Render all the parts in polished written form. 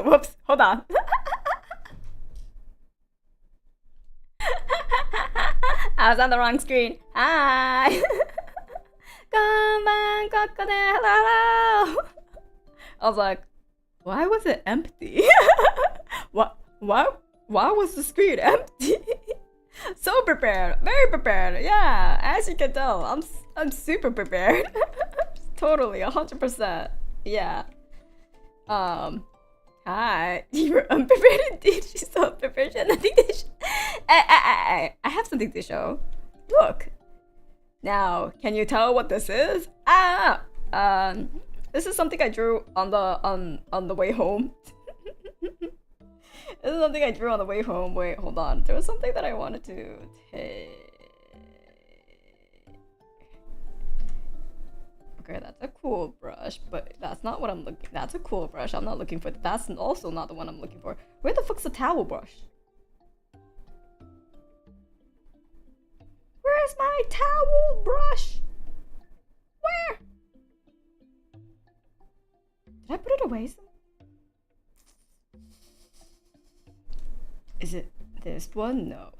Whoops, hold on. I was on the wrong screen. Hi. Come on, Kokone, hello. I was like, why was it empty? Why was the screen empty? So prepared, very prepared. Yeah, as you can tell, I'm super prepared. Totally, 100%. Yeah. Hi. You were unprepared indeed. She's so unprepared. Nothing to show. I have something to show. Look. Now, can you tell what this is? This is something I drew on the way home. This is something I drew on the way home. Wait, hold on. There was something that I wanted to take. Okay, that's a cool brush, but that's not what I'm looking. That's a cool brush. I'm not looking for. That's also not the one I'm looking for. Where the fuck's the towel brush? Where's my towel brush? Where? Did I put it away somewhere? Is it this one? No.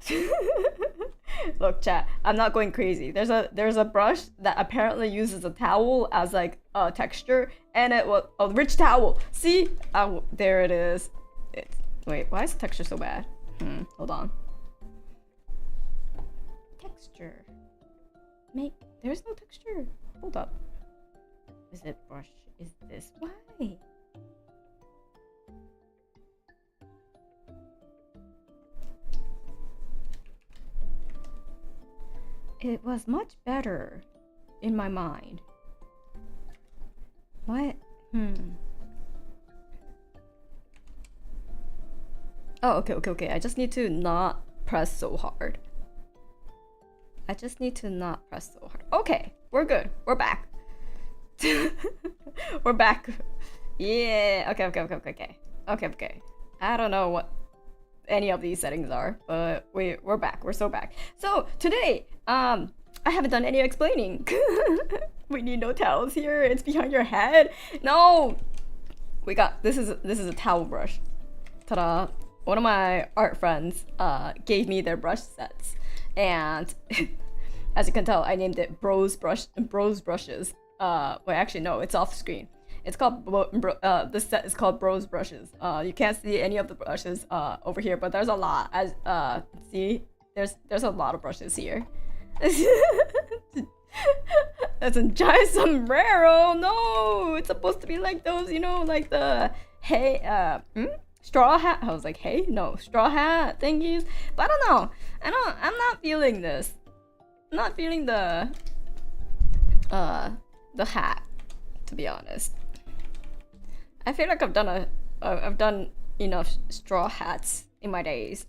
Look, chat, I'm not going crazy. There's a brush that apparently uses a towel as like a texture, and it was a rich towel. See? There it is. Wait, why is the texture so bad? Hold on. Texture. There's no texture. Hold up. Is it brush? Is this why? It was much better in my mind. What? Oh, okay. I just need to not press so hard. I just need to not press so hard. Okay, we're good. We're back. We're back. Yeah. Okay. I don't know what any of these settings are, but we're back. We're so back. So today, I haven't done any explaining. We need no towels here. It's behind your head. No, we got this is a towel brush. Ta-da! One of my art friends gave me their brush sets, and as you can tell, I named it Bros Brushes. Well, actually no, it's off screen. It's called this set is called Bros Brushes. You can't see any of the brushes over here, but there's a lot. As see, there's a lot of brushes here. That's a giant sombrero. No, it's supposed to be like those, you know, like the straw hat. I was like, hey, no, straw hat thingies. But I don't know. I'm not feeling this. I'm not feeling the hat, to be honest. I feel like I've done enough straw hats in my days.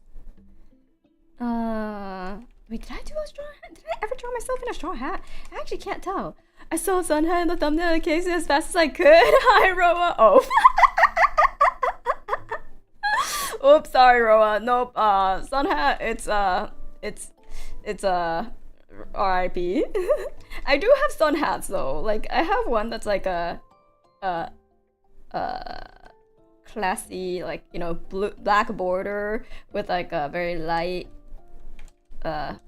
Wait, did I do a straw hat? Did I ever draw myself in a straw hat? I actually can't tell. I saw sun hat in the thumbnail in case as fast as I could. Hi, Roa. Oh. Oops, sorry, Roa. Nope. Sun hat. It's R.I.P. I do have sun hats though. Like I have one that's like a classy, like, you know, black border with like a very light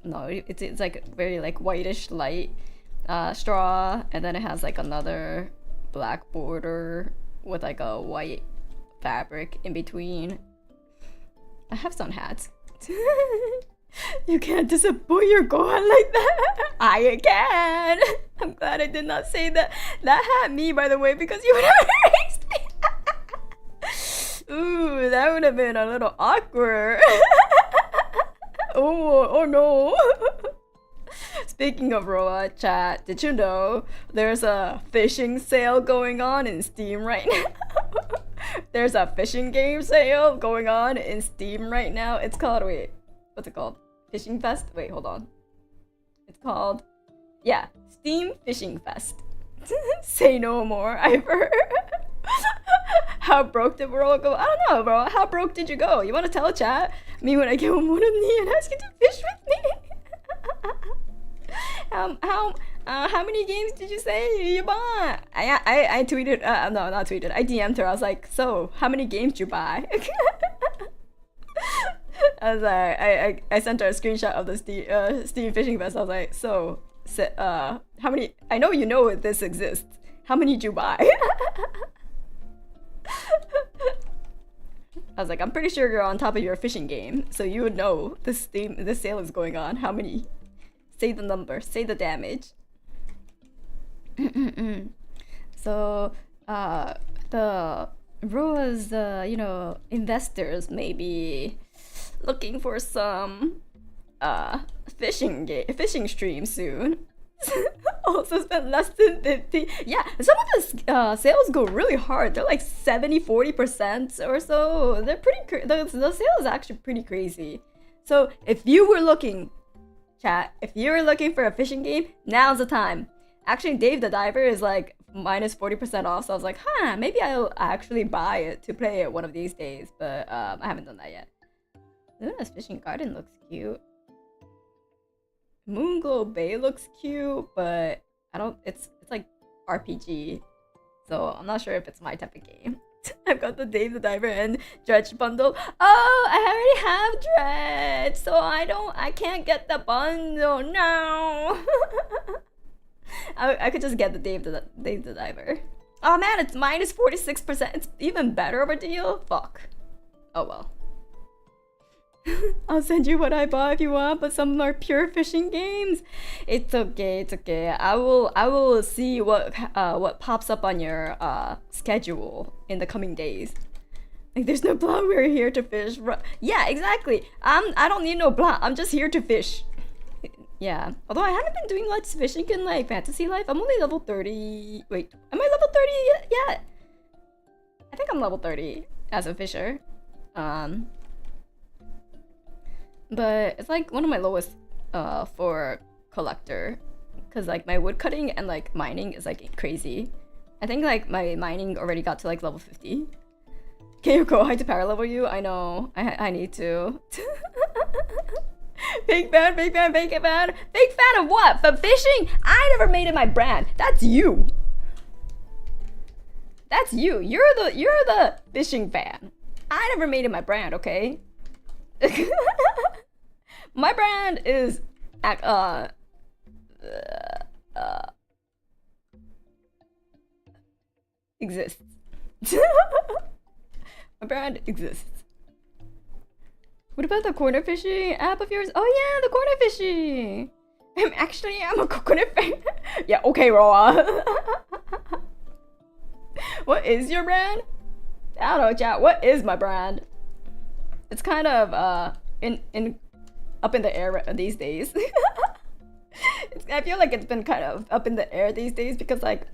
no, it's like very like whitish light straw, and then it has like another black border with like a white fabric in between. I have sun hats. You can't disappoint your Gohan like that. I can. I'm glad I did not say that. That had me, by the way, because you would have erased me. Ooh, that would have been a little awkward. Oh no. Speaking of Roa, chat, did you know there's a fishing sale going on in Steam right now? There's a fishing game sale going on in Steam right now. It's called, wait, what's it called? Fishing Fest? Wait, hold on. It's called, yeah, Steam Fishing Fest. Say no more, I've heard. How broke did Roa go? I don't know, bro. How broke did you go? You want to tell chat? Me when I get one of me and ask you to fish with me? How many games did you say you bought? I tweeted, no, not tweeted. I DM'd her. I was like, so how many games did you buy? I was like, I sent her a screenshot of the Steam Fishing Fest. I was like, so, how many? I know you know this exists. How many did you buy? I was like, I'm pretty sure you're on top of your fishing game, so you would know this sale is going on. How many? Say the number. Say the damage. So, the Roa's, investors may be looking for some fishing stream soon. Also spent less than 50. Yeah, some of the sales go really hard. They're like 70-40% or so. They're pretty the sale is actually pretty crazy. So if you were looking, chat, if you were looking for a fishing game, now's the time. Actually, Dave the Diver is like minus 40% off, so I was like, maybe I'll actually buy it to play it one of these days, but I haven't done that yet. Luna's Fishing Garden looks cute. Moonglow Bay looks cute, but it's like RPG, so I'm not sure if it's my type of game. I've got the Dave the Diver and Dredge bundle. Oh, I already have Dredge, so I can't get the bundle now. I could just get the Dave the Diver. Oh man, it's minus 46%. It's even better of a deal. Fuck. Oh well. I'll send you what I bought if you want, but some are pure fishing games. It's okay, it's okay. I will see what pops up on your schedule in the coming days. Like, there's no blah, we're here to fish. Yeah, exactly. I don't need no blah. I'm just here to fish. Yeah. Although I haven't been doing much fishing in like Fantasy Life. I'm only level 30. Wait, am I level 30 yet? I think I'm level 30 as a fisher. But it's like one of my lowest for collector, because like my wood cutting and like mining is like crazy. I think like my mining already got to like level 50. Can you go high to power level you? I know. I need to. Fake fan. Fake fan of what? For fishing? I never made it my brand. That's you. That's you. You're the fishing fan. I never made it my brand, okay? My brand is exists. My brand exists. What about the corner fishing app of yours? Oh yeah, the corner fishing. I'm a coconut fan. Yeah, okay, Roa. What is your brand? I don't know, chat. What is my brand? It's kind of up in the air these days. I feel like it's been kind of up in the air these days because like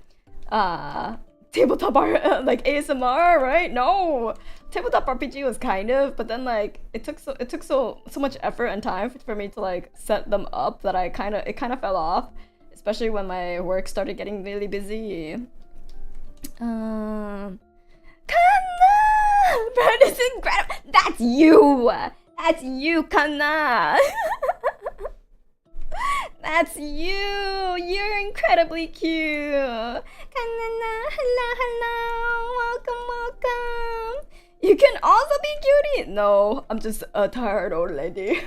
tabletop like ASMR, right? No, tabletop RPG was kind of, but then like it took so much effort and time for me to like set them up that it kind of fell off, especially when my work started getting really busy. Kana! Brand is incredible. That's you. That's you, Kana. That's you. You're incredibly cute. Kana, hello. Welcome. You can also be cutie. No, I'm just a tired old lady.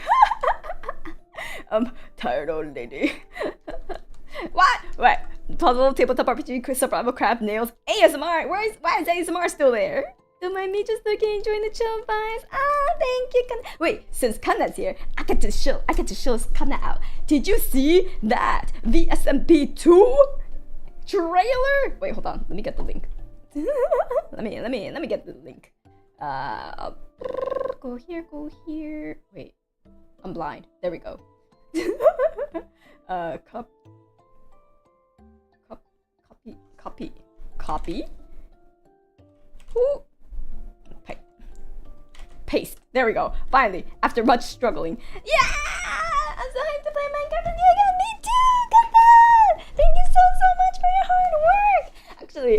I'm tired old lady. What? What? Puzzle, tabletop RPG, survival craft, nails, ASMR. Why is ASMR still there? Don't mind me just looking, enjoying the chill vibes. Thank you, Kana. Wait, since Kana's here, I get to show Kana out. Did you see that VSMP 2 trailer? Wait, hold on. Let me get the link. let me get the link. Go here. Wait, I'm blind. There we go. Copy. Ooh. Paste. There we go. Finally, after much struggling. Yeah! I'm so hyped to play Minecraft with you again. Me too! Come on! Thank you so much for your hard work! Actually,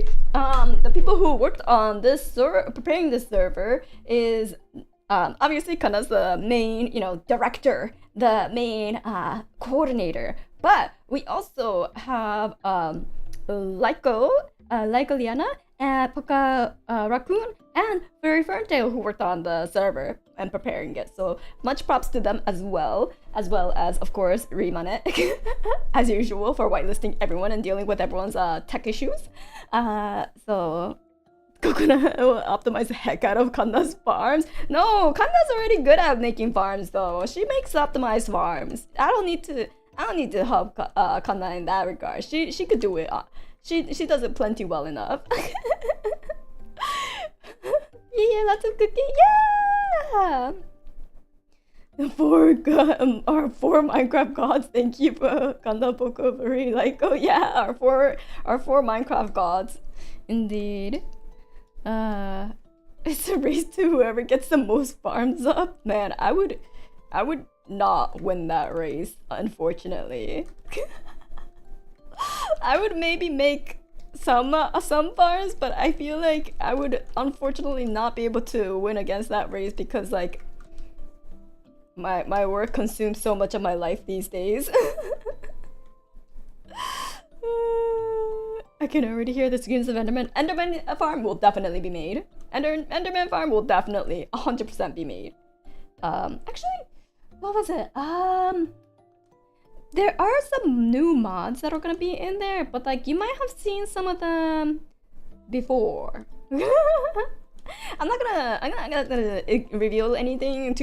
the people who worked on this preparing this server is obviously Kana's the main, director, the main coordinator. But we also have Lyko Liana, and Poka Raccoon, and Furry Ferntail, who worked on the server and preparing it. So much props to them as well as of course Rimane, as usual, for whitelisting everyone and dealing with everyone's tech issues. So Kokone will optimize the heck out of Kanda's farms. No, Kanda's already good at making farms though. She makes optimized farms. I don't need to help Kanda in that regard. She could do it. She does it plenty well enough. Yeah, lots of cooking. Yeah. Our four Minecraft gods. Thank you, Kanda, Poko, Furry, Lyko. Yeah, our four Minecraft gods. Indeed. It's a race to whoever gets the most farms up. Man, I would not win that race, unfortunately. I would maybe make some farms, but I feel like I would unfortunately not be able to win against that race because like my work consumes so much of my life these days. I can already hear the screams of Enderman. Enderman farm will definitely be made. Enderman farm will definitely 100% be made. Actually, what was it? There are some new mods that are gonna be in there, but like you might have seen some of them before. I'm not gonna reveal anything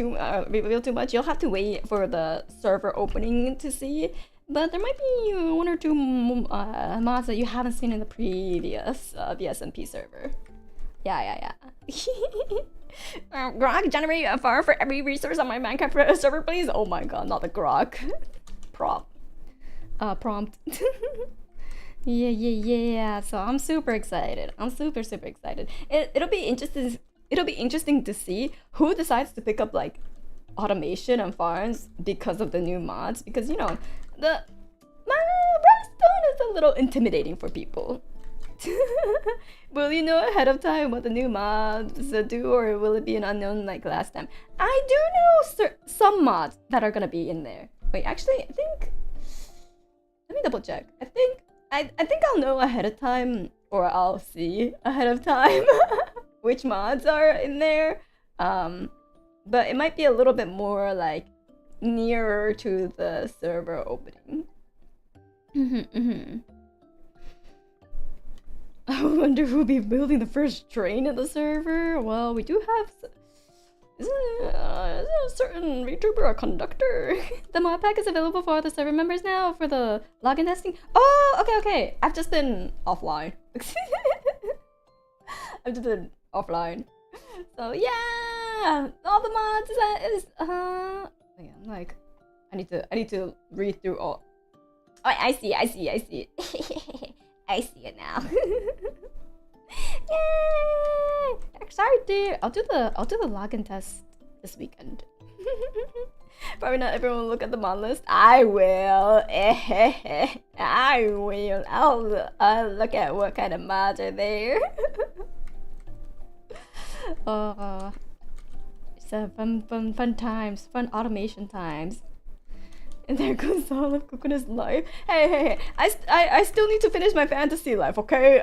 reveal too much. You'll have to wait for the server opening to see. But there might be one or two mods that you haven't seen in the previous VSMP server. Yeah. Grok, generate a farm for every resource on my Minecraft server, please. Oh my god, not the Grok. Prompt. Yeah. So I'm super excited. I'm super excited. It'll be interesting. It'll be interesting to see who decides to pick up like automation and farms because of the new mods. Because you know, the Redstone is a little intimidating for people. Will you know ahead of time what the new mods do, or will it be an unknown like last time? I do know some mods that are gonna be in there. Wait, actually, I think. Let me double check. I think I'll know ahead of time, or I'll see ahead of time which mods are in there. But it might be a little bit more like nearer to the server opening. I wonder who'll be building the first train in the server. Well, we do have. Is a certain VTuber a conductor? The mod pack is available for all the server members now for the login testing. Oh, okay. I've just been offline. So yeah, all the mods is yeah, I'm like, I need to read through all. Oh, I see it. I see it now. Yay! Excited! I'll do the login test this weekend. Probably not everyone will look at the mod list. I will. I will. I'll look at what kind of mods are there. So fun times, fun automation times. And there goes all of Kokone's life. Hey, I still need to finish my fantasy life, okay?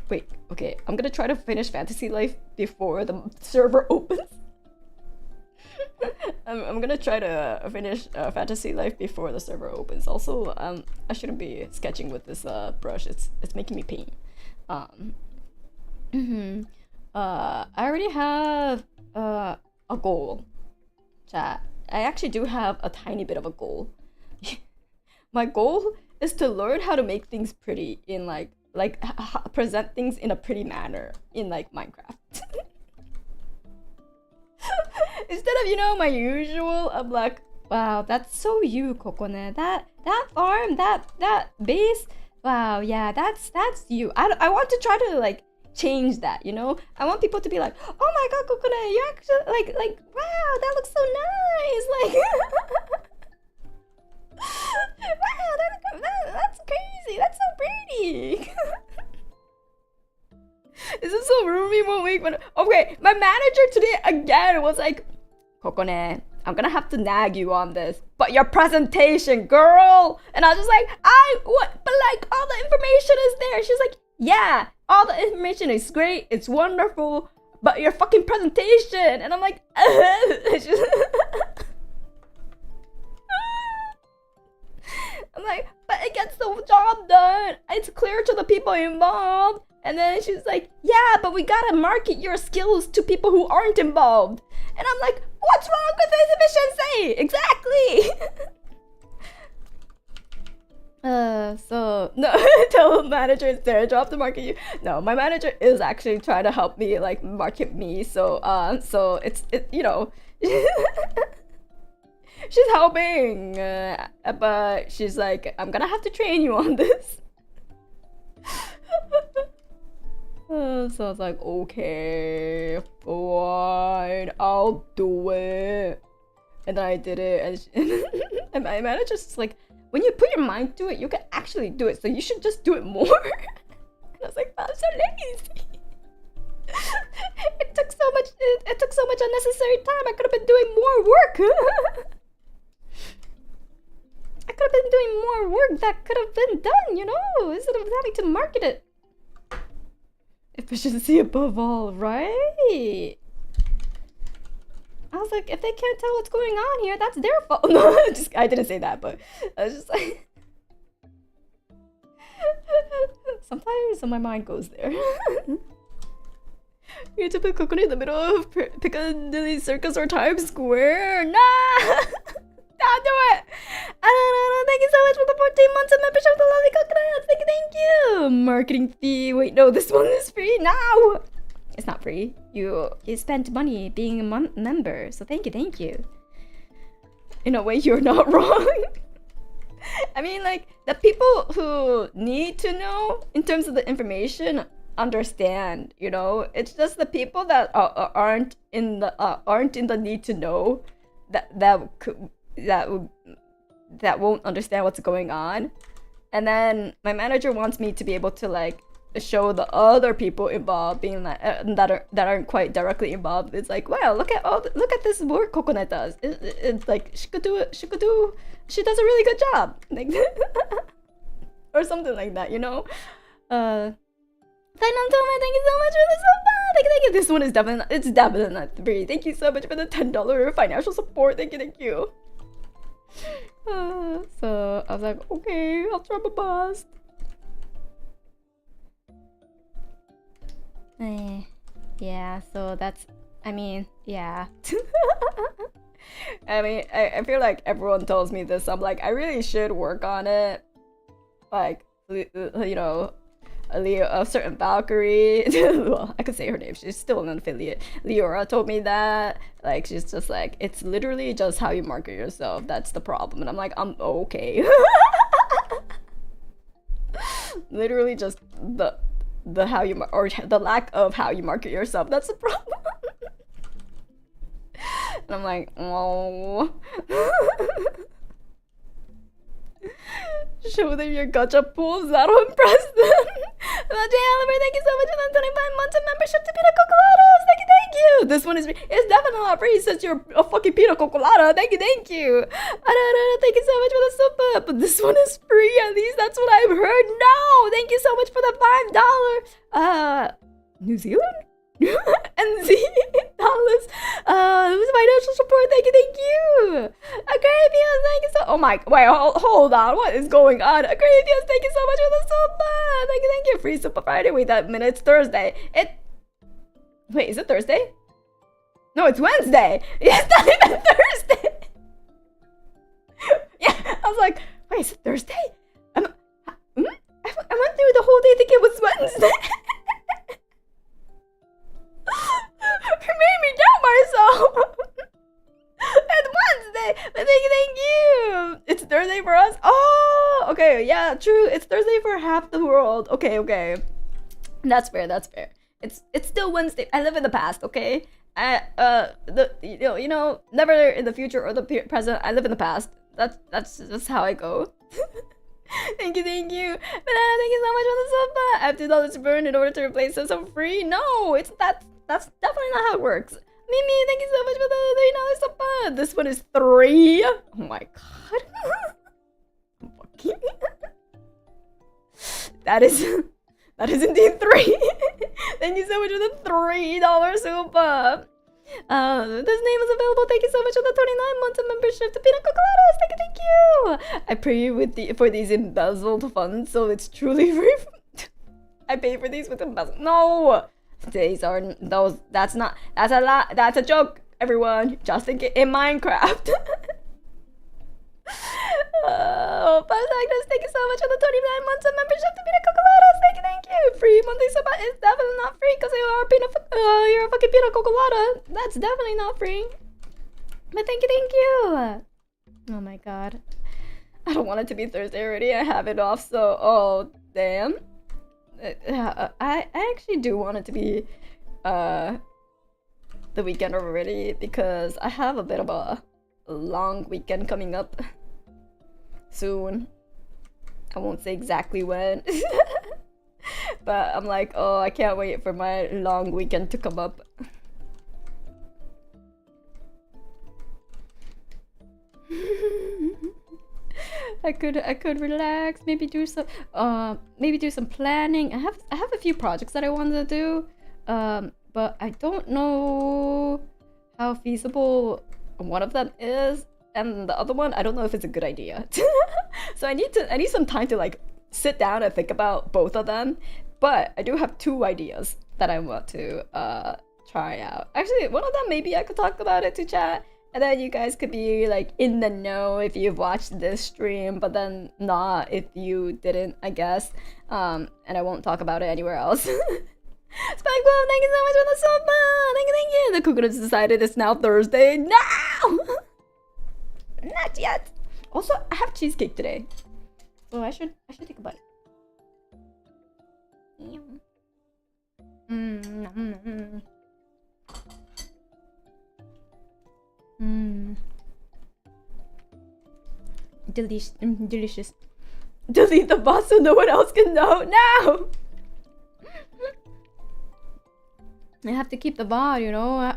Wait, okay, I'm gonna try to finish fantasy life before the server opens. I'm gonna try to finish fantasy life before the server opens. Also, I shouldn't be sketching with this brush. It's making me pain. I already have a goal, chat. I actually do have a tiny bit of a goal. My goal is to learn how to make things pretty in like present things in a pretty manner in like Minecraft. Instead of, you know, my usual of like, wow, that's so you, Kokone. That farm, that base, wow, yeah, that's you. I want to try to like change that, you know? I want people to be like, oh my god, Kokone, you actually like wow, that looks so nice. Like wow, that's crazy. That's so pretty. This is so roomy 1 week, but okay, my manager today again was like, Kokone, I'm gonna have to nag you on this, but your presentation, girl. And I was just like, what? But like, all the information is there. She's like, yeah, all the information is great. It's wonderful. But your fucking presentation. And I'm like, I'm like, but it gets the job done. It's clear to the people involved. And then she's like, yeah, but we gotta market your skills to people who aren't involved. And I'm like, what's wrong with this efficiency? Exactly. So no, tell manager it's their job to market you. No, my manager is actually trying to help me like market me. So so it's you know, she's helping, but she's like, I'm gonna have to train you on this. So I was like, okay, fine, I'll do it. And then I did it, and my manager's just like, when you put your mind to it, you can actually do it. So you should just do it more. And I was like, I'm so lazy. It took so much. It took so much unnecessary time. I could have been doing more work. I could have been doing more work that could have been done, you know, instead of having to market it. Efficiency above all, right? I was like, if they can't tell what's going on here, that's their fault. No, I didn't say that, but I was just like, sometimes my mind goes there. You have to put Kokone in the middle of Piccadilly Circus or Times Square. Nah! Don't do it! Thank you so much for the 14 months of membership to Lovely Coconuts. Thank you! Marketing fee. Wait, no, this one is free now! It's not free. You spent money being a member, so thank you. In a way, you're not wrong. I mean, like, the people who need to know in terms of the information understand, you know. It's just the people that aren't in the need to know that won't understand what's going on. And then my manager wants me to be able to like show the other people involved, being like that aren't quite directly involved. It's like, wow, look at this work Kokone does. It's like she does a really good job, like, or something like that, you know. Thank you so much for the support. Thank you. This one is definitely not free. Thank you so much for the $10 financial support. Thank you. So I was like, okay, I'll try my best. Yeah, so that's, I mean, yeah. I mean, I feel like everyone tells me this. I'm like, I really should work on it. Like, you know, a certain Valkyrie, well, I could say her name, she's still an affiliate. Leora told me that, like, she's just like, it's literally just how you market yourself, that's the problem. And I'm like, I'm okay. Literally just the how you, or the lack of how you market yourself, that's the problem. And I'm like, oh. Show them your gacha pulls, that'll impress them. Oliver, thank you so much for the 25 months of membership to Pina Cocoladas. Thank you. This one is it's definitely not free since you're a fucking Pina Colada. Thank you. Thank you so much for the super. But this one is free, at least that's what I've heard. No, thank you so much for the $5. New Zealand? NZ dollars. Financial support. Thank you. Agrarius, thank you so. Oh my. Wait, hold on. What is going on? Agrarius, thank you so much for the super. Thank you. Free Super Friday. Wait a minute. It's Thursday. Wait, is it Thursday? No, it's Wednesday. It's not even Thursday. Yeah, I was like, wait, is it Thursday? I went through the whole day thinking it was Wednesday. You made me doubt myself. It's Wednesday. But thank you. It's Thursday for us. Oh, okay. Yeah, true. It's Thursday for half the world. Okay. That's fair. It's still Wednesday. I live in the past. Okay. You know, never in the future or the present. I live in the past. That's just how I go. Thank you. Banana, thank you so much for the sub. I have $2 to burn in order to replace this. I'm free. No, that's definitely not how it works. Mimi, thank you so much for the $3 support. This one is 3. Oh my god. That is indeed 3. Thank you so much for the $3 super. This name is available. Thank you so much for the 29 months of membership to Pina Coladas. Thank you. I pay for these embezzled funds, so it's truly free. I pay for these with embezzled. No, these are those. That's a lot. That's a joke, everyone. Just in Minecraft. Thank you so much for the 29 months of membership to Pina Coladas. Thank you. Free monthly sub is definitely not free because you're a fucking Pina Colada. That's definitely not free. But thank you. Oh my god. I don't want it to be Thursday already. I have it off, so oh damn. I actually do want it to be the weekend already because I have a bit of a long weekend coming up soon. I won't say exactly when. But I'm like, oh, I can't wait for my long weekend to come up. I could relax, maybe do some planning. I have a few projects that I wanted to do, but I don't know how feasible one of them is, and the other one I don't know if it's a good idea. So I need some time to like sit down and think about both of them. But I do have 2 ideas that I want to try out. Actually, one of them maybe I could talk about it to chat, and then you guys could be like in the know if you've watched this stream, but then not if you didn't, I guess. And I won't talk about it anywhere else. Spike Wolf, thank you so much for the sofa. Thank you. The Kokone has decided it's now Thursday. No! Not yet. Also, I have cheesecake today. Oh, I should think about it. Delicious. Delete the bot so no one else can know. No! I have to keep the VOD, you know?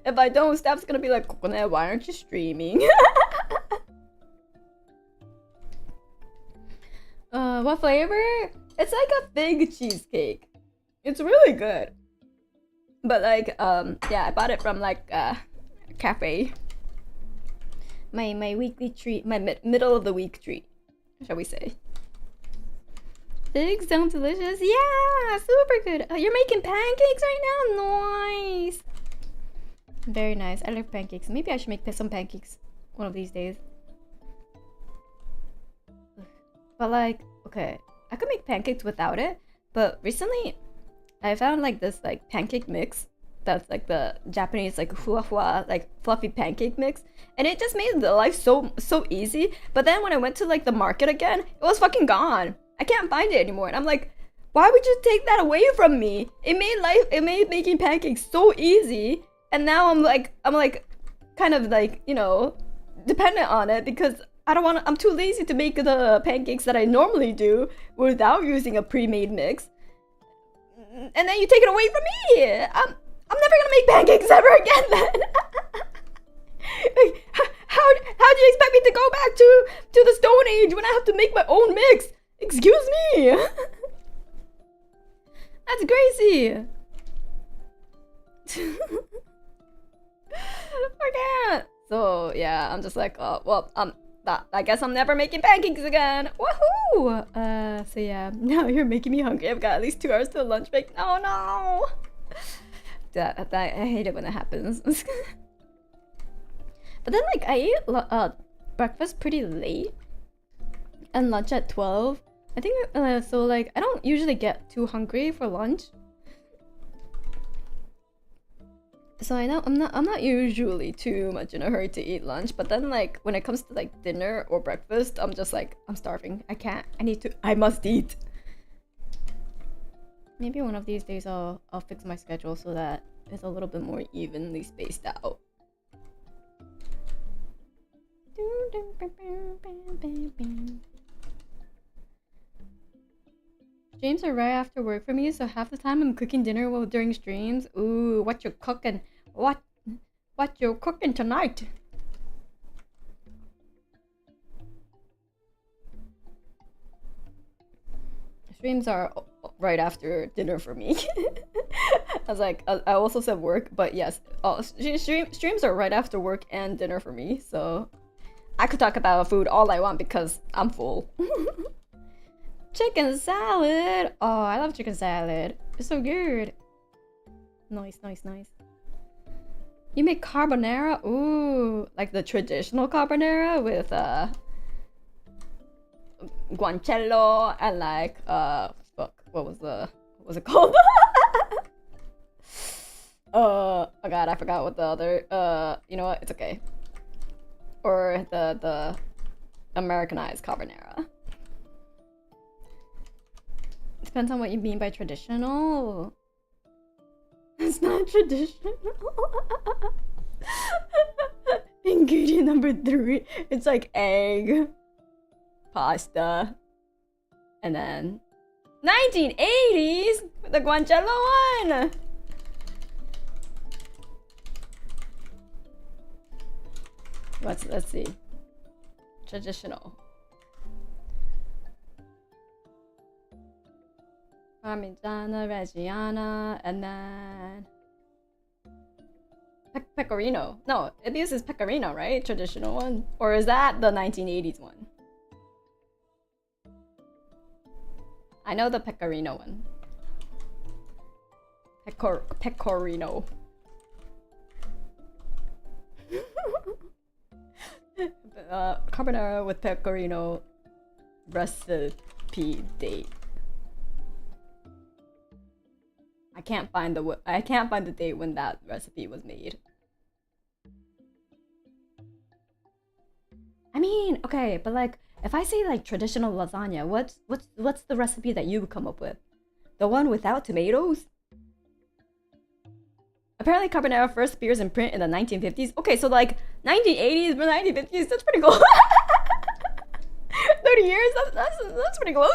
If I don't, Steph's gonna be like, Kokone, why aren't you streaming? What flavor? It's like a fig cheesecake. It's really good. But like, yeah, I bought it from like a cafe. My weekly treat, my middle of the week treat, shall we say. Figs sound delicious. Yeah, super good. Oh, you're making pancakes right now? Nice. Very nice. I like pancakes. Maybe I should make some pancakes one of these days. But like, okay, I could make pancakes without it, but recently I found like this like pancake mix that's like the Japanese like hua like fluffy pancake mix, and it just made the life so easy. But then when I went to like the market again, it was fucking gone. I can't find it anymore, and I'm like, why would you take that away from me? It made making pancakes so easy, and now I'm like kind of like, you know, dependent on it because I'm too lazy to make the pancakes that I normally do without using a pre-made mix. And then you take it away from me. I'm never gonna make pancakes ever again then. Like, how do you expect me to go back to the Stone Age when I have to make my own mix? Excuse me. That's crazy. I can't. So yeah, I'm just like, oh well, I guess I'm never making pancakes again. Woohoo! So yeah, now you're making me hungry. I've got at least 2 hours till lunch break. Oh no! I hate it when that happens. But then like I ate breakfast pretty late and lunch at 12. I think so like I don't usually get too hungry for lunch. So I know I'm not usually too much in a hurry to eat lunch, but then like when it comes to like dinner or breakfast, I'm just like, I'm starving. I must eat. Maybe one of these days I'll fix my schedule so that it's a little bit more evenly spaced out. Streams are right after work for me, so half the time I'm cooking dinner while during streams. Ooh, what you cooking? What you cooking tonight? Streams are right after dinner for me. I was like, I also said work, but yes, streams are right after work and dinner for me, so I could talk about food all I want because I'm full. Chicken salad! Oh, I love chicken salad. It's so good. Nice, nice, nice. You make carbonara? Ooh, like the traditional carbonara with guanciale and like fuck, what was it called? Oh god, I forgot what the other you know what, it's okay. Or the Americanized carbonara. Depends on what you mean by traditional. It's not traditional. Ingredient number 3. It's like egg, pasta, and then 1980s, the guanciale one. Let's see. Traditional. Parmigiana, Reggiana, and then pecorino. No, this is pecorino, right? Traditional one, or is that the 1980s one? I know the pecorino one. Pecorino. Carbonara with pecorino recipe date. I can't find the date when that recipe was made. I mean, okay, but like if I say like traditional lasagna, what's the recipe that you would come up with? The one without tomatoes? Apparently carbonara first appears in print in the 1950s. Okay, so like 1980s or 1950s, that's pretty close. 30 years, that's pretty close.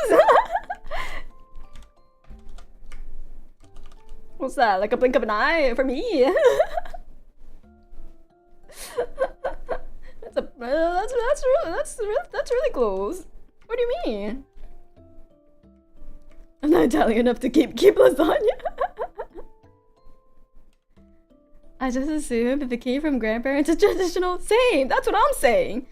What's that? Like a blink of an eye for me? That's really close. What do you mean? I'm not Italian enough to keep lasagna. I just assumed if it came from grandparents, it's traditional. Same. That's what I'm saying.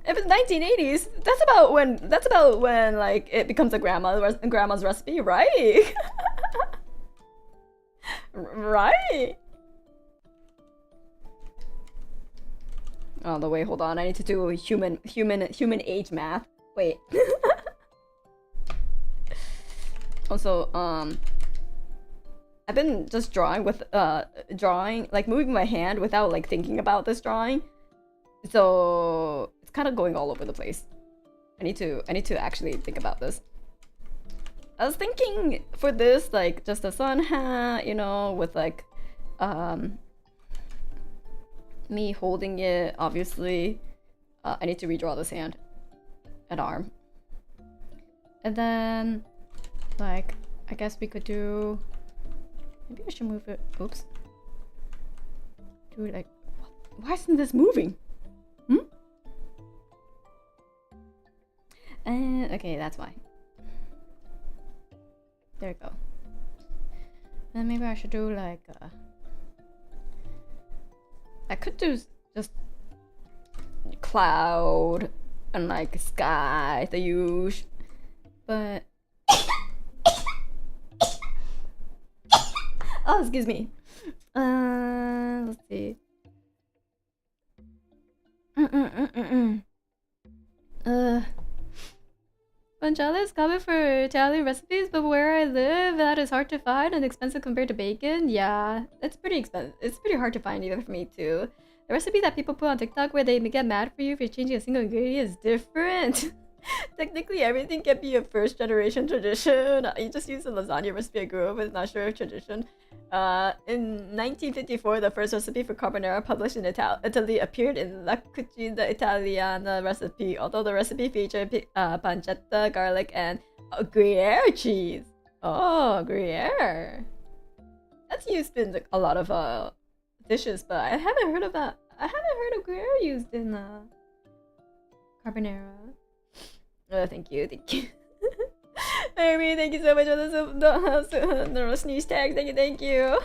If it's 1980s, that's about when like it becomes a grandma's recipe, right? Right. Oh, the way. Hold on. I need to do human age math. Wait. Also, I've been just drawing with like moving my hand without like thinking about this drawing, so it's kind of going all over the place. I need to actually think about this. I was thinking for this like just a sun hat, you know, with like me holding it. Obviously, I need to redraw this hand and arm, and then like I guess we could do. Maybe I should move it. Oops. Do it like. Why isn't this moving? Okay, that's why. There we go. Then maybe I should do like. I could do just cloud and like sky, the usual, but. Oh, excuse me. Let's see. Guanciale is common for Italian recipes, but where I live, that is hard to find and expensive compared to bacon. Yeah, it's pretty expensive. It's pretty hard to find even for me too. The recipe that people put on TikTok where they get mad for you if you're changing a single ingredient is different. Technically, everything can be a first-generation tradition. You just use the lasagna recipe I grew up with, not sure of tradition. In 1954, the first recipe for carbonara published in Italy appeared in La Cucina Italiana recipe. Although the recipe featured pancetta, garlic, and Oh, Gruyere cheese. Oh, Gruyere. That's used in a lot of dishes, but I haven't heard of that. I haven't heard of Gruyere used in Carbonara. Oh, thank you. Amy, thank you so much for the sneeze tag. Thank you.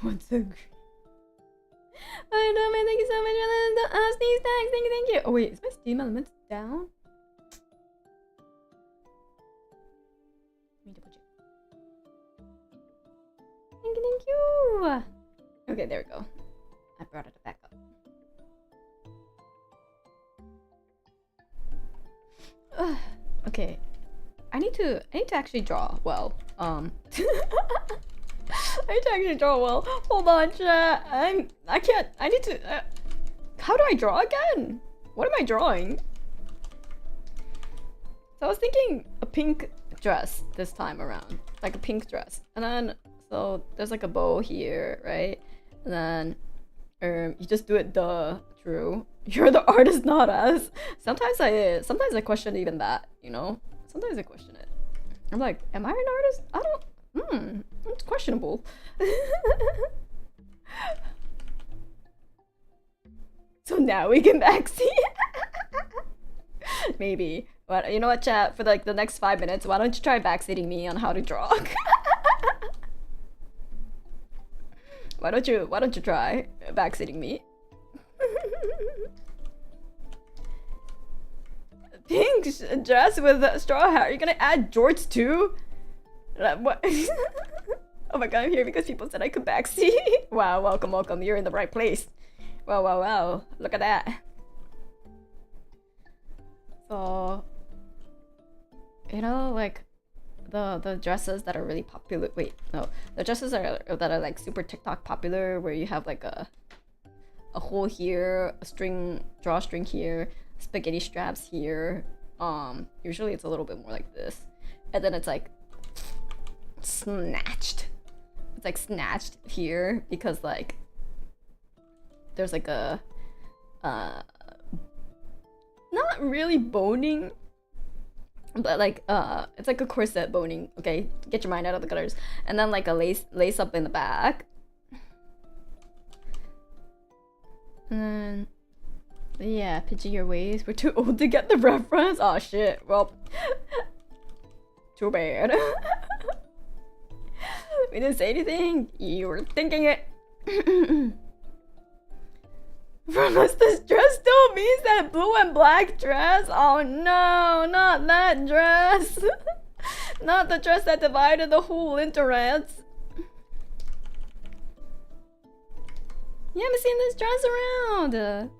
What's so great? I know, man. Thank you so much for the sneeze tags. Thank you. Oh wait, is my Steam Elements down? Let me double check. Thank you. Okay, there we go. I brought it back up. Okay, I need to actually draw well. I need to actually draw well. Hold on, chat. I can't. I need to. How do I draw again? What am I drawing? So I was thinking a pink dress this time around, like a pink dress, and then so there's like a bow here, right? And then you just do it true. You're the artist, not us. Sometimes I question even that, you know? Sometimes I question it. I'm like, am I an artist? I don't, it's questionable. So now we can backseat. Maybe. But you know what, chat? For like the next 5 minutes, why don't you try backseating me on how to draw? Why don't you try backseating me? Pink dress with straw hat. Are you gonna add jorts too? What? Oh my god, I'm here because people said I could backseat. Wow, welcome. You're in the right place. Wow. Look at that. So, you know, like the dresses that are really popular. Wait, no, the dresses that are like super TikTok popular, where you have like a hole here, a drawstring here, spaghetti straps here. Usually it's a little bit more like this, and then it's like snatched. It's like snatched here because like there's like a not really boning, but like it's like a corset boning. Okay, get your mind out of the gutters. And then like a lace up in the back. And then yeah, pitching your ways. We're too old to get the reference. Oh shit. Well, too bad. We didn't say anything. You were thinking it. Unless this dress still means that blue and black dress. Oh no, not that dress. Not the dress that divided the whole internet. You haven't seen this dress around.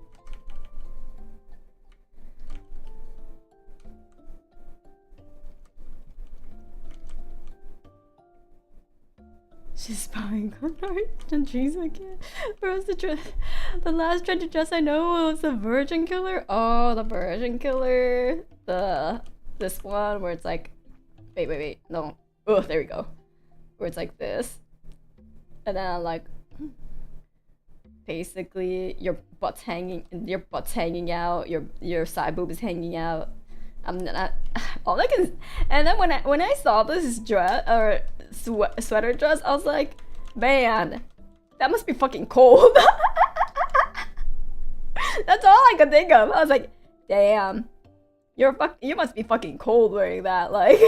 She's spying on art and trees again. Where's the last trendy dress I know was the Virgin Killer. Oh, the Virgin Killer. This one where it's like, wait, no. Oh, there we go. Where it's like this, and then like, basically your butt's hanging out, your side boob is hanging out. I'm not all I can. And then when I saw this dress or sweater dress, I was like, man, that must be fucking cold. That's all I could think of. I was like, damn, you must be fucking cold wearing that. Like,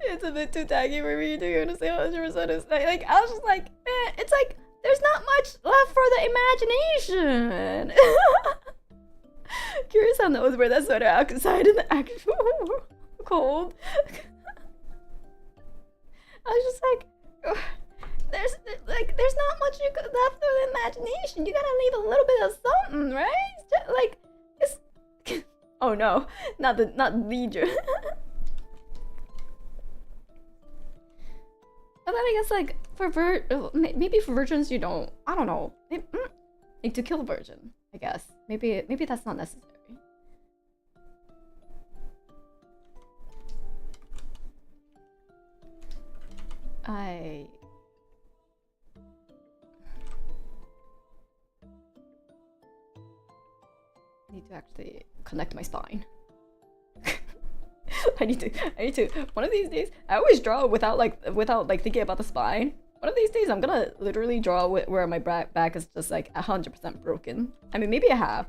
it's a bit too taggy for me to understand 100% is like I was just like, man, it's like there's not much left for the imagination. Curious how knows where that sweater outside in the actual cold. I was just like, there's not much you could left for the imagination. You gotta leave a little bit of something, right? Just, like, it's oh no, not leisure. But then I guess like maybe for virgins you don't. I don't know. Like to kill a virgin. I guess maybe that's not necessary. I need to actually connect my spine. I need to. One of these days, I always draw without thinking about the spine. One of these days, I'm gonna literally draw where my back is just like 100% broken. I mean, maybe I have.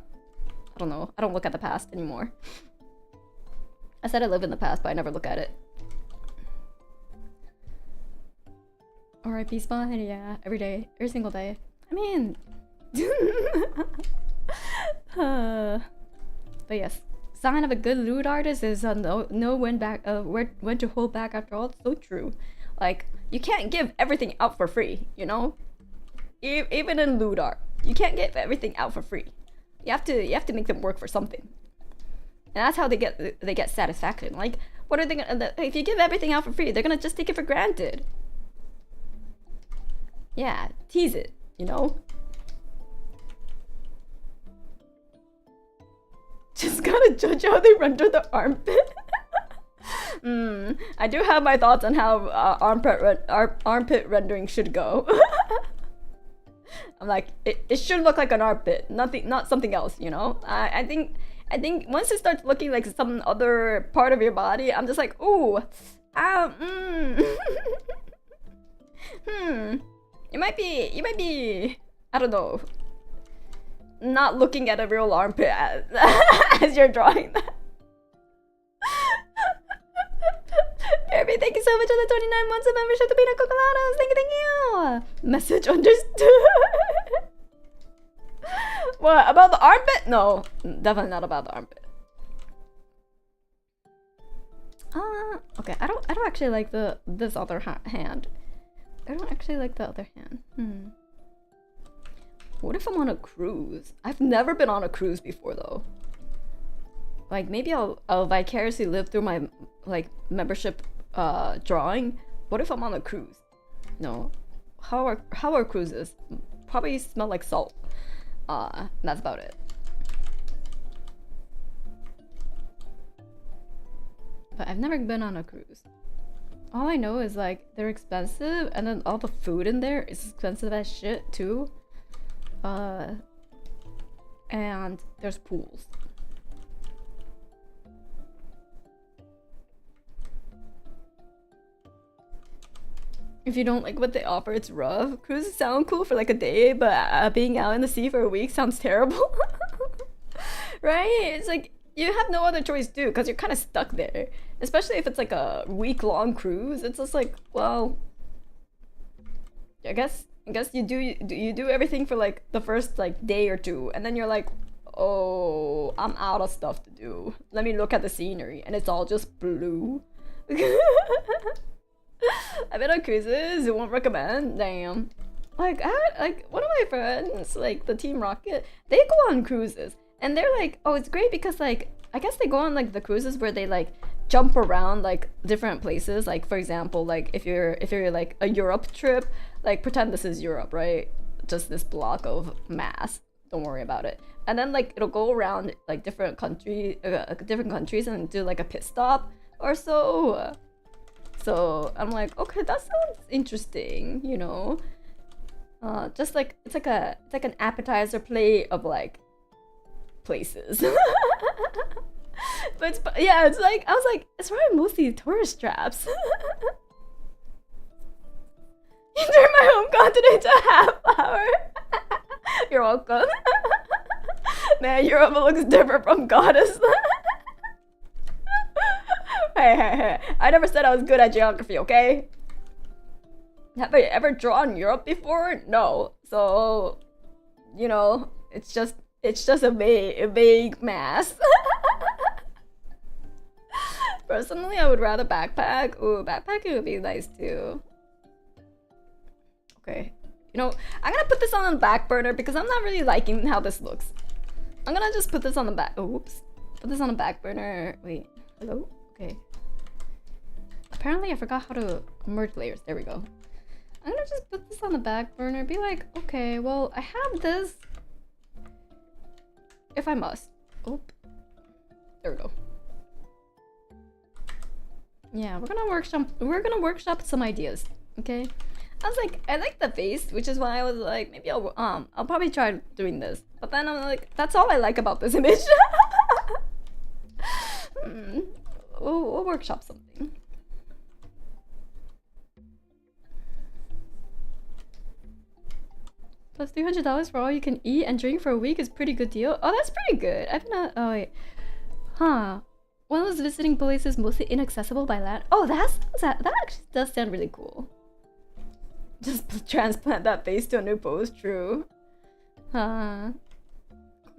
I don't know. I don't look at the past anymore. I said I live in the past, but I never look at it. R.I.P. spine, yeah, every day, every single day. I mean, but yes, sign of a good lewd artist is know when to hold back after all. It's so true. Like, you can't give everything out for free, you know? Even in lewd art, you can't give everything out for free. You have to make them work for something. And that's how they get satisfaction. Like, what are they gonna, if you give everything out for free, they're gonna just take it for granted. Yeah, tease it, you know? Just gotta judge how they render the armpit. I do have my thoughts on how armpit rendering should go. I'm like, it should look like an armpit, not something else, you know? I think once it starts looking like some other part of your body, I'm just like, ooh, You might be, I don't know, not looking at a real armpit as you're drawing that. Baby, thank you so much for the 29 months of membership to Pina Cocoladas. Thank you. Message understood. What, about the armpit? No, definitely not about the armpit. Okay, I don't actually like this other hand. I don't actually like the other hand. What if I'm on a cruise? I've never been on a cruise before though. Like, maybe I'll vicariously live through my like membership drawing. What if I'm on a cruise? No. How are cruises? Probably smell like salt. That's about it. But I've never been on a cruise. All I know is like they're expensive, and then all the food in there is expensive as shit too. And there's pools. If you don't like what they offer, it's rough. Cruises sound cool for like a day, but being out in the sea for a week sounds terrible. Right? It's like you have no other choice to, because you're kind of stuck there. Especially if it's like a week-long cruise. It's just like, well, I guess you do everything for like the first like day or two, and then you're like, oh, I'm out of stuff to do. Let me look at the scenery, and it's all just blue. I've been on cruises. Won't recommend. Damn. Like one of my friends, like the Team Rocket, they go on cruises, and they're like, oh, it's great because like I guess they go on like the cruises where they like jump around like different places. Like for example, like if you're like a Europe trip, like pretend this is Europe, right? Just this block of mass. Don't worry about it. And then like it'll go around like different countries and do like a pit stop or so. So I'm like, okay, that sounds interesting, you know. Just like it's like an appetizer plate of like places. But yeah, it's like I was like, it's probably mostly tourist traps. You turned my home continent to a half hour. You're welcome. Man, Europe looks different from Goddess. Hey, I never said I was good at geography, okay? Have I ever drawn Europe before? No. So, you know, it's just a vague mass. Personally, I would rather backpack. Ooh, backpacking would be nice too. Okay. You know, I'm gonna put this on the back burner because I'm not really liking how this looks. I'm gonna just put this on the back. Oops. Put this on the back burner. Wait. Hello? Okay. Apparently I forgot how to merge layers. There we go. I'm gonna just put this on the back burner. Be like, okay, well, I have this. If I must. Oop. There we go. Yeah, we're gonna workshop some ideas. Okay? I was like, I like the face, which is why I was like, maybe I'll probably try doing this. But then I'm like, that's all I like about this image. We'll workshop something. Plus $300 for all you can eat and drink for a week is pretty good deal. Oh, that's pretty good. I've not. Oh wait. Huh. One of those visiting places mostly inaccessible by land. Oh, that actually does sound really cool. Just transplant that face to a new pose. True. Kokone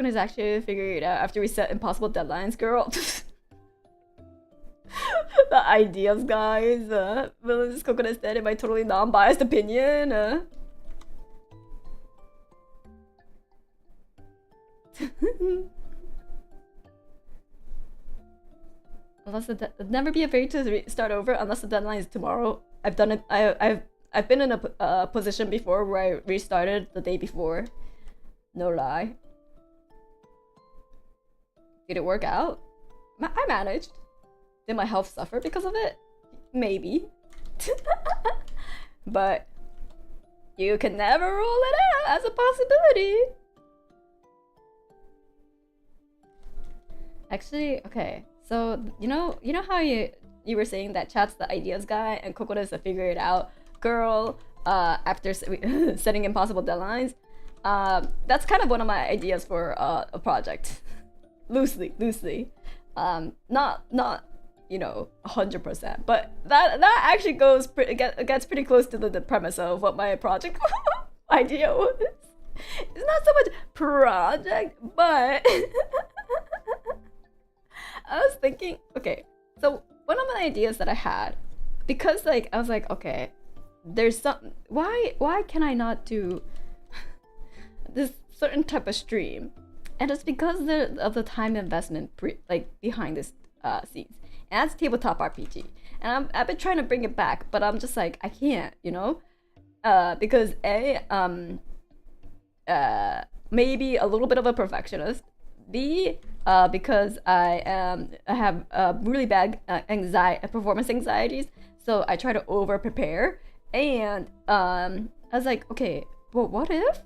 is actually figuring it out after we set impossible deadlines, girl. The ideas, guys. Villains Kokone said in my totally non-biased opinion. Unless never be afraid to start over unless the deadline is tomorrow. I've done it. I've been in a position before where I restarted the day before. No lie. Did it work out? I managed. Did my health suffer because of it? Maybe. But you can never rule it out as a possibility. Actually, okay. So you know how you were saying that Chat's the ideas guy and Kokone is the figure it out girl after setting impossible deadlines. That's kind of one of my ideas for a project. loosely. Not 100%, but that actually gets pretty close to the premise of what my project idea was. It's not so much project, but I was thinking, okay, so one of my ideas that I had, because like I was like, okay, there's some why can I not do this certain type of stream, and it's because of the time investment behind this scenes, and that's tabletop RPG, and I've been trying to bring it back, but I'm just like I can't, because maybe a little bit of a perfectionist. B, because I have really bad performance anxieties, so I try to over prepare. And I was like, okay, well, what if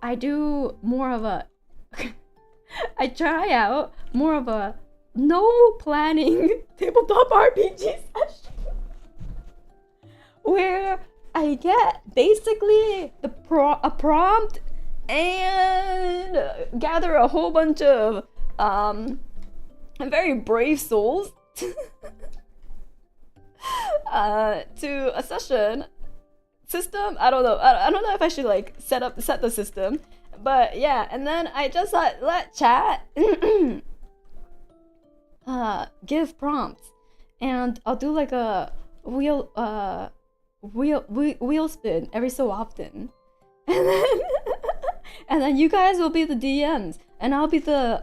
I do more of a I try out more of a no planning tabletop RPG session where I get basically a prompt and gather a whole bunch of very brave souls to a session system. I don't know if I should like set the system, but yeah, and then I just let chat give prompts, and I'll do like a wheel spin every so often, and then you guys will be the DMs, and I'll be the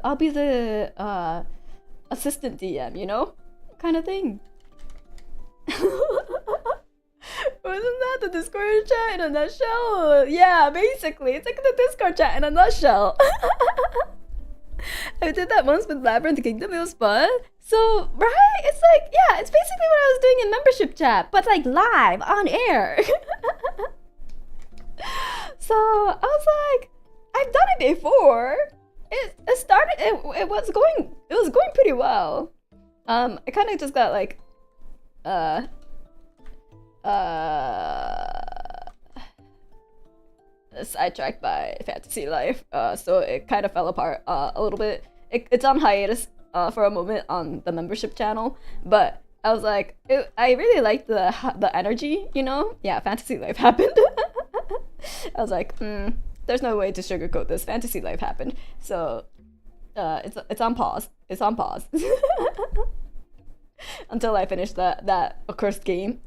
assistant DM, kind of thing. Wasn't that the Discord chat in a nutshell? Yeah, basically, it's like the Discord chat in a nutshell. I did that once with Labyrinth Kingdom. It was fun. So, right? It's like, yeah, it's basically what I was doing in membership chat, but like live on air. So I was like, I've done it before. It was going pretty well. I kind of just got like sidetracked by fantasy life, so it kind of fell apart a little bit. It's on hiatus for a moment on the membership channel, but I was like, I really liked the energy, Yeah, fantasy life happened. I was like, there's no way to sugarcoat this. Fantasy life happened, so it's on pause. It's on pause until I finish that accursed game.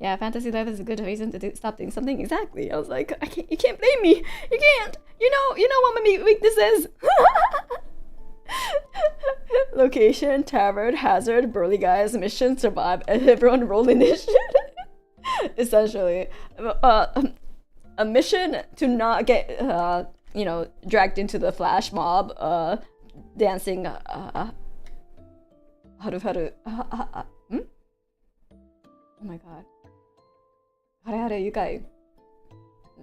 Yeah, fantasy life is a good reason to stop doing something. Exactly. I was like, you can't blame me. You can't. You know what my weakness is. Location, tavern, hazard, burly guys, mission, survive, and everyone roll initiative. Essentially, a mission to not get dragged into the flash mob, dancing. Oh my god. Hare hare yukai.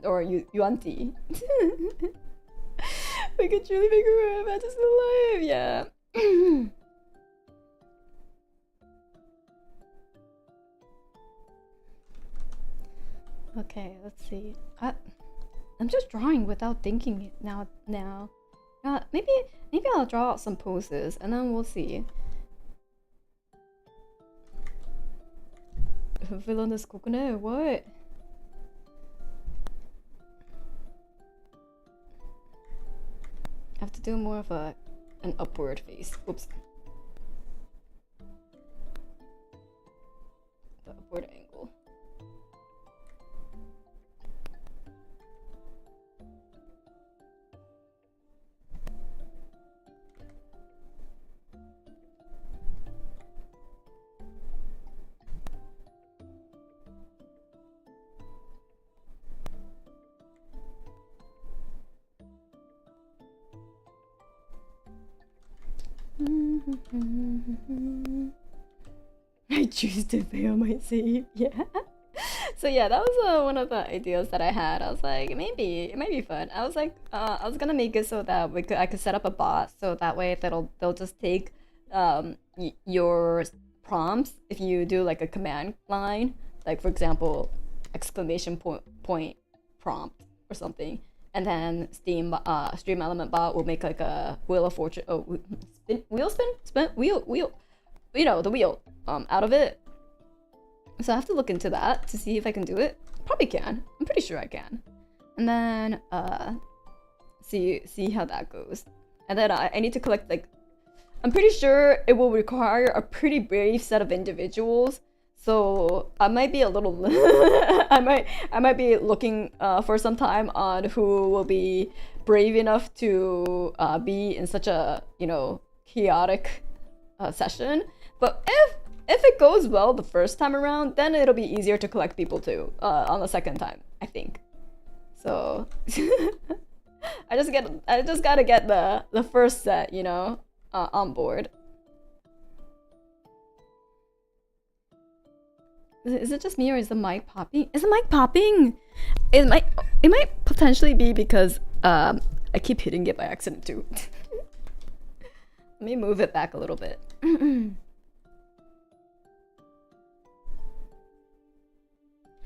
Or yuanti. We could truly make her fantasy alive, yeah. Okay, let's see. I'm just drawing without thinking now. Maybe I'll draw out some poses and then we'll see. Villainous Kokone, what? I have to do more of an upward face. Whoops. The upward angle. I choose to fail my save. Yeah. So yeah, that was one of the ideas that I had. I was like, maybe it might be fun. I was like, I was gonna make it so that I could set up a bot so that way they'll just take your prompts if you do like a command line, like for example, exclamation point prompt or something. And then Stream Element Bot will make like a Wheel of Fortune. Oh, wheel. You know, the wheel. Out of it. So I have to look into that to see if I can do it. Probably can. I'm pretty sure I can. And then see how that goes. And then I need to collect like. I'm pretty sure it will require a pretty brave set of individuals. So I might be a little. I might be looking for some time on who will be brave enough to be in such a chaotic session. But if it goes well the first time around, then it'll be easier to collect people too on the second time, I think. So I just gotta get the first set, on board. Is it just me or is the mic popping? Is the mic popping? It might potentially be because I keep hitting it by accident too. Let me move it back a little bit.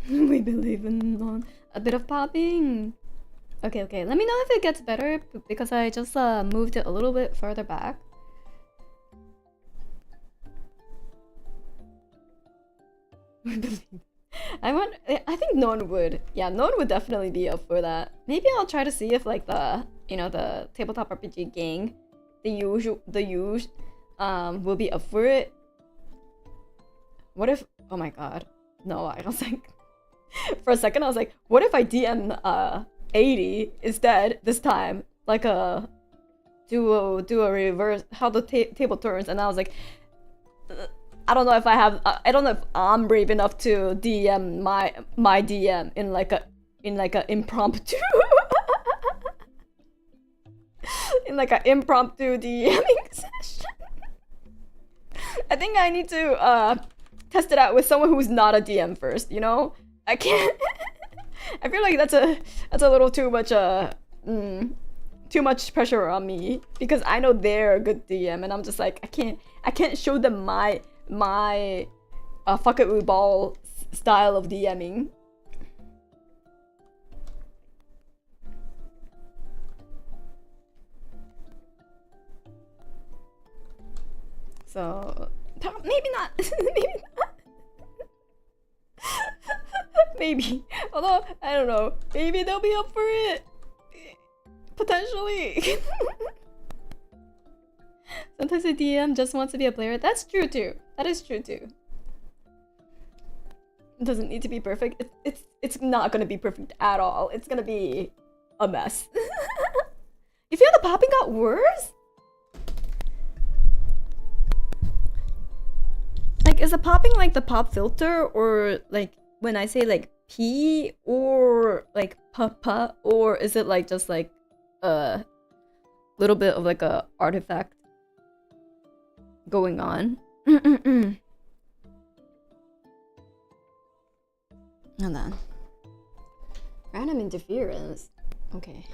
We believe in a bit of popping. Okay. Let me know if it gets better because I just moved it a little bit further back. I think no one would. Yeah, no one would definitely be up for that. Maybe I'll try to see if like the tabletop RPG gang, the usual will be up for it. What if? Oh my god, no! I was like, for a second I was like, what if I DM 80 instead this time? Like do a reverse how the table turns, and I was like. I don't know if I don't know if I'm brave enough to DM my DM in like a impromptu in like an impromptu DMing session. I think I need to test it out with someone who's not a DM first, I can't I feel like that's a little too much too much pressure on me because I know they're a good DM and I'm just like I can't show them my fuck it with ball style of DMing. So maybe not. Maybe not. Maybe. Although I don't know. Maybe they'll be up for it. Potentially. Sometimes a DM just wants to be a player. That's true too. That is true too. It doesn't need to be perfect. It's not gonna be perfect at all. It's gonna be a mess. You feel the popping got worse? Like, is the popping like the pop filter, or like when I say like P or like pa, or is it like just like a little bit of like a artifact going on? Hold on. Random interference. Okay.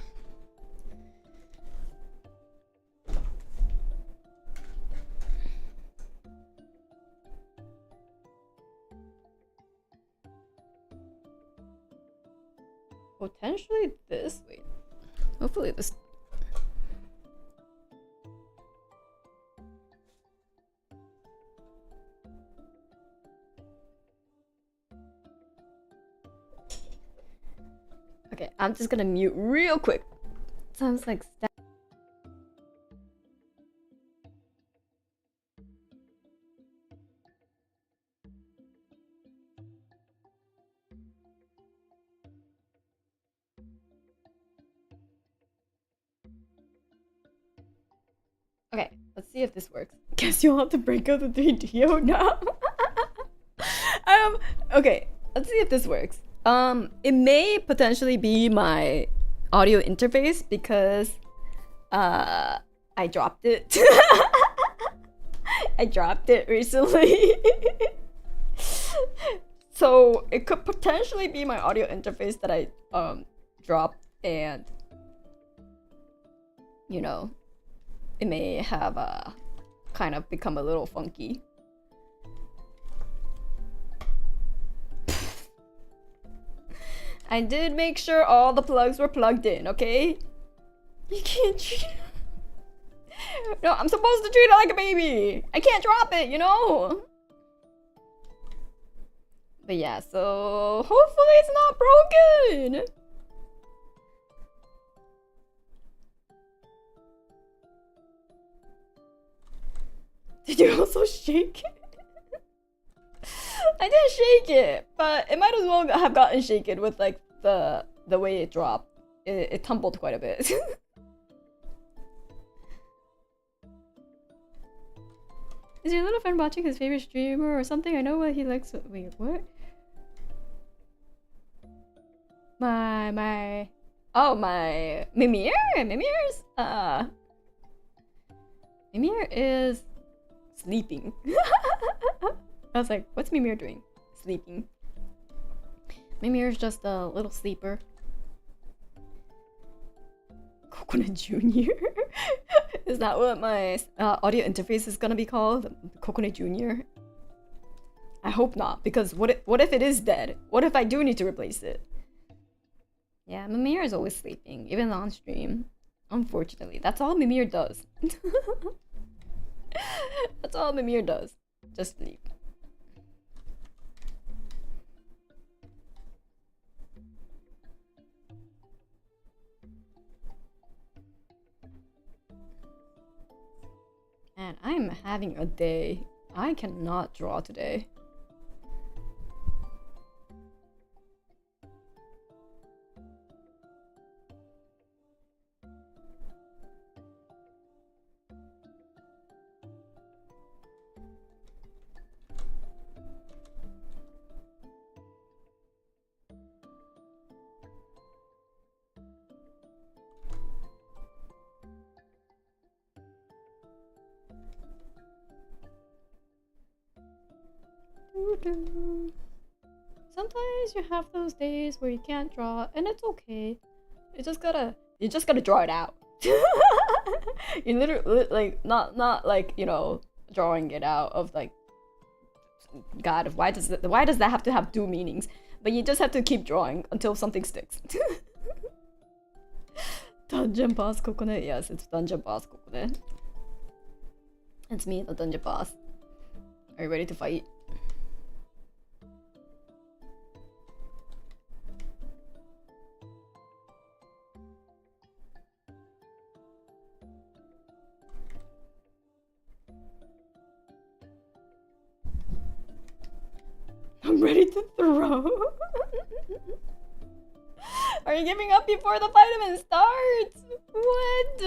Potentially this way. Hopefully this. Okay, I'm just gonna mute real quick. Sounds like okay, let's see if this works. Guess you'll have to break out the 3DO now. Okay, let's see if this works. It may potentially be my audio interface because I dropped it. I dropped it recently. So it could potentially be my audio interface that I dropped, and you know, it may have kind of become a little funky. I did make sure all the plugs were plugged in, okay? You can't treat it. No, I'm supposed to treat it like a baby. I can't drop it, you know? But yeah, so hopefully it's not broken. Did you also shake it? I didn't shake it, but it might as well have gotten shaken with like the way it dropped. It tumbled quite a bit. Is your little friend watching his favorite streamer or something? I know what he likes. Wait, what? My Mimir? Mimir's Mimir is sleeping. I was like, what's Mimir doing? Sleeping. Mimir's just a little sleeper. Kokone Jr. Is that what my audio interface is gonna be called? Kokone Jr. I hope not, because what if it is dead? What if I do need to replace it? Yeah, Mimir is always sleeping, even on stream. Unfortunately, that's all Mimir does. That's all Mimir does. Just sleep. Man, I'm having a day. I cannot draw today. Sometimes you have those days where you can't draw, and it's okay. You just gotta draw it out. You literally like not like, you know, drawing it out of like, God, why does that have to have two meanings? But you just have to keep drawing until something sticks. Dungeon boss Kokone. Yes, it's dungeon boss Kokone. It's me, the dungeon boss. Are you ready to fight? I'm ready to throw. Are you giving up before the fight even starts? What?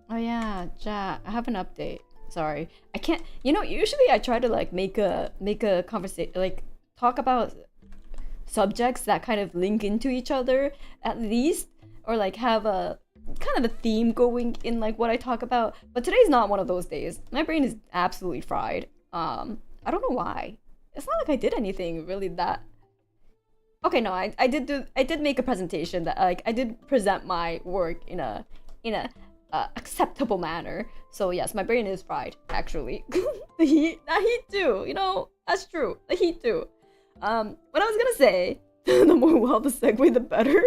Oh yeah, Ja, I have an update. Sorry, I can't. You know, usually I try to like make a conversation, like talk about subjects that kind of link into each other at least, or like have a kind of a theme going in like what I talk about. But today's not one of those days. My brain is absolutely fried. I don't know why. It's not like I did anything really that. Okay, no, I did make a presentation that like I did present my work in a acceptable manner. So yes, my brain is fried actually. That heat too, you know, that's true. The heat too. What I was gonna say, the more well the segue, the better.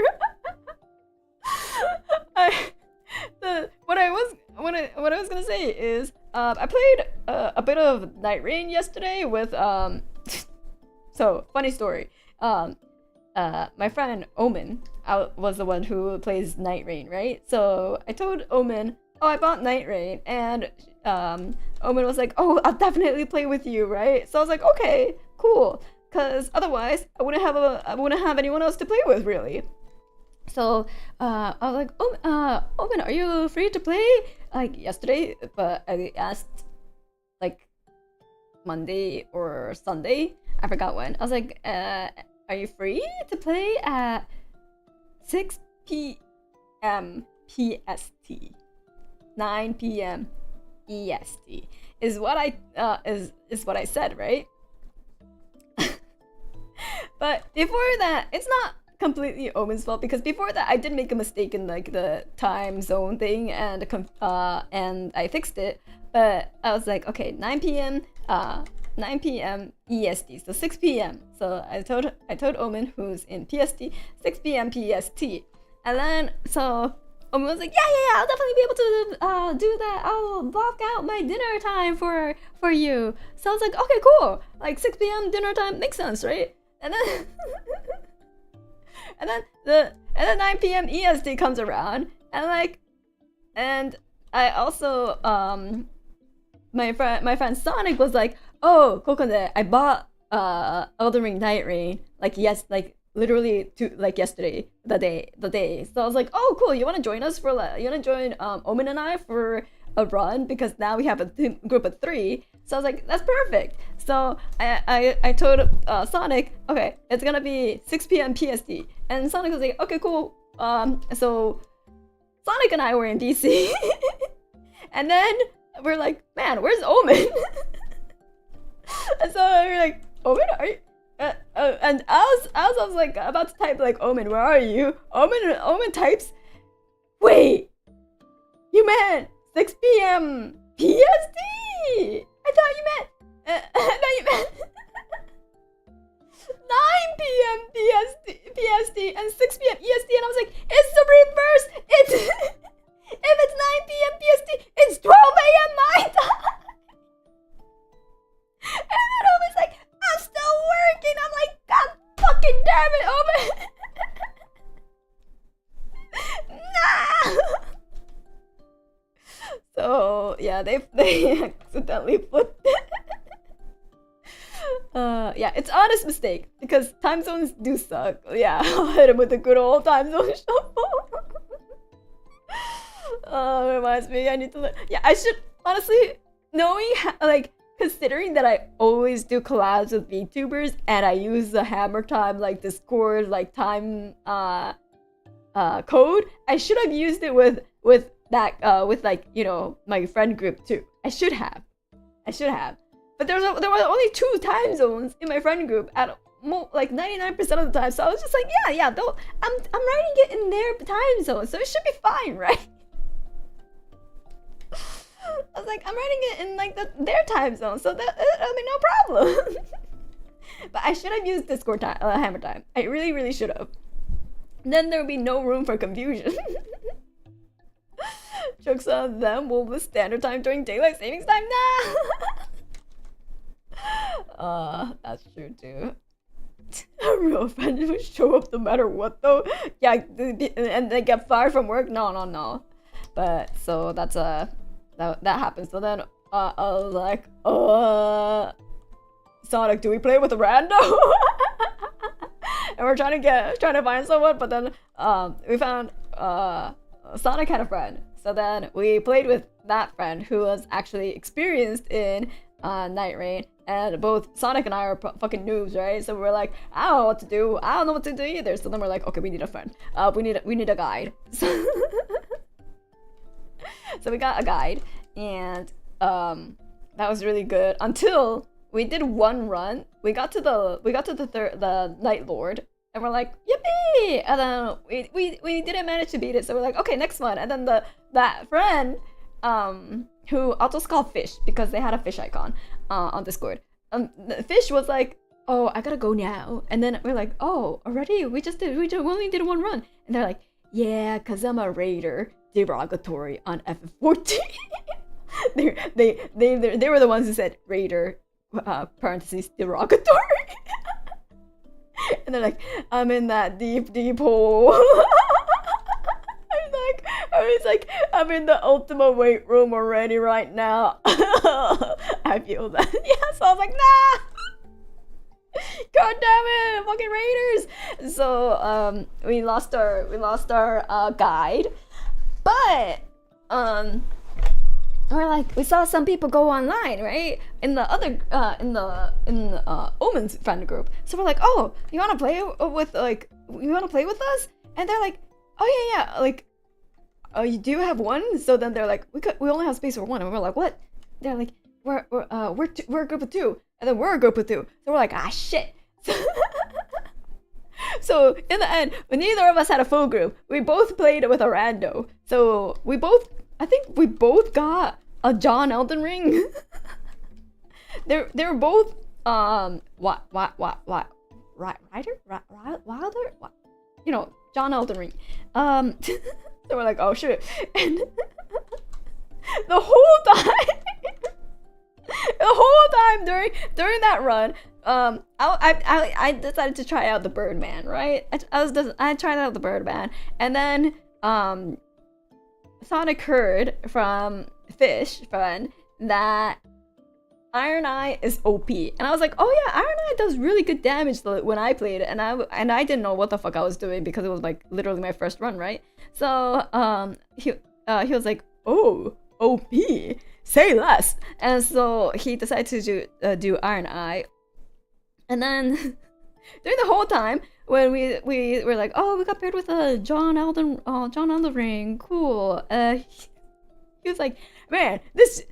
What I was gonna say is I played a bit of Night Rain yesterday with so funny story. My friend Omen was the one who plays Night Rain, right? So I told Omen, oh, I bought Night Rain, and Omen was like, oh, I'll definitely play with you, right? So I was like, okay, cool, because otherwise I wouldn't have anyone else to play with, really. So I was like, Omen, are you free to play like yesterday? But I asked like Monday or Sunday, I forgot when. I was like, are you free to play at 6 p.m. PST, 9 p.m. EST is what I is what I said, right? But before that, it's not completely Omen's fault, because before that I did make a mistake in like the time zone thing, and I fixed it. But I was like, okay, 9 p.m. EST, so 6 p.m. So I told Omen, who's in PST, 6 p.m. PST, and then so Omen was like, yeah, I'll definitely be able to do that. I'll block out my dinner time for you. So I was like, okay, cool. Like 6 p.m. dinner time makes sense, right? And then and then 9 p.m. EST comes around, and I also my friend Sonic was like, oh, Kokone, I bought Elden Ring Night Rain literally yesterday, the day. So I was like, oh, cool, you want to join us for Omen and I for a run, because now we have a group of 3. So I was like, that's perfect. So I told Sonic, okay, it's gonna be 6 p.m. PST, and Sonic was like, okay, cool. So Sonic and I were in DC, and then we're like, man, where's Omen? And so we're like, Omen, are you? And I was like about to type like, Omen, where are you? Omen types, wait, you meant 6 p.m. PST? I thought you meant 9 p.m. PST and 6 p.m. EST, and I was like, it's the reverse. It's if it's 9 p.m. PST, it's 12 a.m. my time. And then Omen's like, I'm still working. I'm like, God fucking damn it, Omen. Nah. So yeah, they accidentally flipped it. Yeah, it's honest mistake, because time zones do suck. Yeah, I'll hit him with the good old time zone shuffle. Reminds me, I need to yeah, I should honestly, knowing considering that I always do collabs with VTubers, and I use the hammer time Discord time code, I should have used it with my friend group too. I should have. But there were only 2 time zones in my friend group at 99% of the time. So I was just like, yeah, though I'm writing it in their time zone, so it should be fine, right? I was like, I'm writing it in their time zone, so that'll be no problem. But I should have used Discord time, hammer time. I really should have. Then there would be no room for confusion. Jokes on them. Will the standard time during daylight savings time? Nah. That's true too. A real friend who show up no matter what though. Yeah, and they get fired from work. No. But so that's that happens. So then I was like, Sonic, do we play with a rando? And we're trying to find someone, but then we found Sonic had a friend. So then we played with that friend who was actually experienced in Night Rain, and both Sonic and I are fucking noobs, right? So we're like, I don't know what to do. I don't know what to do either. So then we're like, okay, we need a friend. We need a guide. So, so we got a guide, and that was really good until we did one run. We got to the Night Lord, and we're like, yippee! And then we didn't manage to beat it. So we're like, okay, next one. And then that friend, who I'll just call Fish because they had a fish icon on Discord. The Fish was like, oh, I gotta go now. And then we're like, oh, already? We only did one run. And they're like, yeah, cause I'm a raider. Derogatory on FF14. they were the ones who said raider, parentheses, derogatory. And they're like, I'm in that deep hole. I was like, I'm in the ultimate weight room already right now. I feel that. Yeah, so I was like, nah. God damn it, fucking raiders. So we lost our guide, but we're like, we saw some people go online, right? In the other in the Omen's friend group. So we're like, oh, you wanna play with us? And they're like, oh yeah, like, oh, you do have one? So then they're like, we only have space for one. And we're like, what? They're like, we're a group of two, and then we're a group of two. So we're like, ah, shit. So in the end, when neither of us had a full group, we both played with a rando. So I think we both got a John Elden Ring. They were both what Ryder? Wilder? What? You know, John Elden Ring. So we're like, oh shit. And the whole time during that run, I decided to try out the Birdman, right? I tried out the Birdman, and then Sonic heard from Fish friend that Iron Eye is OP, and I was like, oh yeah, Iron Eye does really good damage when I played it, and I didn't know what the fuck I was doing because it was like literally my first run, right? So he was like, oh, OP, say less. And so he decided to do Iron Eye, and then during the whole time when we were like, oh, we got paired with a John Elden Ring, cool. He was like, man, this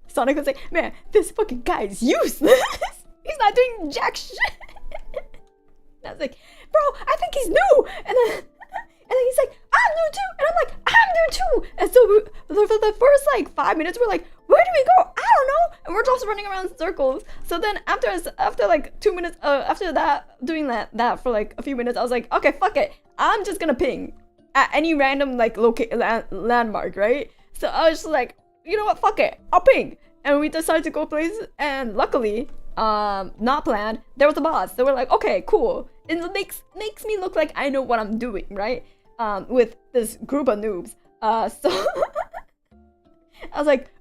Sonic was like, man, this fucking guy is useless. He's not doing jack shit. And I was like, bro, I think he's new. And then he's like, I'm new too. And I'm like, I'm new too. And so for the first like 5 minutes, we're like, where do we go? I don't know. And we're just running around in circles. So then after like 2 minutes, after that, doing that for like a few minutes, I was like, okay, fuck it. I'm just gonna ping at any random like landmark, right? So I was just like, you know what, fuck it, I'll ping. And we decided to go places, and luckily, not planned, there was a boss. So we're like, okay, cool. It makes me look like I know what I'm doing, right? With this group of noobs. So I was like,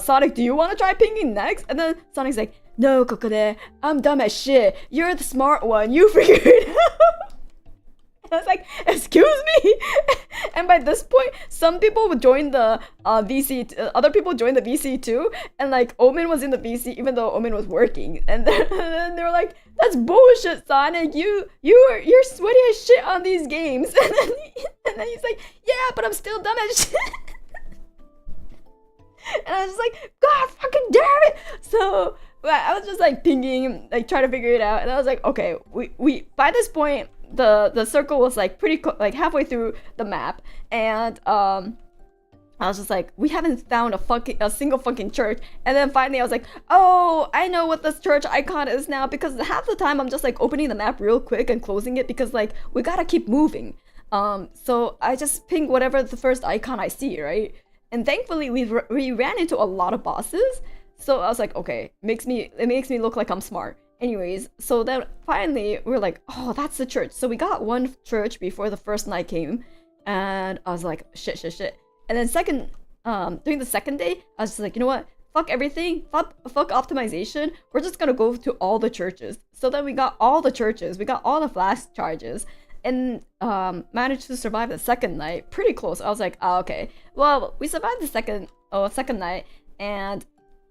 Sonic, do you want to try pinging next? And then Sonic's like, no, Kokone, I'm dumb as shit. You're the smart one. You figured it out. And I was like, excuse me? And by this point, some people would join the VC, other people joined the VC too. And like, Omen was in the VC even though Omen was working. And then they were like, that's bullshit, Sonic. You're sweaty as shit on these games. And then he's like, yeah, but I'm still dumb as shit. And I was just like, God fucking damn it. So I was just like pinging, like trying to figure it out. And I was like, okay, we by this point, the circle was like pretty like halfway through the map, and I was just like, we haven't found a single fucking church. And then finally I was like, oh, I know what this church icon is now, because half the time I'm just like opening the map real quick and closing it because like we gotta keep moving. So I just ping whatever the first icon I see, right? And thankfully we ran into a lot of bosses, so I was like, okay, it makes me look like I'm smart. Anyways, so then finally we're like, oh, that's the church. So we got one church before the first night came, and I was like, shit. And then during the second day, I was just like, you know what? Fuck everything. Fuck optimization. We're just gonna go to all the churches. So then we got all the churches. We got all the flash charges, and managed to survive the second night pretty close. I was like, oh, okay. Well, we survived the second night, and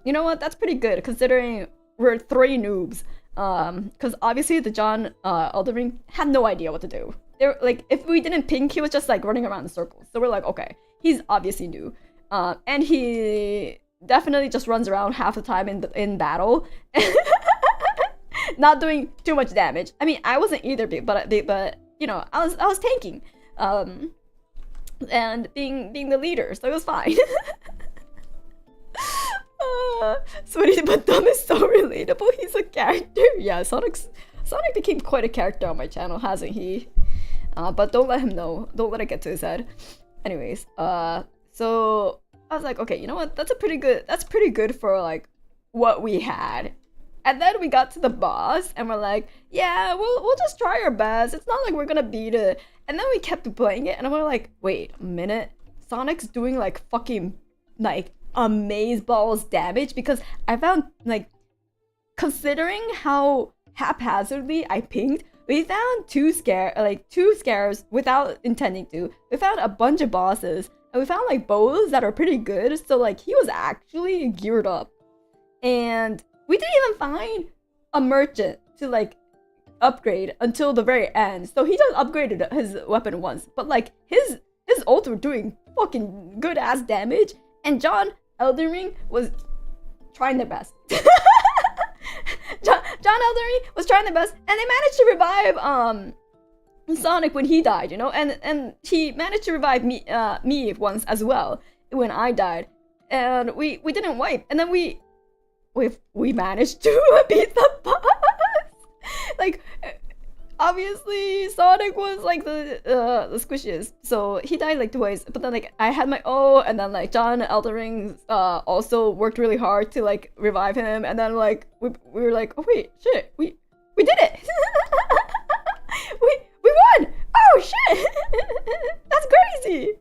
you know what? That's pretty good considering we're three noobs. Because obviously the John Elden had no idea what to do. They're like, if we didn't ping, he was just like running around in circles. So we're like, okay, he's obviously new, and he definitely just runs around half the time in battle, not doing too much damage. I mean, I wasn't either, but you know, I was tanking, and being the leader, so it was fine. Sweetie but Dumb is so relatable. He's a character. Yeah, Sonic became quite a character on my channel, hasn't he? But don't let him know. Don't let it get to his head. Anyways, so I was like, okay, you know what? That's pretty good for like what we had. And then we got to the boss, and we're like, yeah, we'll just try our best. It's not like we're gonna beat it. And then we kept playing it, and we're like, wait a minute, Sonic's doing like fucking like amazeballs damage, because I found, like, considering how haphazardly I pinged, we found two scares without intending to. We found a bunch of bosses, and we found like bows that are pretty good. So like he was actually geared up, and we didn't even find a merchant to like upgrade until the very end. So he just upgraded his weapon once, but like his ults were doing fucking good ass damage, and John Elden Ring was trying their best. John Elden Ring was trying their best, and they managed to revive Sonic when he died, you know, and he managed to revive me once as well when I died, and we didn't wipe, and then we managed to beat the boss. Like, obviously Sonic was like the squishiest, so he died like twice, but then like I had my and then like John Elden Ring also worked really hard to like revive him, and then like we were like, oh wait, shit, we did it. we won. Oh shit. That's crazy.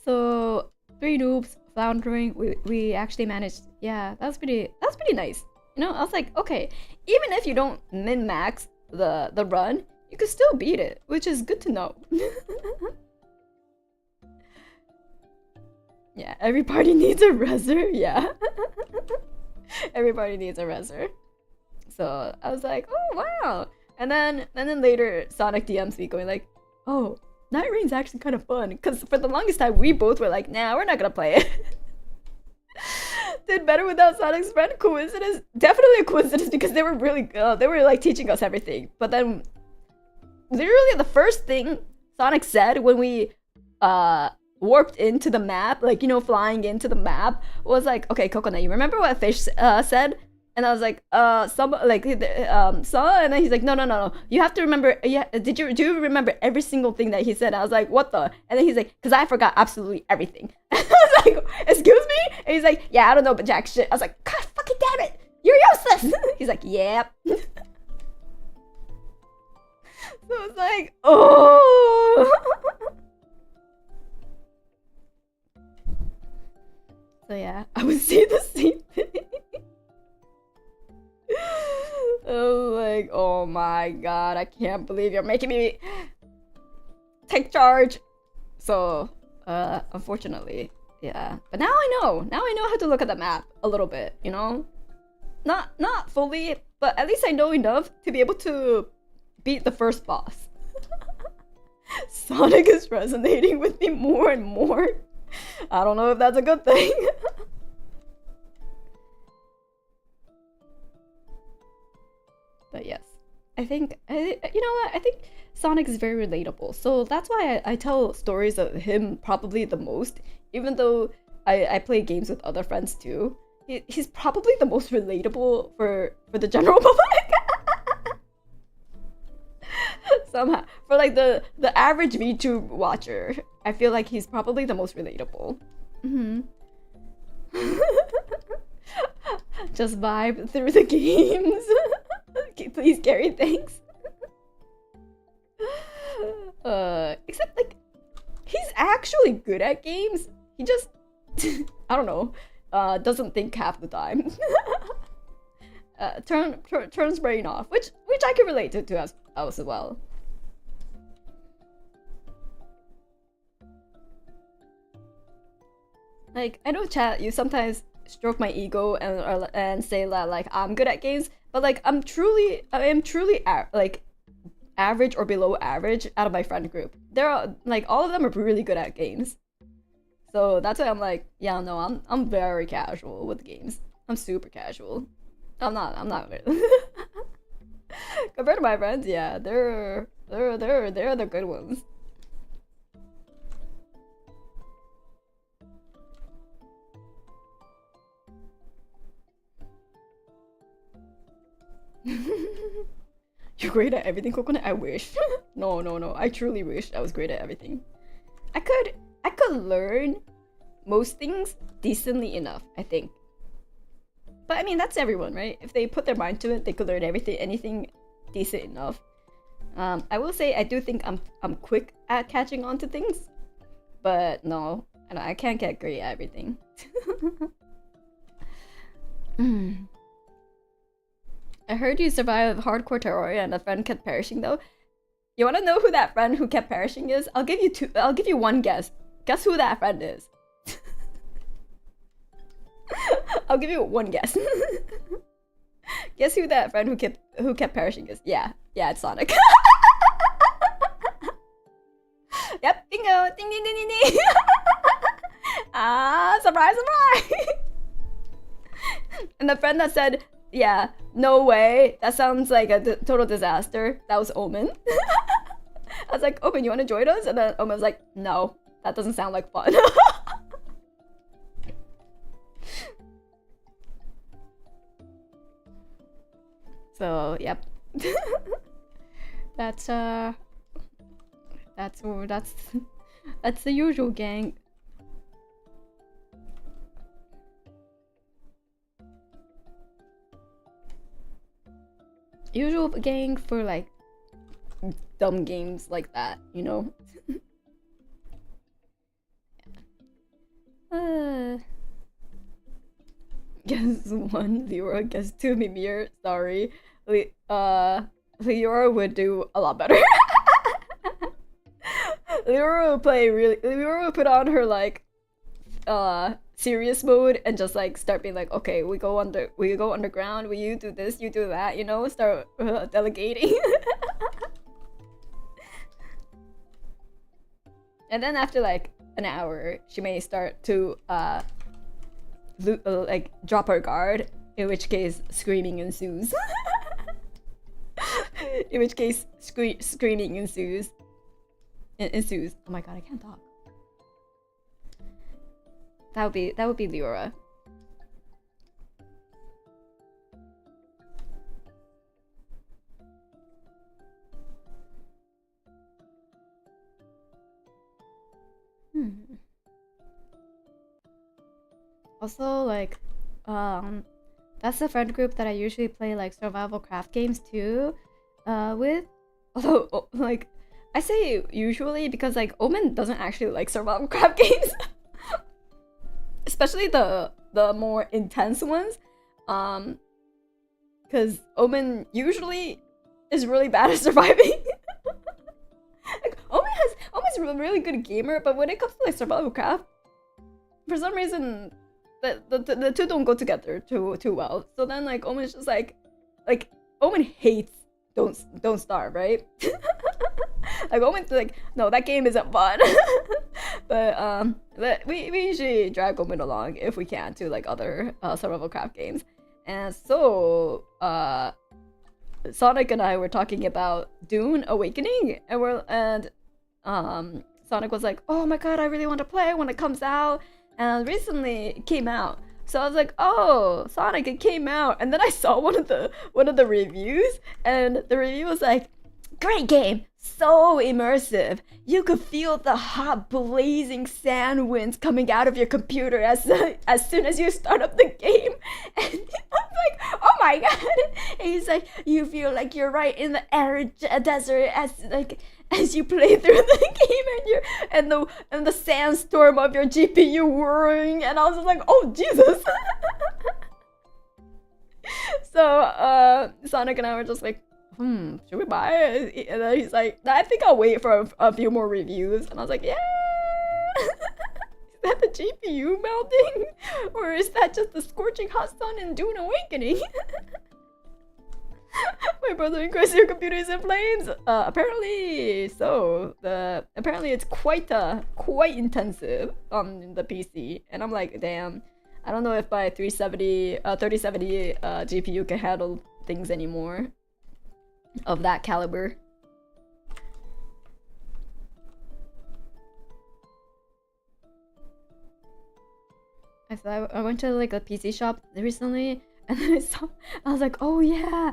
So 3 noobs floundering, we actually managed. Yeah, that's pretty nice, you know. I was like, okay, even if you don't min-max the run, you could still beat it, which is good to know. Yeah, every party needs a reser. Yeah. Everybody needs a reser. So I was like, oh wow. And then later Sonic DMs me going like, oh, Night Rain's actually kind of fun, because for the longest time we both were like, nah, we're not gonna play it. Did better without Sonic's friend. Coincidence? Definitely a coincidence, because they were really they were like teaching us everything. But then literally the first thing Sonic said when we warped into the map, like, you know, flying into the map, was like, okay, Kokone, you remember what Fish said? And I was like, some, and then he's like, no, you have to remember. Yeah, do you remember every single thing that he said? I was like, what the? And then he's like, because I forgot absolutely everything. I was like, excuse me? And he's like, yeah, I don't know, but jack shit. I was like, god fucking damn it, you're useless. He's like, yep. So I was like, oh. So yeah, I would say the same thing. I was like, oh my god, I can't believe you're making me take charge. So unfortunately, yeah. But now I know how to look at the map a little bit, you know? Not fully, but at least I know enough to be able to beat the first boss. Sonic is resonating with me more and more. I don't know if that's a good thing. But yes, I think, you know what? I think Sonic is very relatable. So that's why I tell stories of him probably the most, even though I play games with other friends too. He's probably the most relatable for the general public. Somehow, for like the average VTuber watcher, I feel like he's probably the most relatable. Just vibe through the games. Please, Gary, thanks. Except like, he's actually good at games. He just, I don't know, doesn't think half the time. Turns brain off, which I can relate to as well. Like, I know, chat, you sometimes stroke my ego and say that like I'm good at games, but like I am truly like average or below average out of my friend group. There are like all of them are really good at games. So that's why I'm like, yeah, no, I'm very casual with games. I'm super casual. I'm not really. Compared to my friends, yeah, they're the good ones. You're great at everything, Kokone? I wish. No. I truly wish I was great at everything. I could learn most things decently enough, I think. But I mean, that's everyone, right? If they put their mind to it, they could learn anything decent enough. I will say I do think I'm quick at catching on to things, but no, I can't get great at everything. I heard you survived hardcore Terraria and a friend kept perishing though. You wanna know who that friend who kept perishing is? I'll give you one guess. Guess who that friend is. I'll give you one guess. Guess who that friend who kept perishing is? Yeah, it's Sonic. Yep, bingo! Ding ding ding ding ding! Ah, surprise, surprise! And the friend that said, yeah, no way, that sounds like a total disaster, that was Omen. I was like, Omen, you wanna join us? And then Omen was like, no, that doesn't sound like fun. So, yep. That's the usual gang. Usual gang for like dumb games like that, you know? Guess one, Leora. Guess two, Mimir. Sorry. Leora would do a lot better. Leora would put on her like serious mode and just like start being like, okay, we go underground, you do this, you do that, you know, start delegating. And then after like an hour, she may start to like drop her guard, in which case screaming ensues. In which case screaming ensues. Oh my god, I can't talk. That would be Leora. Also, like, that's the friend group that I usually play like survival craft games too, with. Although, like, I say usually because like Omen doesn't actually like survival craft games, especially the more intense ones, because Omen usually is really bad at surviving. Like, Omen's a really good gamer, but when it comes to like survival craft, for some reason the two don't go together too well. So then like Omen's just like Omen hates don't starve, right? Like Omen's like, no, that game isn't fun. But we usually drag Omen along if we can to like other survival craft games. And so Sonic and I were talking about Dune Awakening, and Sonic was like, oh my god, I really want to play when it comes out. And recently it came out, so I was like, oh, Sonic, it came out. And then I saw one of the reviews, and the review was like, great game, so immersive, you could feel the hot blazing sand winds coming out of your computer as soon as you start up the game. And I'm like, oh my god. And he's like, you feel like you're right in the arid desert as you play through the game, and the sandstorm of your GPU whirring. And I was like, oh Jesus. So Sonic and I were just like, should we buy it? And then he's like, I think I'll wait for a few more reviews. And I was like, yeah. GPU melting? Or is that just the scorching hot sun in Dune Awakening? My brother inquires your computer is in flames. Apparently so. Apparently it's quite intensive on the PC, and I'm like, damn. I don't know if my 3070 GPU can handle things anymore of that caliber. I went to like a PC shop recently, and then I was like, oh yeah,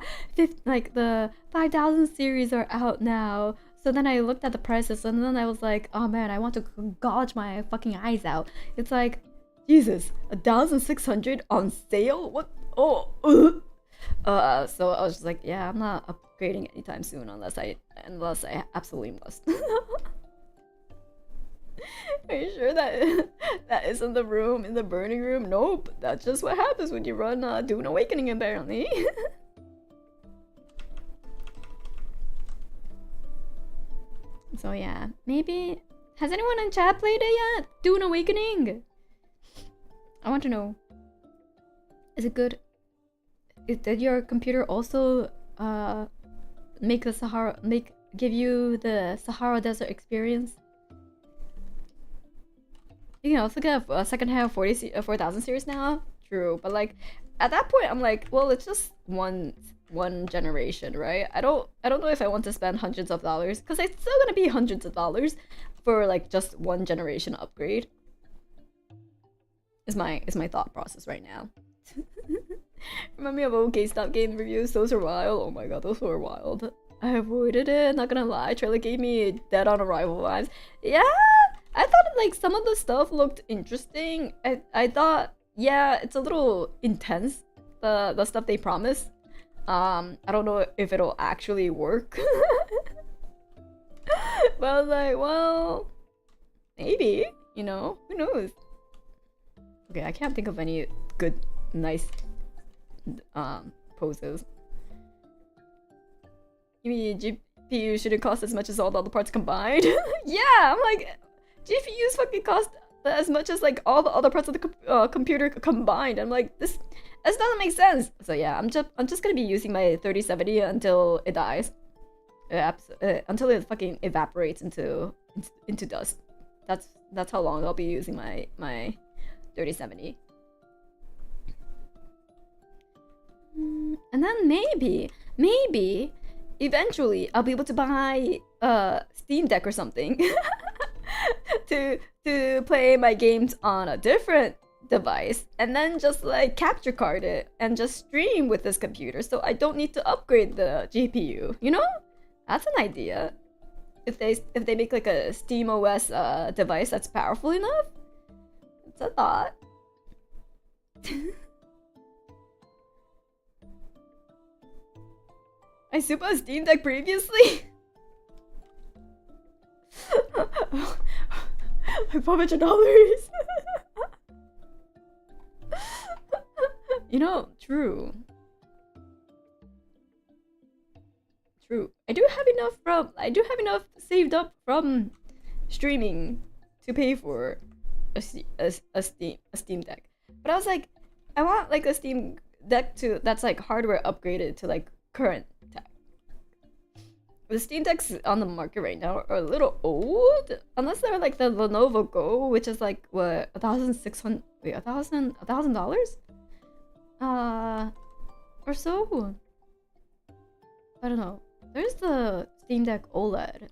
like the 5000 series are out now. So then I looked at the prices, and then I was like, oh man, I want to gouge my fucking eyes out. It's like, Jesus, 1,600 on sale? What? Oh, so I was just like, yeah, I'm not upgrading anytime soon unless I absolutely must. Are you sure that isn't the room in the burning room? Nope, that's just what happens when you run Dune Awakening, apparently. So yeah, maybe... Has anyone in chat played it yet? Dune Awakening! I want to know. Is it good? Did your computer also give you the Sahara Desert experience? You can also get a second hand 4000 series now. True, but like at that point, I'm like, well, it's just one generation, right? I don't know if I want to spend hundreds of dollars, because it's still gonna be hundreds of dollars for like just one generation upgrade. Is my thought process right now. Remind me of old GameStop game reviews. Those are wild. Oh my god, those were wild. I avoided it, not gonna lie. Trailer gave me Dead on Arrival vibes. Yeah, I thought like some of the stuff looked interesting. I thought, yeah, it's a little intense, the stuff they promise. I don't know if it'll actually work. But I was like, well, maybe, you know, who knows? Okay, I can't think of any good, nice poses. You mean GPU shouldn't cost as much as all the other parts combined? Yeah, I'm like, GPUs fucking cost as much as like all the other parts of the computer combined. I'm like, this doesn't make sense. So yeah, I'm just gonna be using my 3070 until it dies, until it fucking evaporates into dust. That's how long I'll be using my 3070. And then maybe eventually I'll be able to buy Steam Deck or something to play my games on a different device, and then just like capture card it and just stream with this computer, so I don't need to upgrade the GPU, you know? That's an idea. If they make like a SteamOS device that's powerful enough, it's a thought. I super a Steam Deck previously. Like $500. You know, true. I do have enough saved up from streaming to pay for a Steam Deck. But I was like, I want like a Steam Deck that's like hardware upgraded to like current tech. The Steam Decks on the market right now are a little old, unless they're like the Lenovo Go, which is like what, $1,600, wait, $1,000, or so. I don't know. There's the Steam Deck OLED.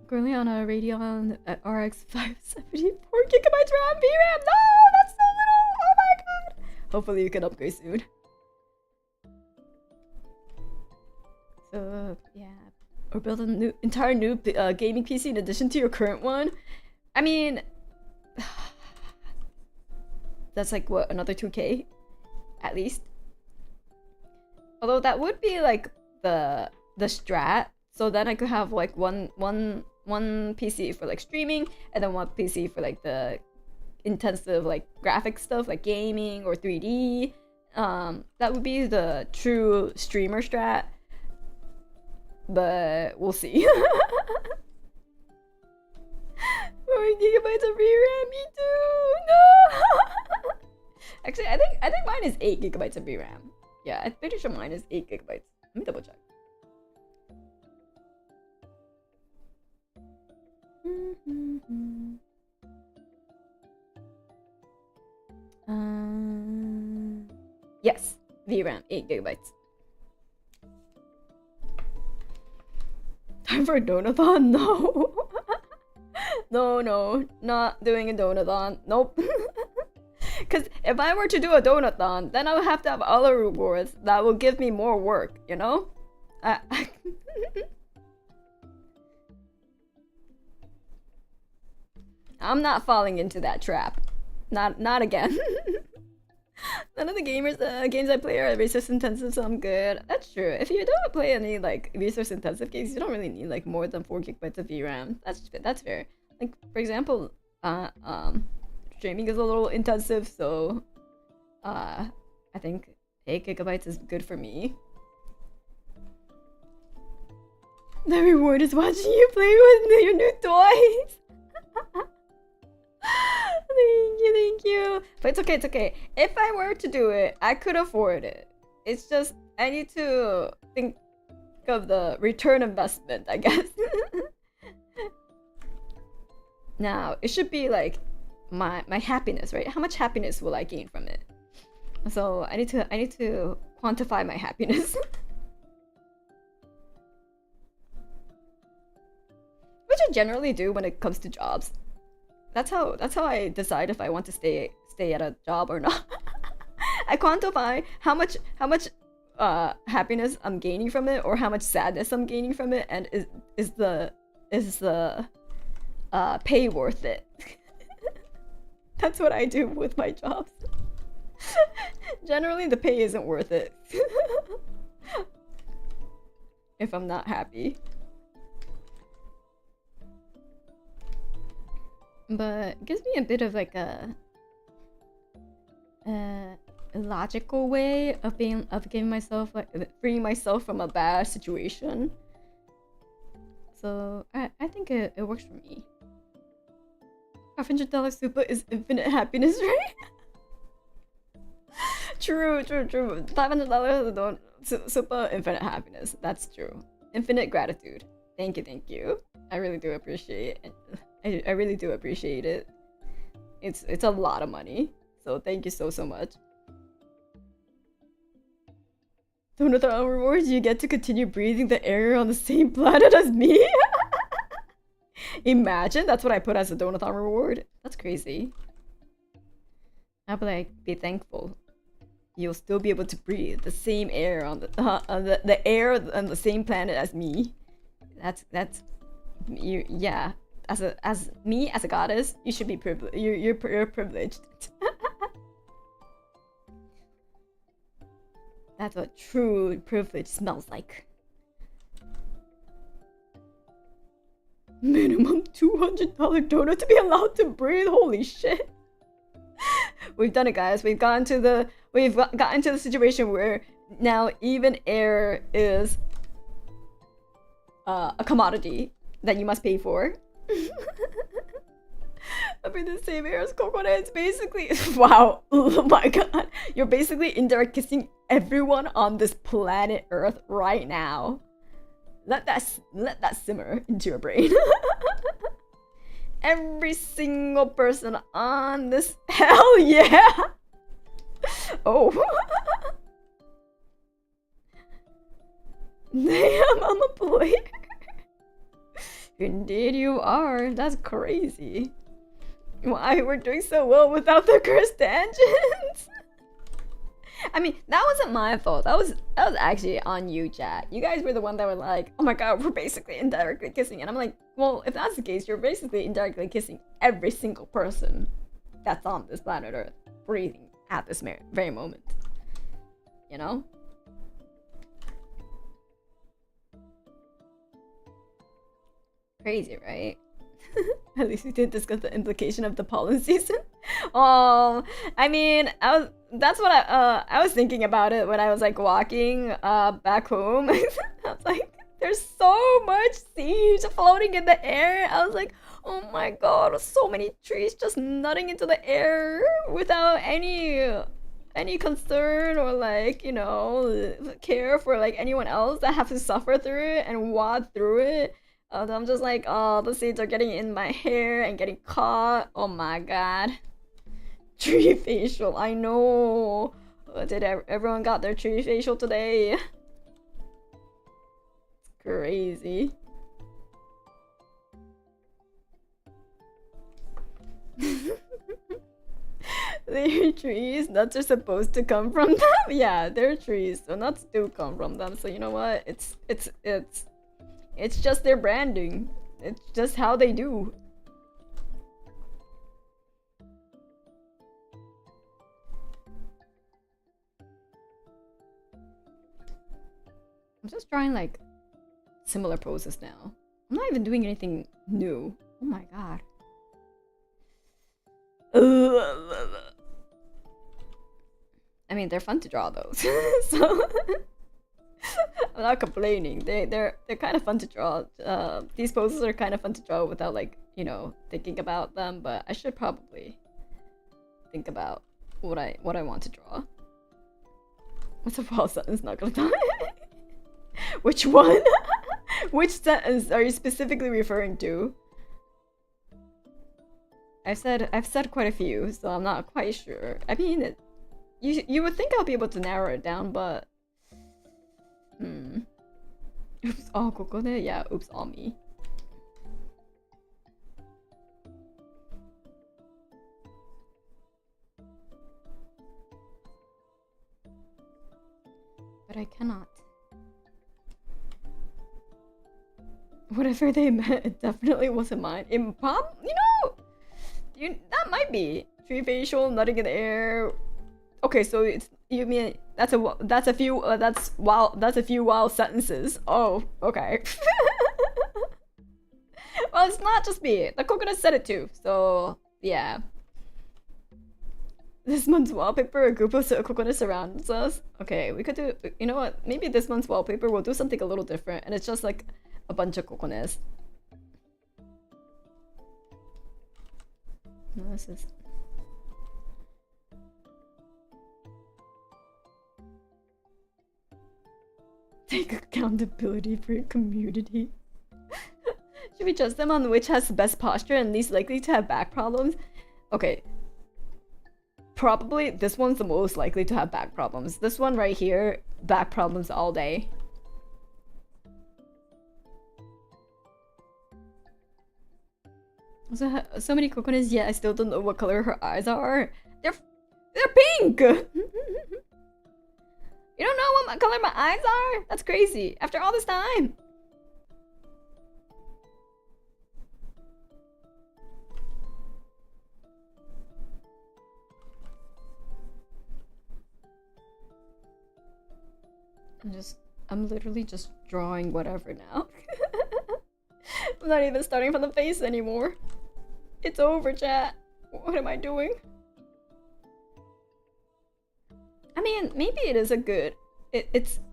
Currently on a Radeon RX 574 gigabytes RAM, VRAM. No, that's so little. Oh my god. Hopefully you can upgrade soon. So yeah, or build a entire new gaming PC in addition to your current one. I mean, that's like what, another 2K, at least. Although that would be like the strat. So then I could have like one PC for like streaming, and then one PC for like the intensive like graphic stuff like gaming or 3D. That would be the true streamer strat. But we'll see. gigabytes of VRAM. Me too. No. Actually, I think mine is 8 gigabytes of VRAM. Yeah, I'm pretty sure mine is 8 gigabytes. Let me double check. Yes, VRAM 8 gigabytes. Time for a donathon? No. No, not doing a donathon. Nope. Because if I were to do a donathon, then I would have to have other rewards that will give me more work, you know? I'm not falling into that trap. Not again. None of the games I play are resource intensive, so I'm good. That's true. If you don't play any like resource intensive games, you don't really need like more than 4 gigabytes of VRAM. That's fair. Like for example, streaming is a little intensive, so I think 8 gigabytes is good for me. The reward is watching you play with your new toys. Thank you. But it's okay. If I were to do it, I could afford it. It's just I need to think of the return investment, I guess. Now, it should be like my happiness, right? How much happiness will I gain from it? So I need to quantify my happiness. Which I generally do when it comes to jobs. That's how I decide if I want to stay at a job or not. I quantify how much happiness I'm gaining from it, or how much sadness I'm gaining from it, and is the pay worth it? That's what I do with my jobs. Generally, the pay isn't worth it if I'm not happy. But it gives me a bit of like a logical way of giving myself, like freeing myself from a bad situation. So I think it works for me. $500 super is infinite happiness, right? True. $500 super infinite happiness. That's true. Infinite gratitude. Thank you. I really do appreciate it. I really do appreciate it. It's a lot of money, so thank you so much. Donathon rewards, you get to continue breathing the air on the same planet as me. Imagine that's what I put as a Donathon reward. That's crazy. I'll be like, be thankful. You'll still be able to breathe the same air on the air on the same planet as me. That's you. Yeah. As me as a goddess, you should be privileged. You're privileged. That's what true privilege smells like. Minimum $200 donut to be allowed to breathe. Holy shit! We've done it, guys. We've gotten to the situation where now even air is a commodity that you must pay for. I mean, the same air as Kokone. It's basically wow. Oh my god, you're basically indirect kissing everyone on this planet Earth right now. Let that simmer into your brain. Every single person on this. Hell yeah. Oh. Damn, I'm a player. Indeed you are. That's crazy. Why we're doing so well without the cursed tangents? I mean, that wasn't my fault. That was actually on you, chat. You guys were the one that were like, oh my god, we're basically indirectly kissing. And I'm like, well, if that's the case, you're basically indirectly kissing every single person that's on this planet Earth, breathing at this very moment. You know? Crazy, right? At least we didn't discuss the implication of the pollen season. Oh, I mean, that's what I was thinking about it when I was like walking back home. I was like, there's so much seeds floating in the air. I was like, oh my god, so many trees just nutting into the air without any concern or like, you know, care for like anyone else that have to suffer through it and wad through it. I'm just like, oh, the seeds are getting in my hair and getting caught. Oh my god. Tree facial, I know. Did everyone got their tree facial today? It's crazy. They're trees, nuts are supposed to come from them. Yeah, they're trees, so nuts do come from them. So you know what? It's just their branding. It's just how they do. I'm just trying like similar poses now. I'm not even doing anything new. Oh my god. I mean, they're fun to draw those. So I'm not complaining. They're kind of fun to draw. These poses are kind of fun to draw without like, you know, thinking about them, but I should probably think about what I want to draw. What's a false sentence not gonna die? Which one? Which sentence are you specifically referring to? I've said quite a few, so I'm not quite sure. I mean, you would think I'll be able to narrow it down, but oops, all Kokone? Yeah, oops, all me. But I cannot. Whatever they meant, it definitely wasn't mine. You know, that might be tree facial, nutting in the air. Okay, so you mean that's a few wild sentences. Oh, okay. Well, it's not just me. The Kokone said it too. So yeah. This month's wallpaper, a group of Kokone surrounds us. Okay, we could do. You know what? Maybe this month's wallpaper we'll do something a little different, and it's just like a bunch of Kokones. No, this is. Take accountability for your community. Should we judge them on which has the best posture and least likely to have back problems? Okay. Probably this one's the most likely to have back problems. This one right here, back problems all day. So many Kokones, yet I still don't know what color her eyes are. They're pink! You don't know what color my eyes are? That's crazy. After all this time. I'm literally just drawing whatever now. I'm not even starting from the face anymore. It's over, chat. What am I doing? I mean, maybe it is a good.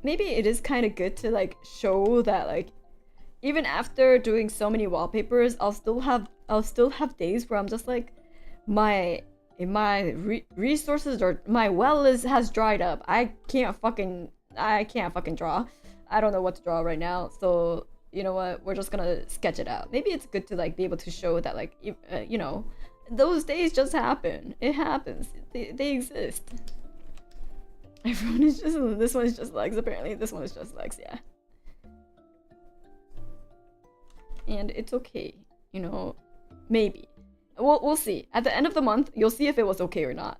Maybe it is kind of good to like show that like, even after doing so many wallpapers, I'll still have days where I'm just like, my resources or my well has dried up. I can't fucking draw. I don't know what to draw right now. So you know what? We're just gonna sketch it out. Maybe it's good to like be able to show that like you know, those days just happen. It happens. They exist. Everyone is just. This one is just legs. Apparently, this one is just legs. Yeah. And it's okay. You know, maybe. We'll see. At the end of the month, you'll see if it was okay or not.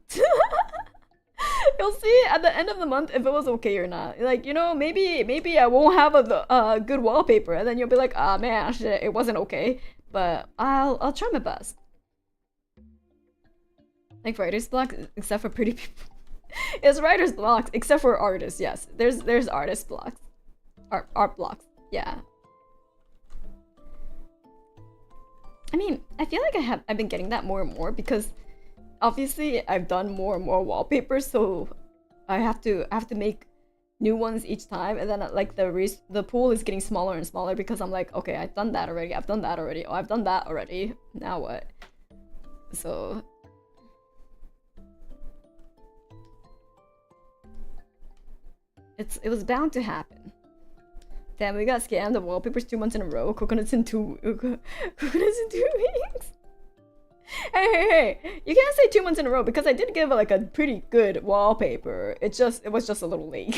You'll see at the end of the month if it was okay or not. Like, you know, maybe I won't have a good wallpaper, and then you'll be like, ah, man, shit, it wasn't okay. But I'll try my best. Like writer's block, except for pretty people. It's writer's blocks, except for artists. Yes, there's artist blocks, art blocks. Yeah. I mean, I feel like I've been getting that more and more because obviously I've done more and more wallpapers, so I have to make new ones each time, and then like the pool is getting smaller and smaller because I'm like, okay, I've done that already, I've done that already, oh, I've done that already, now what? So it was bound to happen. Damn, we got scammed of wallpapers 2 months in a row. Coconuts in 2 weeks. Hey, you can't say 2 months in a row because I did give like a pretty good wallpaper. It was just a little late.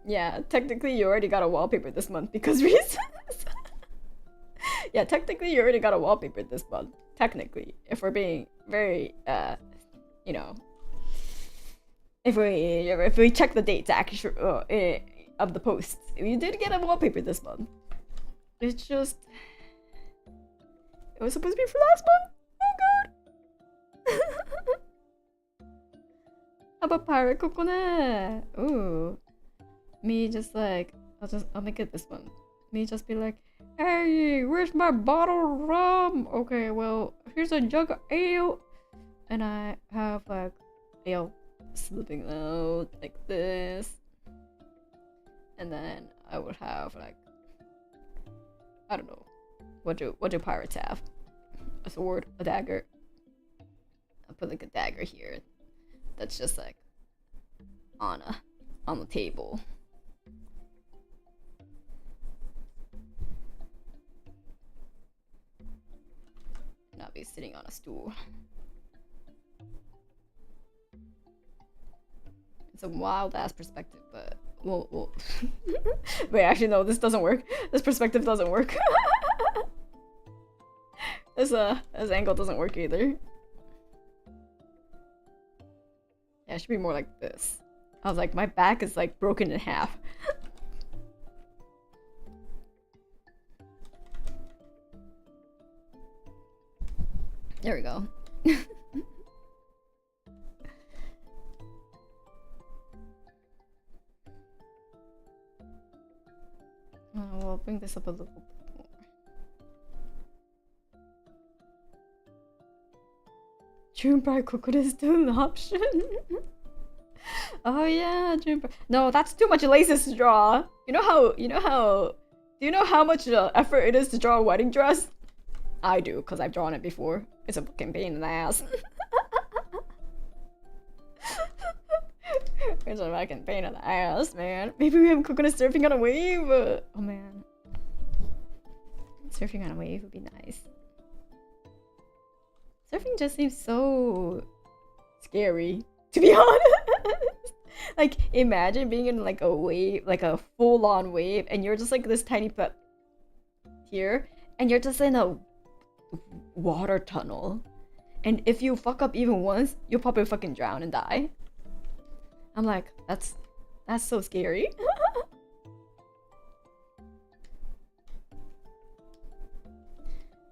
Yeah, technically you already got a wallpaper this month because reasons. Yeah, technically you already got a wallpaper this month. Technically, if we're being very, you know, if we check the dates actually of the posts, you did get a wallpaper this month. It's just, it was supposed to be for last month. Oh god. How about Pirate Kokone? Ooh, me just like I'll make it this one. Me just be like, hey, where's my bottle of rum? Okay, well, here's a jug of ale. And I have like ale slipping out like this. And then I would have like, I don't know, what do pirates have? A sword, a dagger. I'll put like a dagger here. That's just like on the table. Not be sitting on a stool. It's a wild ass perspective, but we'll wait, actually no, this doesn't work. This perspective doesn't work. This angle doesn't work either. Yeah, it should be more like this. I was like, my back is like broken in half. There we go. We'll bring this up a little bit more. June Bride Kokone is still an option. Oh yeah, June Bride. No, that's too much laces to draw. Do you know how much effort it is to draw a wedding dress? I do, because I've drawn it before. It's a fucking pain in the ass. It's a fucking pain in the ass, man. Maybe we have Kokone surfing on a wave. Oh man. Surfing on a wave would be nice. Surfing just seems so scary, to be honest. Like, imagine being in like a wave, like a full-on wave, and you're just like this tiny pet here, and you're just in a water tunnel, and if you fuck up even once, you'll probably fucking drown and die. I'm like, that's so scary.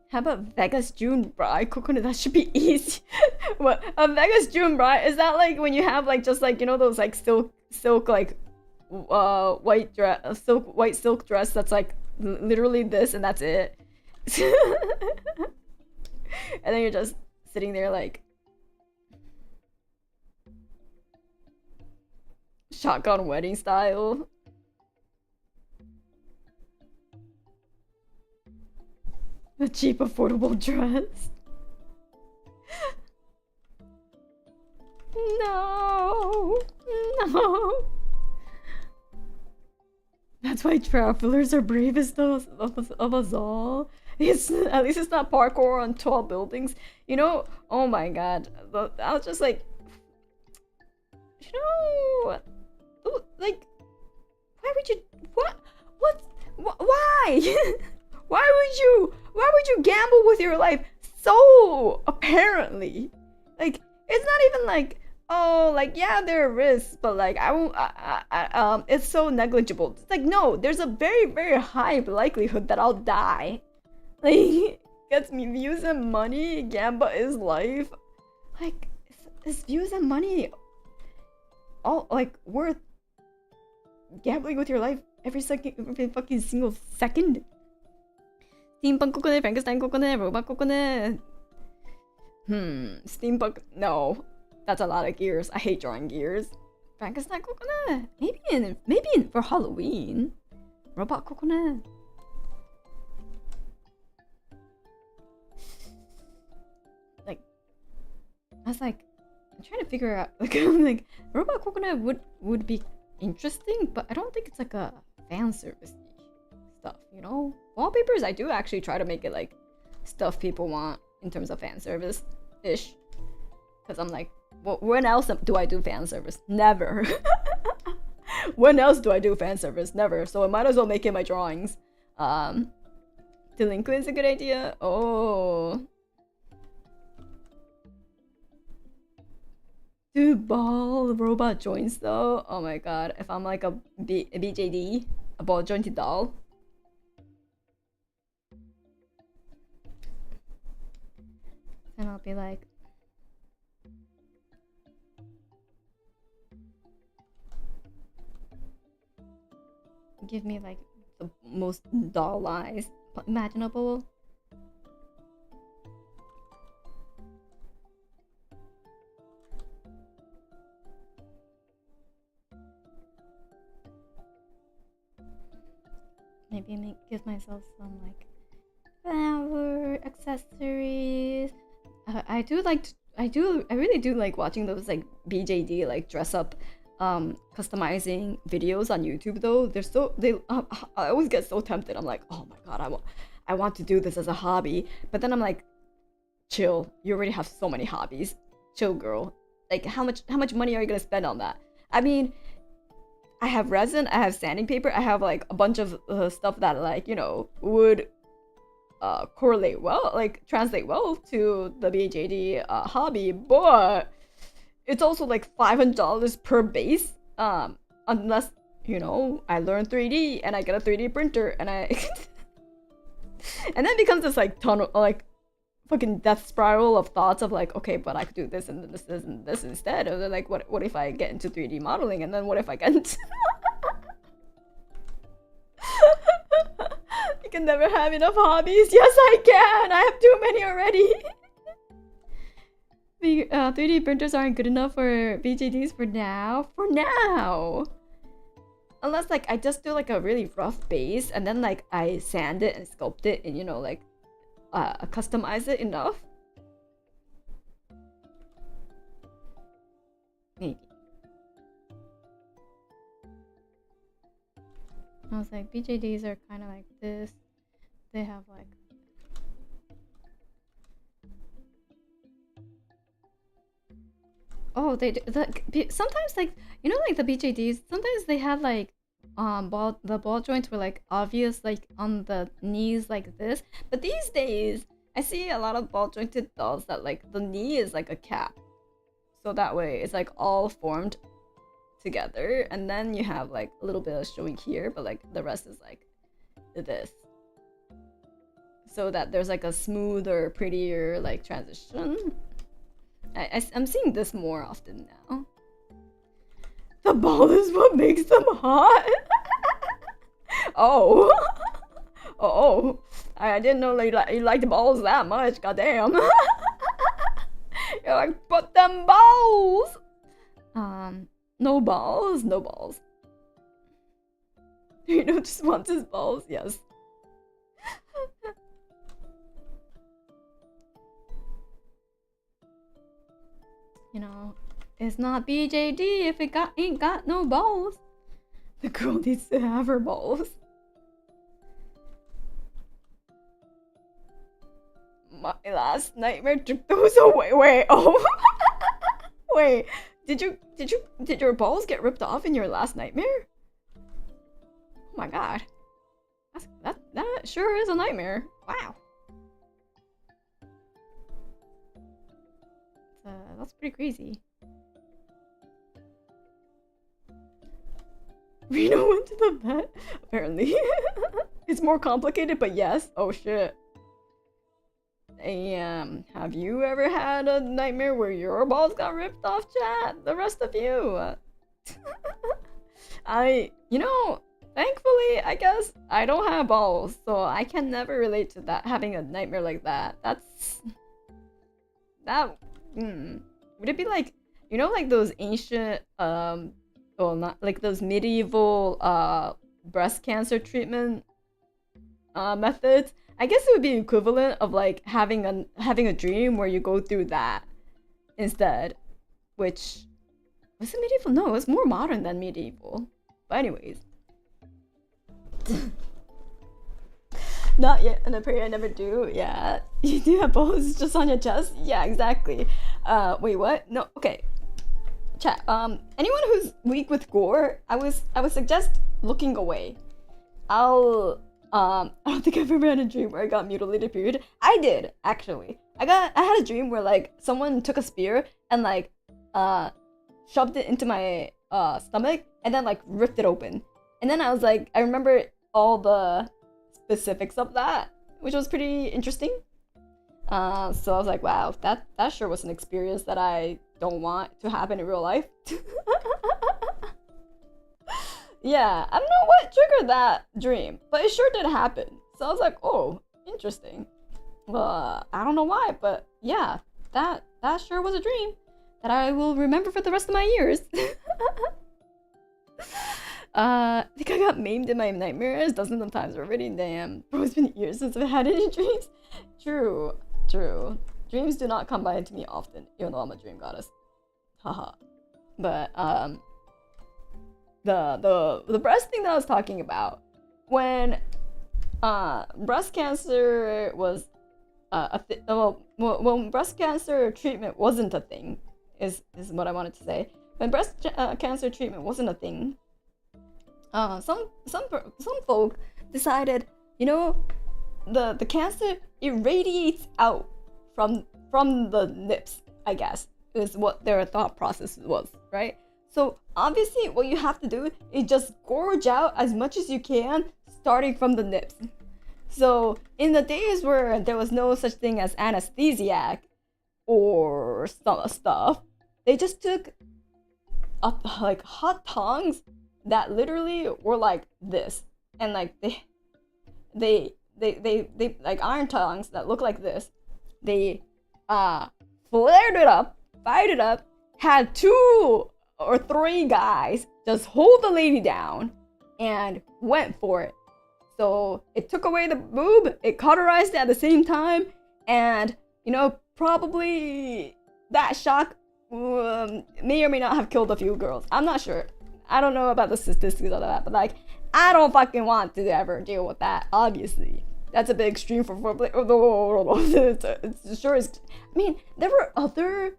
How about Vegas June Bride Kokone? That should be easy. What, a Vegas June Bride, is that like when you have like just like, you know, those like silk like white silk dress that's like literally this and that's it. And then you're just sitting there like shotgun wedding style. A cheap affordable dress. No. That's why travelers are bravest of us all. At least it's not parkour on tall buildings. You know, oh my god. I was just like, you know, like, why would you, why? Why would you gamble with your life so apparently? Like, it's not even like, oh, like, yeah, there are risks, but like, it's so negligible. It's like, no, there's a very, very high likelihood that I'll die. Like, gets me views and money, gamble is life. Like, is views and money all, like, worth gambling with your life every fucking single second? Steampunk Kokone, Frankenstein Kokone, Robot Kokone. Steampunk. No, that's a lot of gears. I hate drawing gears. Frankenstein Kokone. Maybe for Halloween. Robot Kokone. Like, I was like, I'm trying to figure out. Like, I'm like, Robot Kokone would be interesting, but I don't think it's like a fan service stuff, you know? Wallpapers, I do actually try to make it like stuff people want in terms of fan service ish. Because I'm like, well, when else do I do fan service? Never. When else do I do fan service? Never. So I might as well make it my drawings. Delinquent is a good idea. Oh. Dude, ball robot joints though. Oh my god. If I'm like a BJD, a ball jointed doll. And I'll be like, give me like the most doll eyes imaginable. Maybe give myself some like flower accessories. I really do like watching those like BJD like dress up customizing videos on YouTube though. I always get so tempted. I'm like, oh my god, I want to do this as a hobby, but then I'm like, chill, you already have so many hobbies. Chill, girl. Like, how much money are you gonna spend on that? I mean, I have resin, I have sanding paper, I have like a bunch of stuff that like, you know, would correlate well, like translate well to the BJD hobby, but it's also like $500 per base, unless, you know, I learn 3D and I get a 3D printer and I and then it becomes this like tunnel, like fucking death spiral of thoughts of like, okay, but I could do this and this and this instead. Or like, what if I get into 3D modeling, and then what if I get into you can never have enough hobbies. Yes, I can. I have too many already. The 3D printers aren't good enough for BJDs for now. For now. Unless like I just do like a really rough base and then like I sand it and sculpt it and, you know, like customize it enough. Maybe. I was like, BJDs are kind of like this. They have like sometimes like, you know, like the BJDs, sometimes they have like the ball joints were like obvious like on the knees like this, but these days I see a lot of ball jointed dolls that like the knee is like a cap, so that way it's like all formed together, and then you have like a little bit of showing here, but like the rest is like this, so that there's like a smoother, prettier like transition. I'm seeing this more often now. The ball is what makes them hot. Oh. Oh. I didn't know you liked balls that much. Goddamn. You're like, put them balls. No balls. No balls. You know, just wants his balls. Yes. You know, it's not BJD if it ain't got no balls. The girl needs to have her balls. My last nightmare took those away. Wait, oh. Wait, did your balls get ripped off in your last nightmare? Oh my god. That sure is a nightmare. Wow. That's pretty crazy. Reno went to the vet? Apparently. It's more complicated, but yes. Oh shit. Have you ever had a nightmare where your balls got ripped off, chat? The rest of you? You know, Thankfully, I guess I don't have balls, so I can never relate to that, having a nightmare like that. Would it be like, you know, like those ancient, well, not like those medieval, breast cancer treatment, methods? I guess it would be equivalent of like having a dream where you go through that instead, which was it medieval? No, it was more modern than medieval. But anyways. Not yet, and a prayer I never do. Yeah, you do have balls just on your chest. Yeah, exactly. Wait, what? No, okay. Chat. Anyone who's weak with gore, I would suggest looking away. I don't think I've ever had a dream where I got mutilated. Period. I did actually. I had a dream where like someone took a spear and like shoved it into my stomach and then like ripped it open. And then I was like, I remember all the specifics of that, which was pretty interesting. So I was like, wow, that sure was an experience that I don't want to happen in real life. Yeah, I don't know what triggered that dream, but it sure did happen. So I was like, oh, interesting. I don't know why, but yeah, that sure was a dream that I will remember for the rest of my years. I think I got maimed in my nightmares dozens of times already. Damn, bro, it's been years since I've had any dreams. True. Dreams do not come by to me often, even though I'm a dream goddess. Haha. But the breast thing that I was talking about, when breast cancer was when breast cancer treatment wasn't a thing, is what I wanted to say. When breast cancer treatment wasn't a thing, some folk decided, you know, the cancer, it radiates out from the nips, I guess, is what their thought process was, right? So obviously what you have to do is just gorge out as much as you can, starting from the nips. So in the days where there was no such thing as anesthesiac or stuff, they just took like hot tongs that literally were like this, and like they like iron tongs that look like this. They flared it up, fired it up, had 2 or 3 guys just hold the lady down and went for it. So it took away the boob, it cauterized it at the same time, and you know, probably that shock may or may not have killed a few girls. I'm not sure. I don't know about the statistics of that, but like, I don't fucking want to ever deal with that, obviously. That's a bit extreme for it sure is. I mean, there were other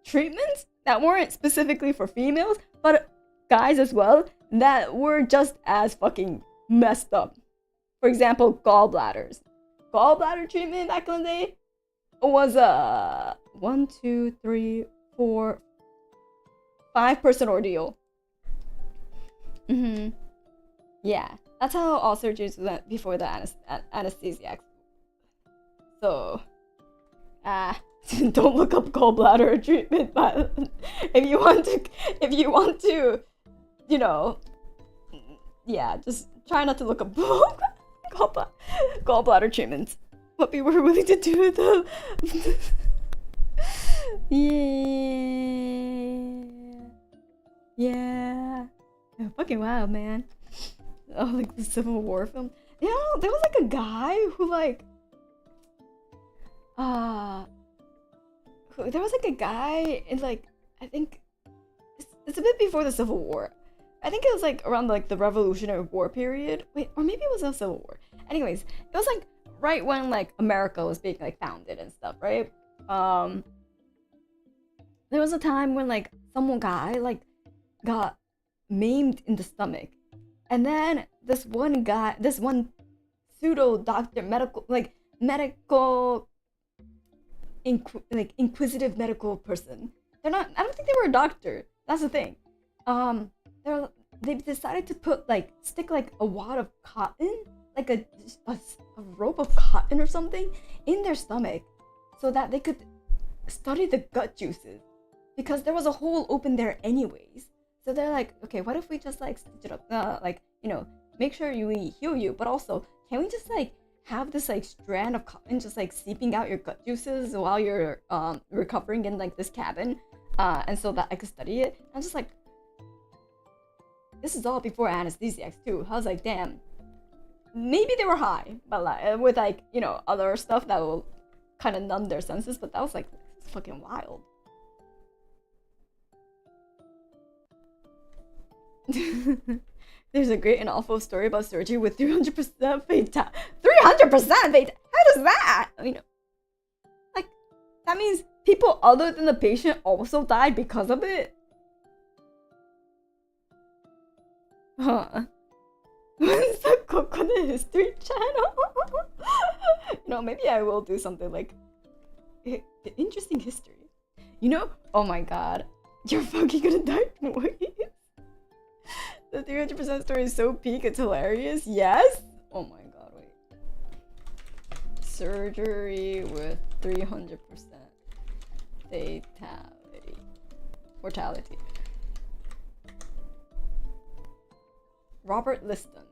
treatments that weren't specifically for females, but guys as well, that were just as fucking messed up. For example, gallbladders. Gallbladder treatment back in the day was a 1, 2, 3, 4, 5-person ordeal. Yeah, that's how all surgeries went before the anesthesiacs. So, don't look up gallbladder treatment, but if you want to, you know, yeah, just try not to look up gallbladder treatments. What people were willing to do with them. Yeah. Oh, fucking wow, man. Oh, like the Civil War film. You know, there was like a guy who like, there was like a guy in like, I think it's a bit before the Civil War. I think it was like around like the Revolutionary War period. Wait, or maybe it was the Civil War. Anyways, it was like right when like America was being like founded and stuff, right? There was a time when like some guy like got maimed in the stomach, and then this one pseudo doctor, inquisitive medical person. I don't think they were a doctor. That's the thing. They decided to stick like a wad of cotton, like a rope of cotton or something, in their stomach, so that they could study the gut juices, because there was a hole open there anyways. So they're like, okay, what if we just like stitch it up, like, you know, make sure we heal you, but also can we just like have this like strand of cotton just like seeping out your gut juices while you're recovering in like this cabin, and so that I could study it. I'm just like, this is all before anesthesiacs too. I was like, damn, maybe they were high, but like with like, you know, other stuff that will kind of numb their senses, but that was like fucking wild. There's a great and awful story about surgery with 300% fatality. 300% fatality? How does that? I mean, like, that means people other than the patient also died because of it? Huh. When's the Kokone History channel? You know, maybe I will do something like interesting history. You know? Oh my god. You're fucking gonna die twice. The 300% story is so peak, it's hilarious. Yes? Oh my god, wait. Surgery with 300% fatality. Mortality. Robert Liston.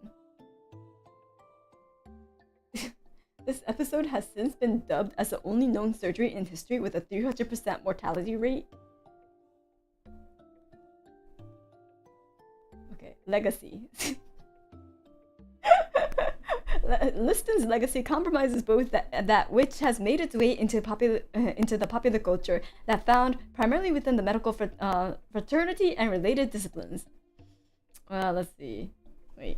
This episode has since been dubbed as the only known surgery in history with a 300% mortality rate. Okay, legacy. Liston's legacy compromises both that which has made its way into the popular culture that found primarily within the medical fraternity and related disciplines. Well, let's see. Wait,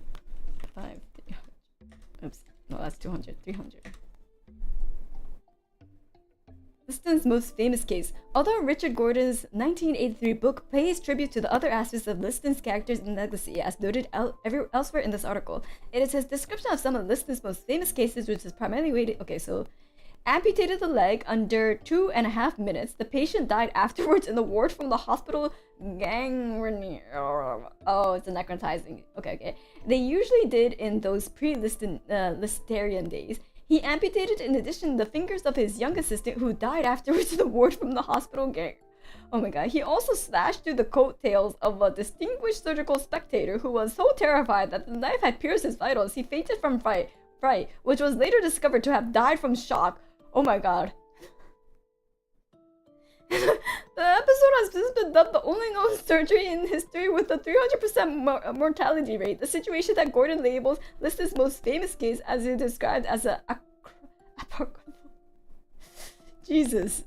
5, 300. Oops, no, that's 200, 300. Liston's most famous case. Although Richard Gordon's 1983 book pays tribute to the other aspects of Liston's characters and legacy, as noted elsewhere in this article, it is his description of some of Liston's most famous cases which is primarily weighted. Okay, so amputated the leg under 2.5 minutes. The patient died afterwards in the ward from the hospital gangrene. Oh, it's a necrotizing. Okay. They usually did in those pre-Listerian days. He amputated, in addition, the fingers of his young assistant who died afterwards in the ward from the hospital gang. Oh my god. He also slashed through the coattails of a distinguished surgical spectator who was so terrified that the knife had pierced his vitals. He fainted from fright, which was later discovered to have died from shock. Oh my god. The episode has since been dubbed the only known surgery in history with a 300% mortality rate. The situation that Gordon labels Liston's most famous case as he described as a Jesus.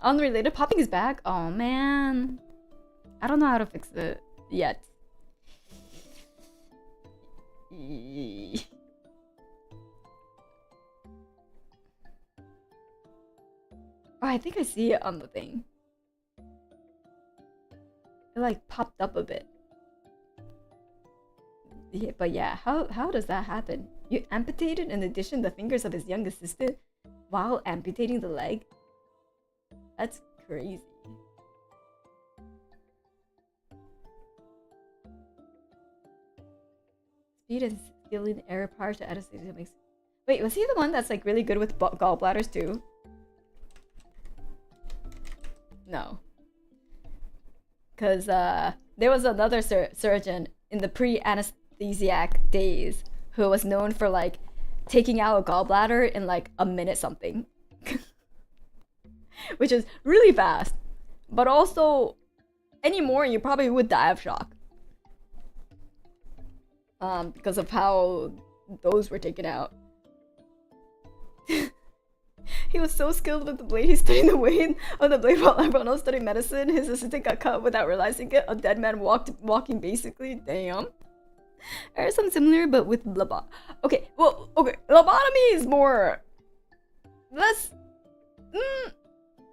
Unrelated. Popping his back? Oh man. I don't know how to fix it yet. Oh, I think I see it on the thing. It like popped up a bit. Yeah, but yeah, how does that happen? You amputated in addition the fingers of his young assistant while amputating the leg? That's crazy. Speed and skill in error prior to anesthesia makes... Wait, was he the one that's like really good with gallbladders too? No. Because there was another surgeon in the pre-anesthesiac days who was known for like taking out a gallbladder in like a minute something. Which is really fast. But also, anymore you probably would die of shock. Because of how those were taken out. He was so skilled with the blade, he studied the weight of the blade while everyone studied medicine. His assistant got cut without realizing it. A dead man walking basically. Damn. There's something similar, but with lobotomy. Okay, well, okay. Lobotomy is more... Less...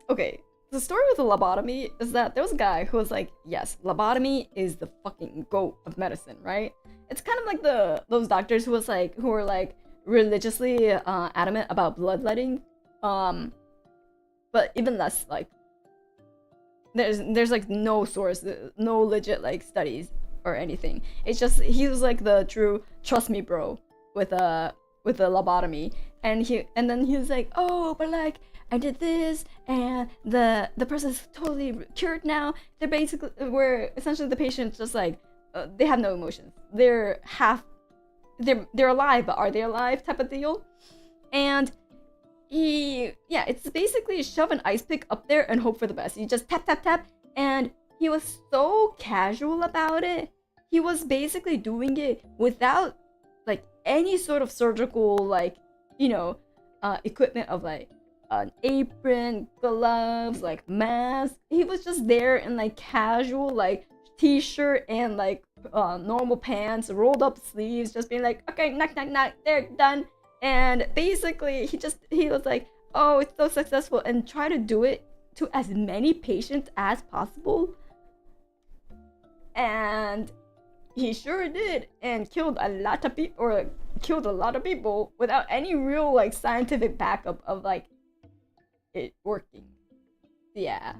Okay, the story with the lobotomy is that there was a guy who was like, yes, lobotomy is the fucking GOAT of medicine, right? It's kind of like those doctors who were like religiously adamant about bloodletting. But even less, like, there's like no source, no legit like studies or anything. It's just he was like the true trust me bro with a lobotomy. and then he was like, oh, but like I did this, and the person's totally cured now. They're basically, where essentially the patient's just like, they have no emotions. They're alive, but are they alive type of deal. And it's basically shove an ice pick up there and hope for the best. You just tap tap tap, and he was so casual about it. He was basically doing it without like any sort of surgical like, equipment of like an apron, gloves, like mask. He was just there in like casual like t-shirt and like normal pants, rolled up sleeves, just being like, okay, knock knock knock, they're done. And basically he was like, oh, it's so successful, and try to do it to as many patients as possible. And he sure did, and killed a lot of people without any real like scientific backup of like it working. Yeah.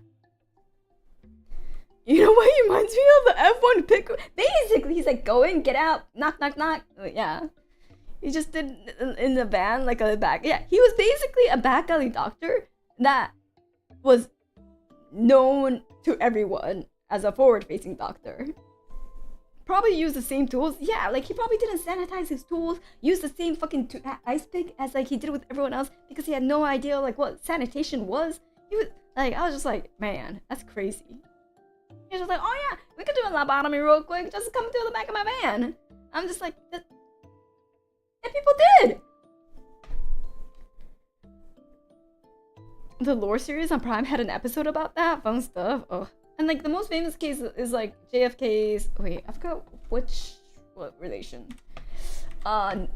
You know what he reminds me of? The F1 pick. Basically, he's like, go in, get out, knock, knock, knock. Yeah. He just did in the van, like a back. Yeah, he was basically a back alley doctor that was known to everyone as a forward-facing doctor. Probably used the same tools. Yeah, like he probably didn't sanitize his tools, use the same fucking ice pick as like he did with everyone else, because he had no idea like what sanitation was. He was like, I was just like, man, that's crazy. He was just like, oh yeah, we could do a lobotomy real quick, just come through the back of my van. I'm just like, and people did. The lore series on Prime had an episode about that. Fun stuff. Oh. And like the most famous case is like JFK's. Wait, I forgot what relation. One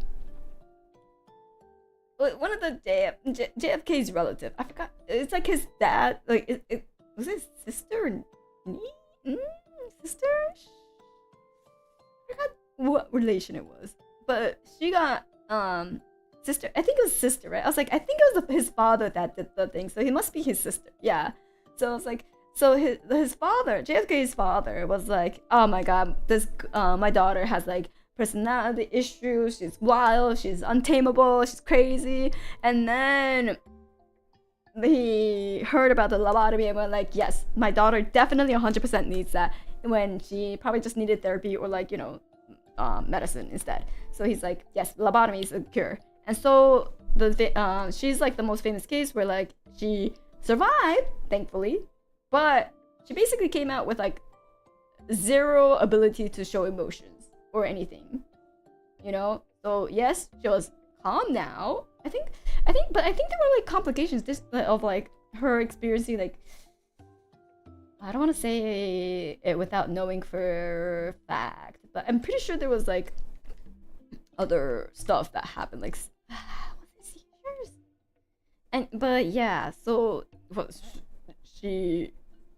of the JFK's relative. I forgot. It's like his dad. Like it was his sister. Sister. I forgot what relation it was, but she got sister. I think it was sister, right? I was like, I think it was his father that did the thing, so he must be his sister. Yeah. So I was like. So his father, JFK's father, was like, oh my god, this my daughter has like personality issues. She's wild. She's untamable. She's crazy. And then he heard about the lobotomy and went like, yes, my daughter definitely 100% needs that. When she probably just needed therapy or like medicine instead. So he's like, yes, lobotomy is a cure. And so she's like the most famous case where like she survived, thankfully. But she basically came out with like zero ability to show emotions or anything, So yes, she was calm now. I think there were like complications of like her experiencing like, I don't want to say it without knowing for fact, but I'm pretty sure there was like other stuff that happened, like was it seizures? But yeah, so she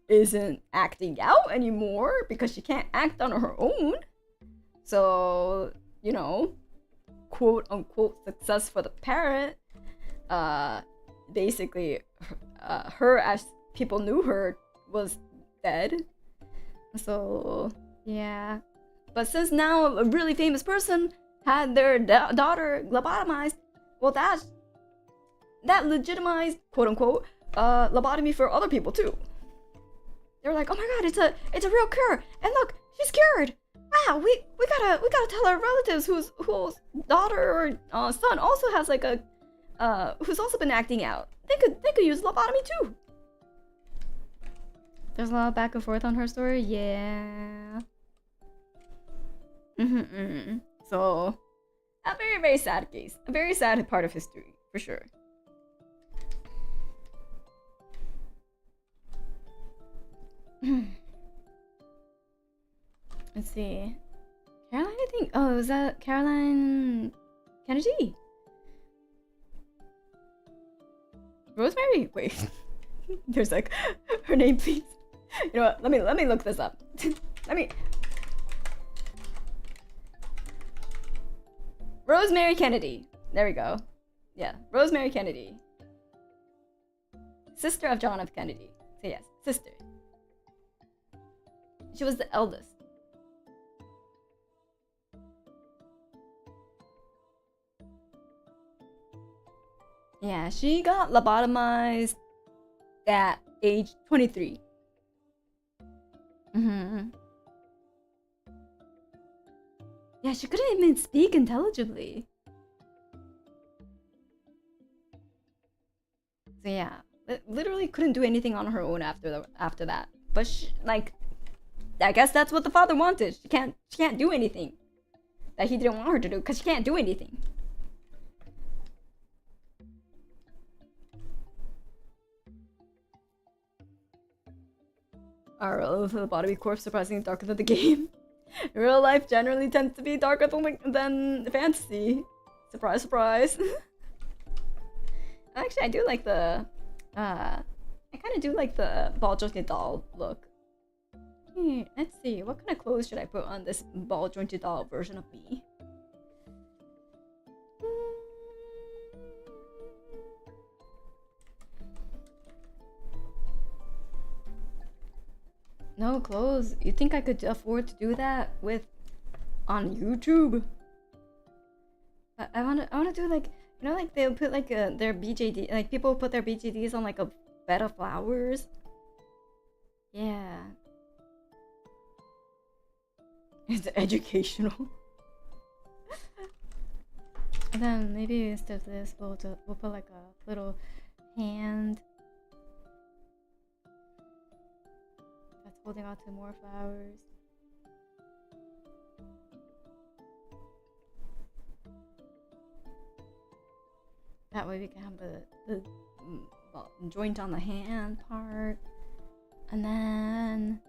isn't acting out anymore because she can't act on her own. So, quote unquote success for the parent. Basically, her, as people knew her, was dead. So, yeah. But since now a really famous person had their daughter lobotomized, well, that legitimized, quote unquote, lobotomy for other people too. They're like, oh my god, it's a real cure, and look, she's cured. Wow, we gotta tell our relatives whose daughter or son also has like a who's also been acting out. They could use lobotomy too. There's a lot of back and forth on her story. Yeah. So, a very, very sad case. A very sad part of history, for sure. Let's see. Caroline, I think. Oh, was that Caroline Kennedy? Rosemary? Wait. There's like her name, please. You know what? Let me look this up. Rosemary Kennedy. There we go. Yeah, Rosemary Kennedy. Sister of John F. Kennedy. So yes, sister. She was the eldest. Yeah, she got lobotomized at age 23. Yeah, she couldn't even speak intelligibly. So yeah, literally couldn't do anything on her own after that. But she, like, I guess that's what the father wanted. She can't do anything that he didn't want her to do because she can't do anything. Our lobotomy corpse surprisingly darker than the game. Real life generally tends to be darker than fantasy. Surprise, surprise. Actually, I do like the I kind of do like the ball jointed doll look. Let's see, what kind of clothes should I put on this ball jointed doll version of me? No clothes. You think I could afford to do that on YouTube? I wanna do like, you know, like they'll put like their BJD, like people put their BJDs on like a bed of flowers. Yeah. It's educational. And then maybe instead of this, we'll put like a little hand that's holding on to more flowers. That way we can have the joint on the hand part. And then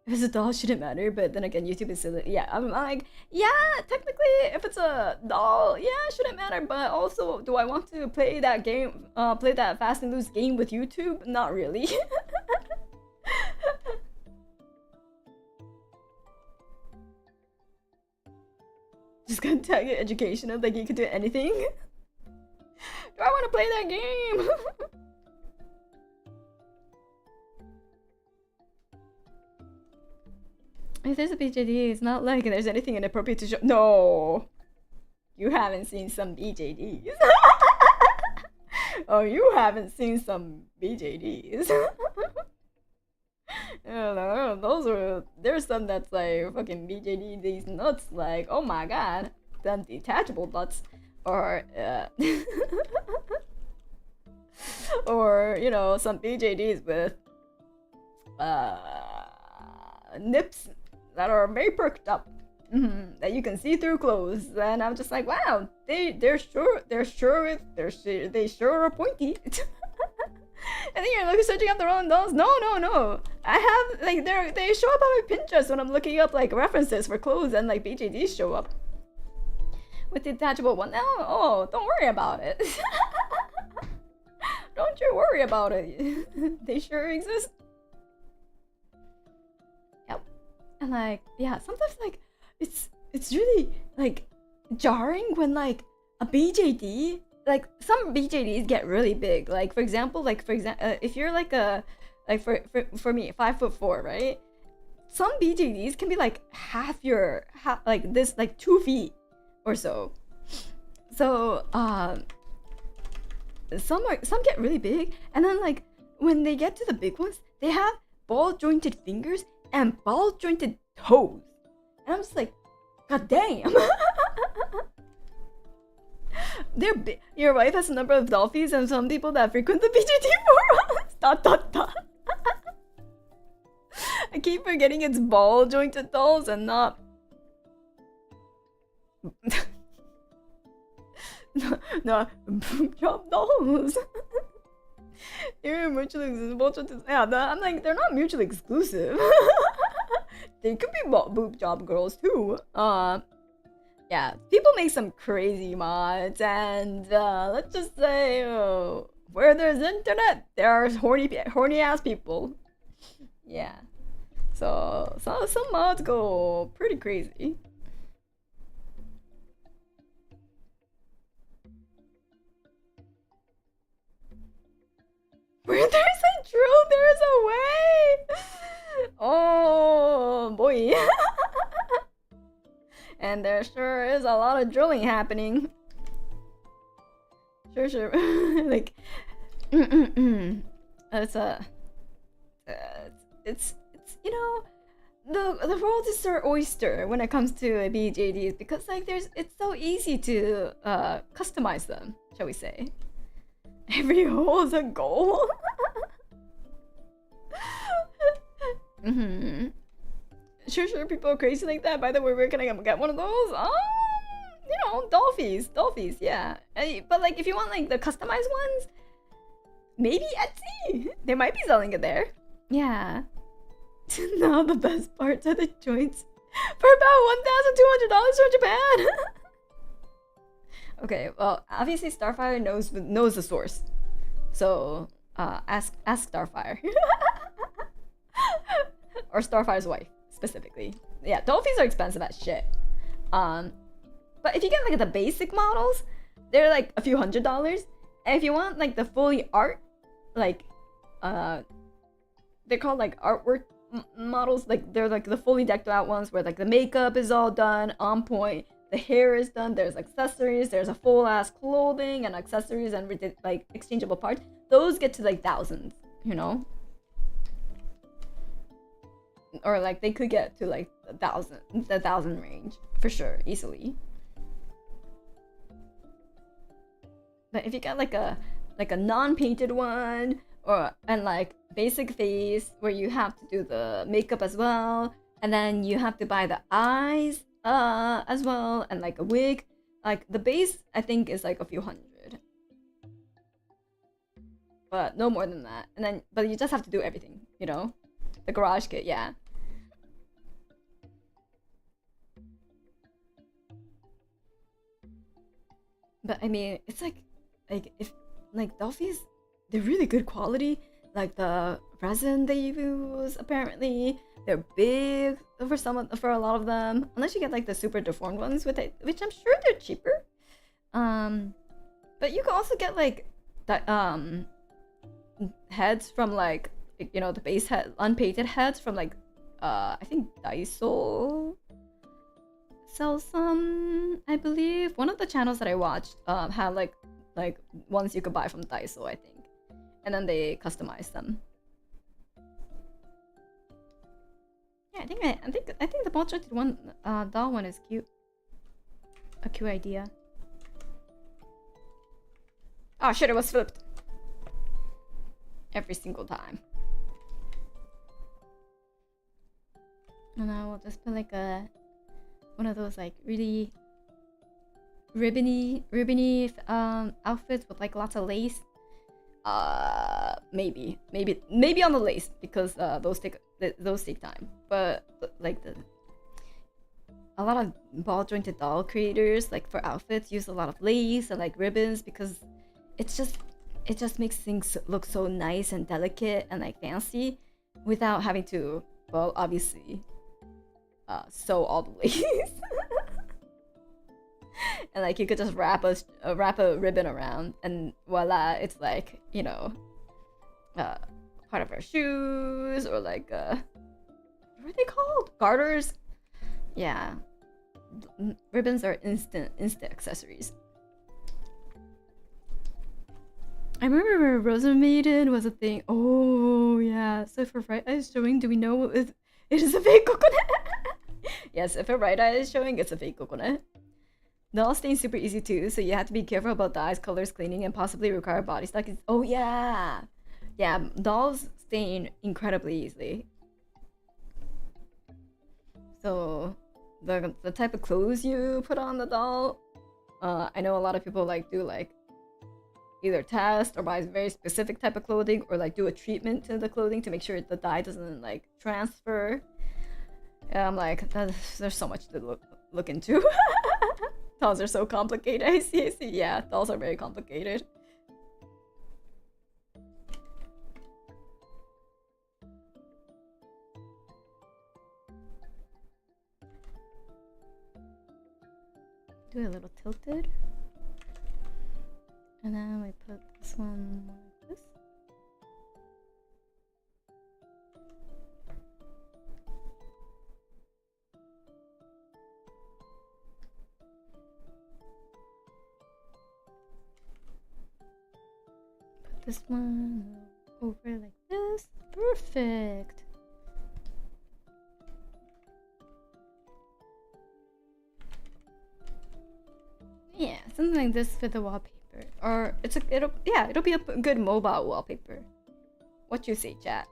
if it's a doll, shouldn't matter, but then again, YouTube is silly. Yeah, I'm like, yeah, technically, if it's a doll, yeah, it shouldn't matter, but also, do I want to play that game, play that Fast and Loose game with YouTube? Not really. Just gonna tag it educational, like you could do anything. Do I want to play that game? If there's a BJD, it's not like there's anything inappropriate to show. No! You haven't seen some BJDs. Oh, you haven't seen some BJDs. Those are. There's some that's like fucking BJD, these nuts, like, oh my god. Them detachable nuts. Or, or, you know, some BJDs with nips that are very perked up, that you can see through clothes, and I'm just like, wow, they sure are pointy. And then you're like searching up the wrong dolls. No, I have like they show up on my Pinterest when I'm looking up like references for clothes, and like BJDs show up with the detachable one. Oh, don't worry about it. Don't you worry about it. They sure exist. Yep. And like, yeah, sometimes like it's really like jarring when like a BJD, like some BJDs get really big. Like for example, if you're like for me, 5'4", right? Some BJDs can be like half like this, like 2 feet or so. So some get really big, and then like when they get to the big ones, they have ball jointed fingers and ball jointed toes, and I'm just like, god damn. They're big. Your wife has a number of dolphies and some people that frequent the BJD forums. ... I keep forgetting it's ball jointed dolls and not no, job dolls. They're mutually exclusive. Yeah, I'm like, they're not mutually exclusive. They could be boob job girls too. Yeah, people make some crazy mods, and let's just say, where there's internet, there are horny ass people. Yeah, so some mods go pretty crazy. Where there's a drill, there's a way! Oh boy. And there sure is a lot of drilling happening. Sure. Like, it's a, it's you know, the world is their oyster when it comes to BJDs because like it's so easy to customize them, shall we say? Every hole is a goal. Sure, people are crazy like that. By the way, where can I get one of those? You know, Dolphies, yeah. But like, if you want like the customized ones, maybe Etsy. They might be selling it there. Yeah. Now the best parts are the joints for about $1,200 from Japan. Okay, well, obviously Starfire knows the source, so ask Starfire or Starfire's wife specifically. Yeah, Dolphins are expensive as shit. But if you get like the basic models, they're like a few $100s. And if you want like the fully art, like they're called like artwork models. Like they're like the fully decked out ones where like the makeup is all done on point, the hair is done, there's accessories, there's a full ass clothing and accessories and like exchangeable parts. Those get to like thousands, you know. Or like they could get to like the thousand range for sure, easily. But if you get like a non-painted one and like basic face where you have to do the makeup as well, and then you have to buy the eyes as well, and like a wig, like the base I think is like a few $100, but no more than that. And then but you just have to do everything, you know, the garage kit, yeah. But I mean, it's like if like Dolphies, they're really good quality. Like the resin they use, apparently they're big for a lot of them. Unless you get like the super deformed ones with it, which I'm sure they're cheaper. But you can also get like that heads from like, you know, the base head unpainted heads from like I think Daiso sells some, I believe. One of the channels that I watched had like ones you could buy from Daiso, I think, and then they customize them. Yeah, I think the ball jointed one doll one is cute. A cute idea. Oh shit! It was flipped every single time. And I will just put like one of those like really ribbony outfits with like lots of lace. Maybe on the lace, because those take time. But like a lot of ball jointed doll creators, like for outfits, use a lot of lace and like ribbons because it just makes things look so nice and delicate and like fancy without having to, well, obviously sew all the lace. And like you could just wrap a ribbon around and voila, it's like, you know, part of our shoes, or like what are they called, garters? Yeah, ribbons are instant accessories. I remember Rosa Maiden was a thing. Oh yeah. So for right eye is showing, do we know it is a fake Kokone? Yes, if a right eye is showing, it's a fake Kokone. Doll stain super easy too, so you have to be careful about dyes, colors, cleaning, and possibly require body stock. Oh yeah, yeah. Dolls stain incredibly easily. So the type of clothes you put on the doll, I know a lot of people like do like either test or buy a very specific type of clothing, or like do a treatment to the clothing to make sure the dye doesn't like transfer. And I'm like, there's so much to look into. Dolls are so complicated. I see. Yeah, dolls are very complicated. Do a little tilted. And then we put this one like this. this one over like this. Perfect. Yeah, something like this for the wallpaper. Or it'll be a good mobile wallpaper. What you say, chat?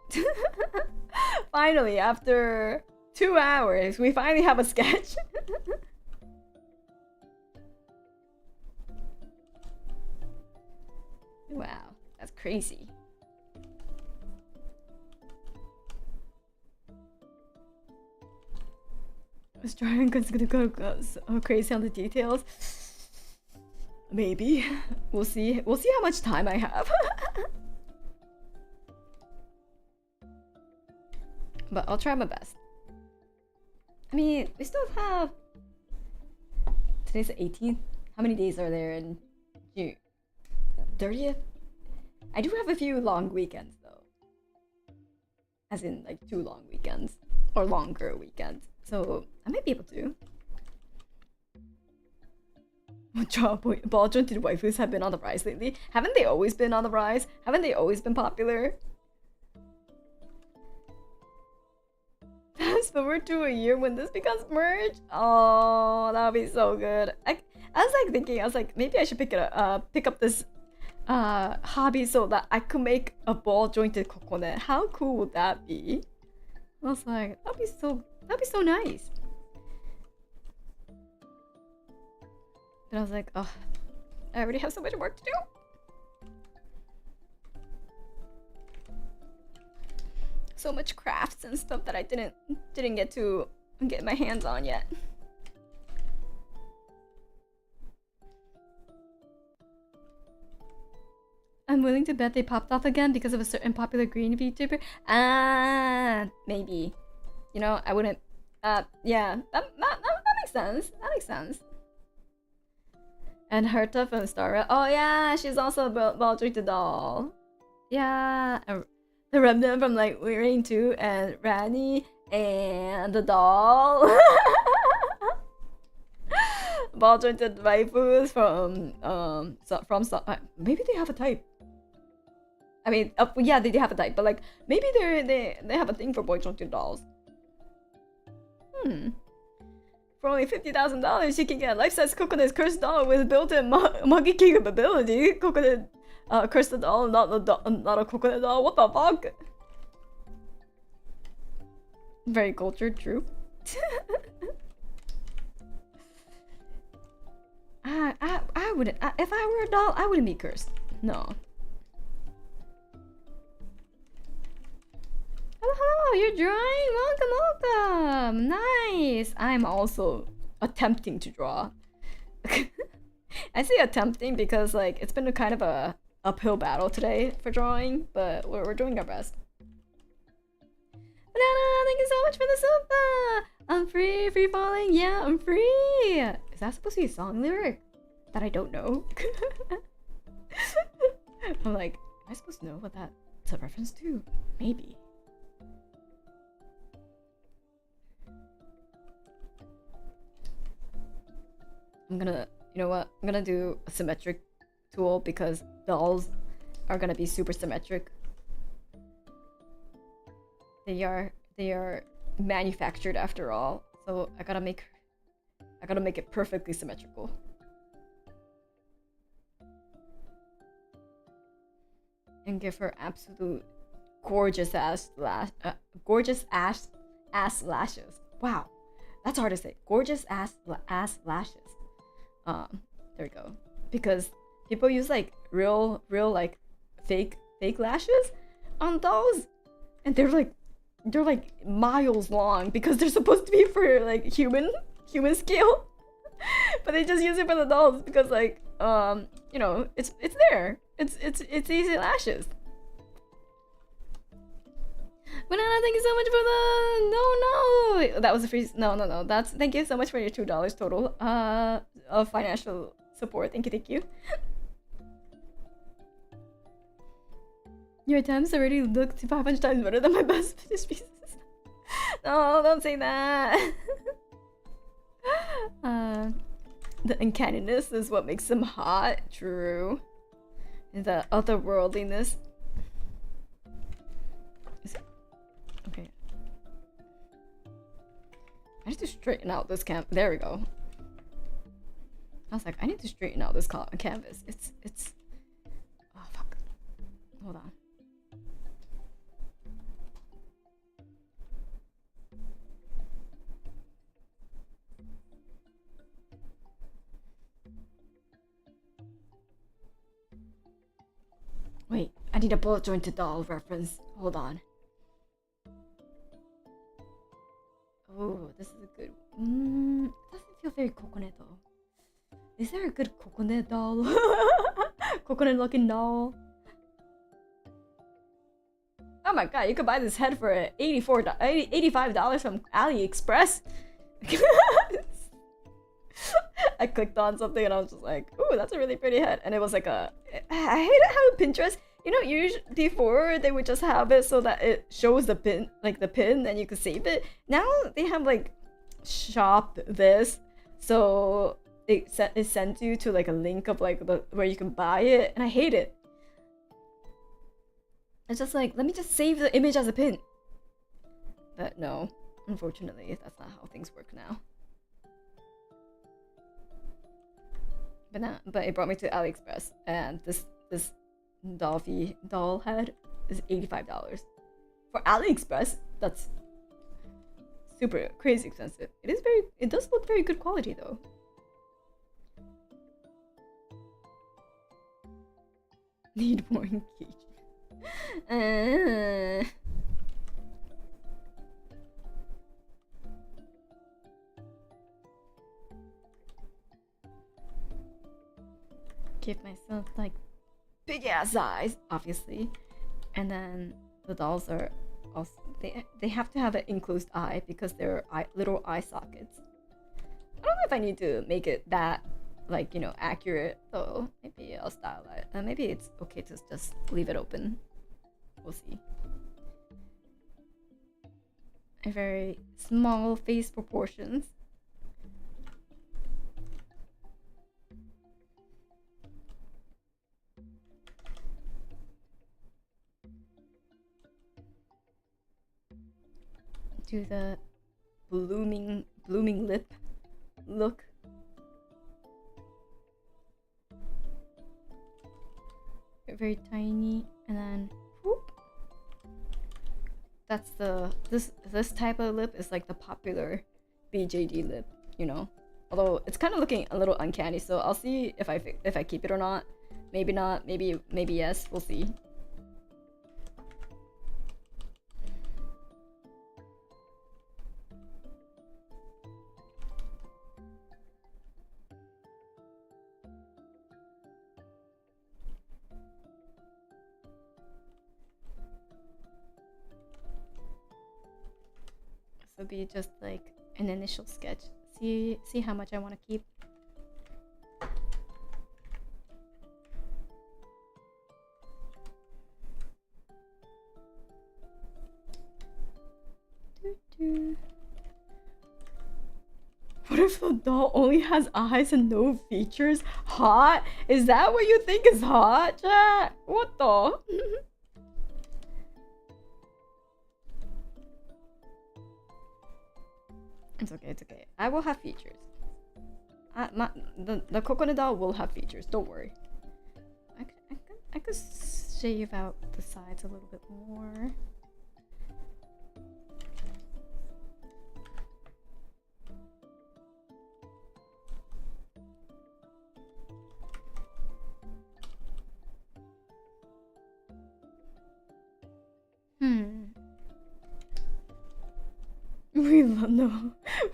Finally, after 2 hours, we finally have a sketch. Wow, that's crazy. I was trying to go so crazy on the details. Maybe. We'll see. We'll see how much time I have. But I'll try my best. I mean, we still have... Today's the 18th. How many days are there in June? 30th? I do have a few long weekends though. As in like 2 long weekends. Or longer weekends. So I might be able to. Ball jointed waifus have been on the rise lately. Haven't they always been on the rise? Haven't they always been popular? Fast forward to a year when this becomes merch. Oh, that would be so good. I was like thinking, I was like, maybe I should pick up this hobby so that I could make a ball jointed Kokone. How cool would that be? I was like, that'd be so nice. But I was like, oh, I already have so much work to do. So much crafts and stuff that I didn't get to get my hands on yet. I'm willing to bet they popped off again because of a certain popular green VTuber. Maybe. You know, I wouldn't. Yeah, that makes sense. That makes sense. And Herta from Star. Oh yeah, she's also a Baldric the doll. Yeah, the remnant from like Rain 2 and Rani and the doll. Ball jointed waifus from maybe they have a type. I mean, yeah, they have a type, but like maybe they have a thing for boy jointed dolls. For only $50,000, you can get a life-size Kokone's cursed doll with built-in monkey capability. Kokone, cursed doll, not a Kokone doll. What the fuck? Very cultured, true. I wouldn't. If I were a doll, I wouldn't be cursed. No. Hello, you're drawing? Welcome. Nice. I'm also attempting to draw. I say attempting because like it's been a kind of a uphill battle today for drawing, but we're doing our best. Banana, thank you so much for the sofa. I'm free falling. Yeah, I'm free. Is that supposed to be a song lyric that I don't know? I'm like, am I supposed to know what that's a reference to? Maybe. I'm gonna, you know what? I'm gonna do a symmetric tool because dolls are gonna be super symmetric. They are manufactured after all, so I gotta make it perfectly symmetrical. And give her absolute gorgeous ass lashes. Wow, that's hard to say. Gorgeous ass lashes. There we go. Because people use like real like fake lashes on dolls, and they're like miles long because they're supposed to be for like human scale, but they just use it for the dolls because like you know it's there. It's easy lashes. Banana, thank you so much for the no. That was a free no. That's thank you so much for your $2 total of financial support. Thank you. Your attempts already looked 500 times better than my best finished pieces. No, don't say that. The uncanniness is what makes them hot. True. the otherworldliness. Okay. I need to straighten out this There we go. I was like, I need to straighten out this canvas. It's. Oh fuck. Hold on. Wait, I need a bullet jointed doll reference. Hold on. Oh, this is a good. It doesn't feel very Kokone though. Is there a good Kokone doll? Kokone looking doll. Oh my god, you could buy this head for $85 from AliExpress. I clicked on something and I was just like, ooh, that's a really pretty head. And it was like I hate how Pinterest, you know, usually before they would just have it so that it shows the pin, like the pin, and you could save it. Now they have like shop this, so it sends you to like a link of like where you can buy it, and I hate it. It's just like, let me just save the image as a pin. But no, unfortunately, that's not how things work now. But it brought me to AliExpress, and this doll head is $85 for AliExpress. That's super crazy expensive. It does look very good quality though. Need more engagement. Give myself like big ass eyes, obviously, and then the dolls are also they have to have an enclosed eye because they're little eye sockets. I don't know if I need to make it that, like, you know, accurate though. Maybe I'll style it. Maybe it's okay to just leave it open. We'll see. A very small face proportions. Do the blooming lip look. Very tiny, and then whoop. That's this type of lip is like the popular BJD lip, you know. Although it's kind of looking a little uncanny, so I'll see if I keep it or not. Maybe not. Maybe yes. We'll see. Would be just like an initial sketch. See how much I want to keep. What if the doll only has eyes and no features? Hot? Is that what you think is hot, chat? What the? It's okay, it's okay. I will have features. The Kokone doll will have features, don't worry. I could shave out the sides a little bit more.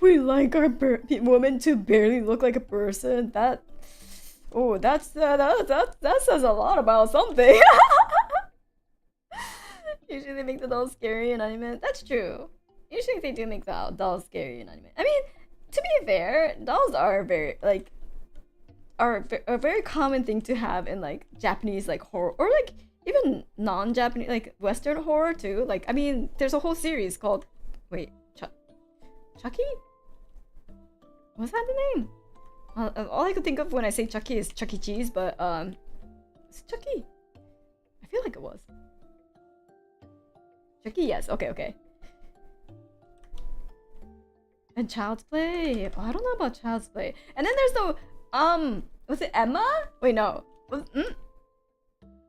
We like our woman to barely look like a person. That says a lot about something. Usually they make the dolls scary in anime. That's true. Usually they do make the dolls scary in anime. I mean, to be fair, dolls are a very common thing to have in like Japanese like horror, or like even non-Japanese like Western horror too. Like, I mean, there's a whole series called Chucky? Was that the name? All I could think of when I say Chucky is Chuck E. Cheese, but it's Chucky. feel like it was. Tricky, yes. Okay, okay. And Child's Play. Oh, I don't know about Child's Play. And then there's the was it Emma? Wait, no.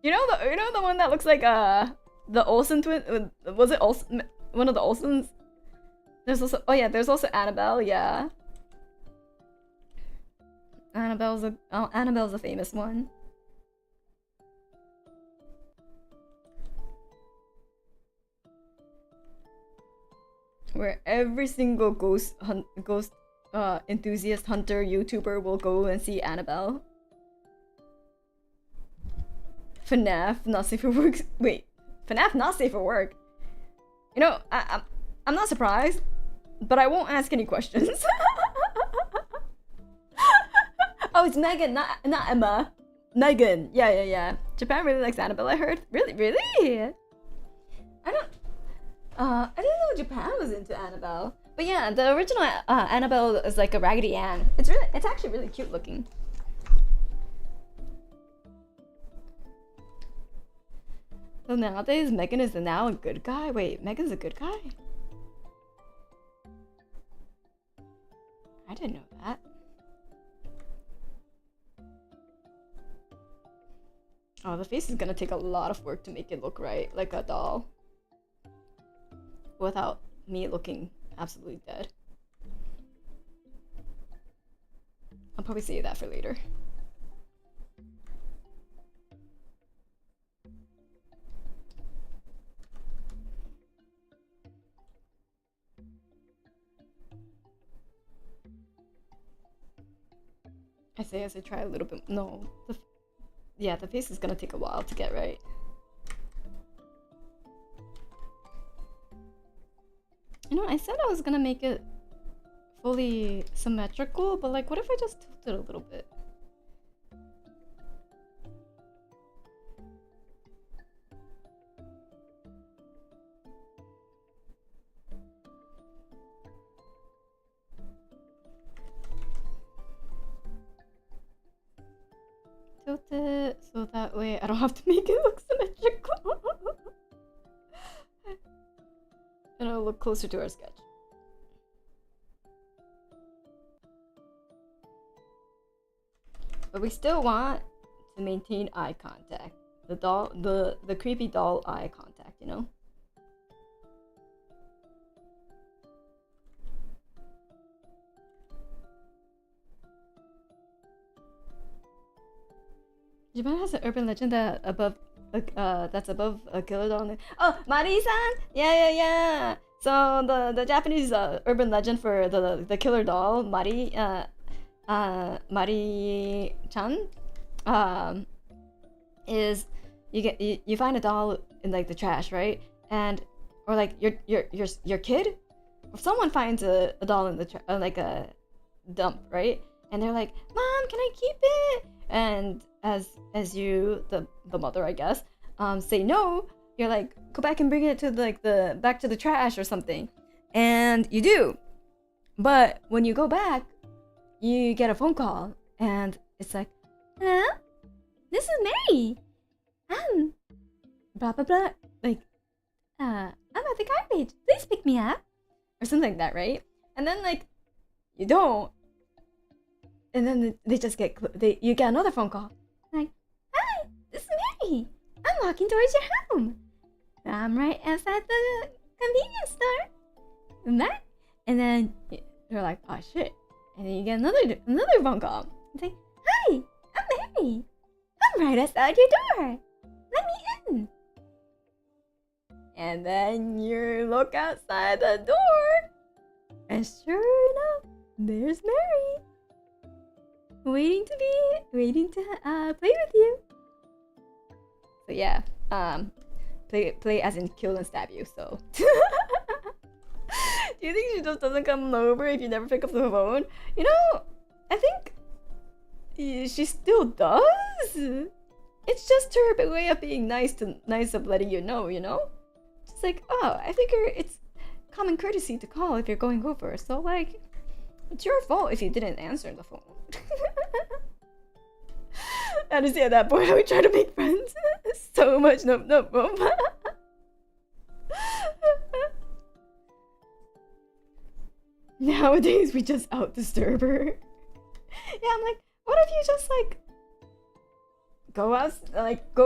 You know the one that looks like the Olsen twin. Was it Olsen? One of the Olsens? There's also there's also Annabelle. Yeah. Annabelle's a famous one. Where every single ghost enthusiast hunter YouTuber will go and see Annabelle. FNAF not safe for work. Wait, FNAF not safe for work. You know, I'm not surprised, but I won't ask any questions. Oh, it's Megan, not Emma. Megan. Yeah. Japan really likes Annabelle, I heard. Really? I didn't know Japan was into Annabelle. But yeah, the original Annabelle is like a Raggedy Ann. It's actually really cute looking. So nowadays, Megan is now a good guy? Wait, Megan's a good guy? I didn't know that. Oh, the face is gonna take a lot of work to make it look right, like a doll. Without me looking absolutely dead. I'll probably save that for later. I say as I try a little bit. No, the face is gonna take a while to get right. You know, I said I was gonna make it fully symmetrical, but like, what if I just tilt it a little bit? Tilt it so that way I don't have to make it look symmetrical. And it'll look closer to our sketch. But we still want to maintain eye contact. The creepy doll eye contact, you know? Japan has an urban legend that that's above a killer doll. Oh, Mari-san! Yeah. So the Japanese urban legend for the killer doll, Mari-chan, is you find a doll in like the trash, right? Or like your kid, or someone finds a doll in the like a dump, right? And they're like, "Mom, can I keep it?" And as you, the mother, I guess, say no, you're like, go back and bring it to back to the trash or something. And you do. But when you go back, you get a phone call and it's like, hello? This is Mary. Blah blah blah. Like, I'm at the garbage. Please pick me up. Or something like that, right? And then like you don't. And then they just you get another phone call. Like, hi, this is Mary. I'm walking towards your home. I'm right outside the convenience store. And then you're like, oh shit. And then you get another phone call. It's like, hi, I'm Mary. I'm right outside your door. Let me in. And then you look outside the door. And sure enough, there's Mary. Waiting to play with you. So yeah, play as in kill and stab you. So, do you think she just doesn't come over if you never pick up the phone? You know, I think she still does. It's just her way of being nice of letting you know. You know, just like, oh, I figure it's common courtesy to call if you're going over. So like, it's your fault if you didn't answer the phone. Honestly, at that point, I would try to make friends. So much nope. Nowadays, we just out-disturb her. Yeah, I'm like, what if you just like go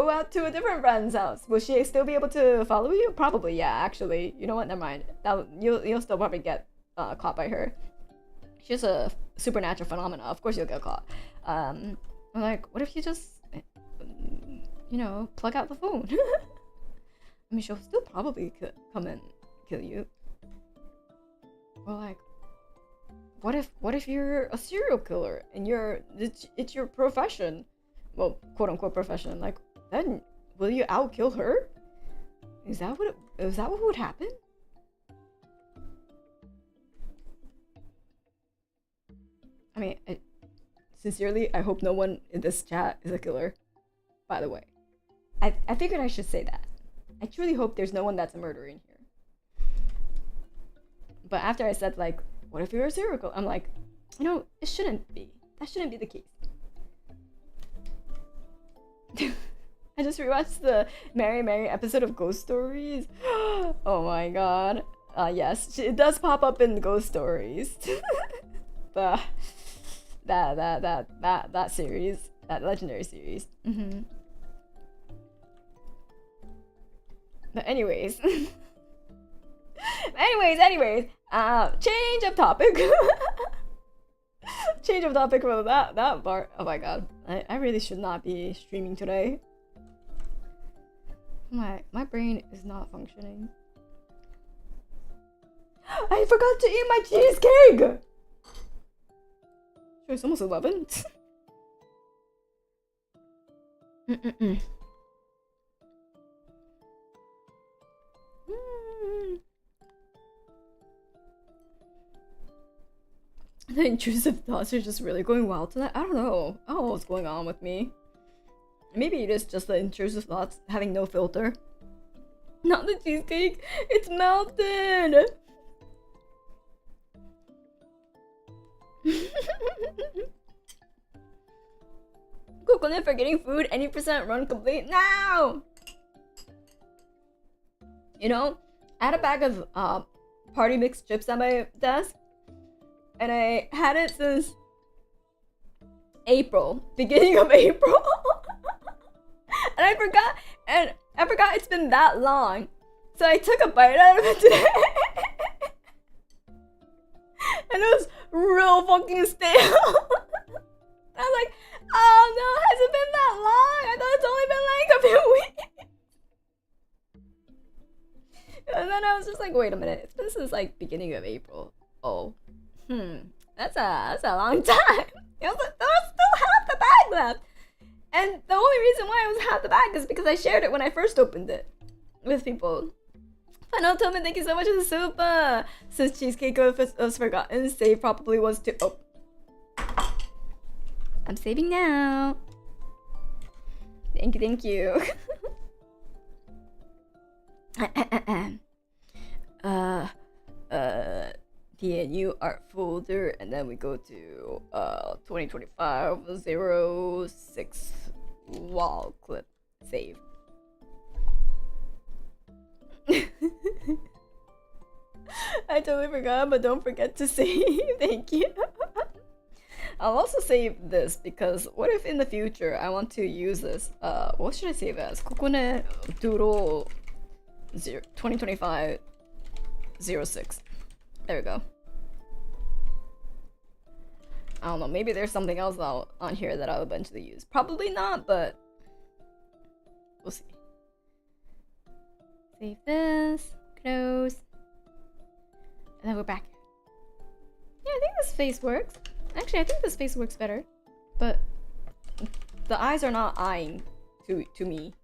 out to a different friend's house? Will she still be able to follow you? Probably, yeah. Actually, you know what? Never mind. You'll still probably get caught by her. She's a supernatural phenomena. Of course, you'll get caught. I'm like, what if you just, you know, plug out the phone? I mean, she'll still probably come and kill you. Or like, what if you're a serial killer and it's your profession? Well, quote unquote profession. Like, then will you outkill her? Is that what would happen? I mean, sincerely, I hope no one in this chat is a killer. By the way, I figured I should say that. I truly hope there's no one that's a murderer in here. But after I said like, what if you're a serial killer? I'm like, you know, it shouldn't be. That shouldn't be the case. I just rewatched the Mary episode of Ghost Stories. Oh my god. Yes, it does pop up in Ghost Stories. That series, that legendary series. But anyways, change of topic. Change of topic for that part. Oh my god, I really should not be streaming today. My brain is not functioning. I forgot to eat my cheesecake. Sure, it's almost 11. The intrusive thoughts are just really going wild tonight. I don't know. I don't know what's going on with me. Maybe it is just the intrusive thoughts having no filter. Not the cheesecake. It's melted. Kokone for getting food. Any percent run complete now. You know, I had a bag of party mix chips at my desk. And I had it since April, beginning of April. And I forgot it's been that long. So I took a bite out of it today. And it was real fucking stale. I was like, oh no, has it been that long? I thought it's only been like a few weeks. And then I was just like, wait a minute, it's been since like beginning of April. Oh. That's a long time. There was still half the bag left. And the only reason why it was half the bag is because I shared it when I first opened it with people. Final Tillman, thank you so much for the super. Since cheesecake was forgotten, save probably was too. Oh. I'm saving now. Thank you. V&U art folder, and then we go to 2025-06 wall clip save. I totally forgot, but don't forget to save. Thank you. I'll also save this because what if in the future I want to use this? What should I save as? Kokone Doodle 2025-06. There we go. I don't know, maybe there's something else on here that I'll eventually use. Probably not, but we'll see. Save this, close, and then we're back. Yeah, I think this face works. Actually, I think this face works better, but the eyes are not eyeing to me,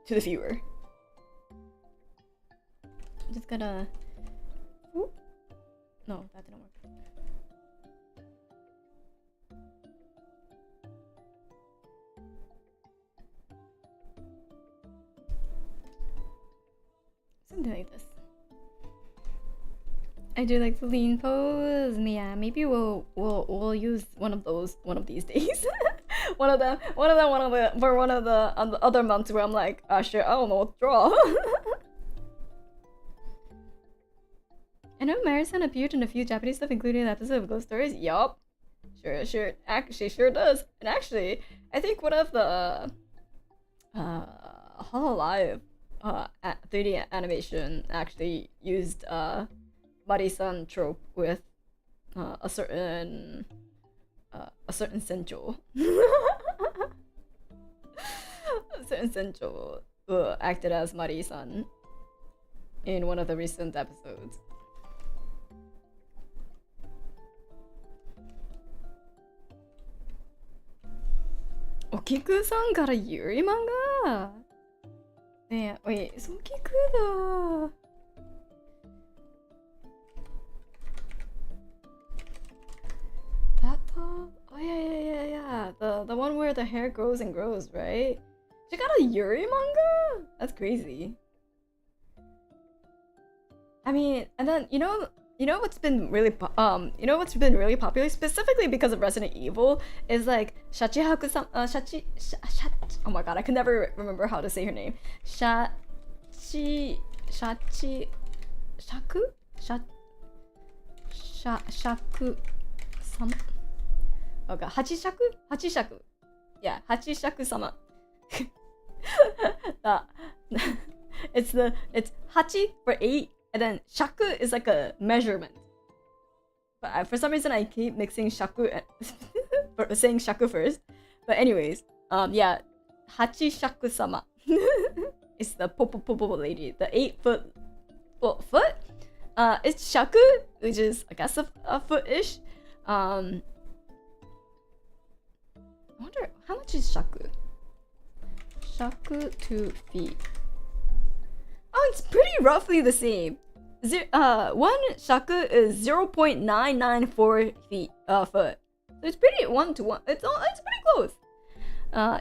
to the viewer. I'm just gonna. Ooh. No, that didn't work. Something like this. I do like the lean pose. Yeah, maybe we'll use one of these days. One of them, for one of the other months where I'm like, shit, I don't know what to draw. I know Mary-san appeared in a few Japanese stuff, including an episode of Ghost Stories. Yup. Sure. Actually, sure does. And actually, I think one of the Hololive 3D animation actually used Mari-san trope with a certain sensual. A certain sensual acted as Mari-san in one of the recent episodes. Okiku-san からユリ漫画ねえ、wait, そう聞くだ。That top? Oh yeah. The one where the hair grows and grows, right? She got a Yuri manga? That's crazy. I mean, and then you know what's been really popular specifically because of Resident Evil is like Shachihaku-san, oh my god, I can never remember how to say her name. Shaku? Shaku-sama. Oh god, Hachishaku? Yeah, Hachishaku-sama. It's Hachi for 8. And then shaku is like a measurement. But for some reason I keep mixing shaku and saying shaku first. But anyways, yeah, Hachi Shaku sama is the popo lady, the 8-foot foot. It's shaku, which is I guess a foot-ish. I wonder how much is shaku? Shaku 2 feet. Oh, it's pretty roughly the same. One shaku is 0.994 feet foot. So it's pretty 1-to-1. It's pretty close.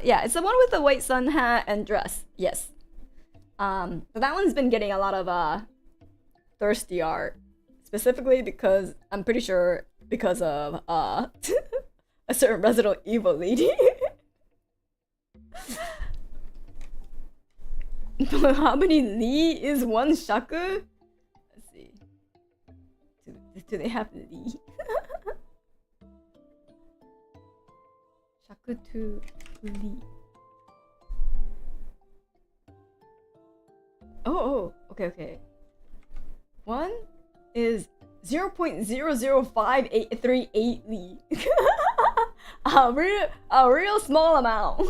Yeah, it's the one with the white sun hat and dress. Yes. But that one's been getting a lot of thirsty art, specifically because I'm pretty sure because of a certain Resident Evil lady. How many li is one shaku? Let's see. Do they have li? Shaku to li. Oh, okay. One is 0.005838 li. a real small amount.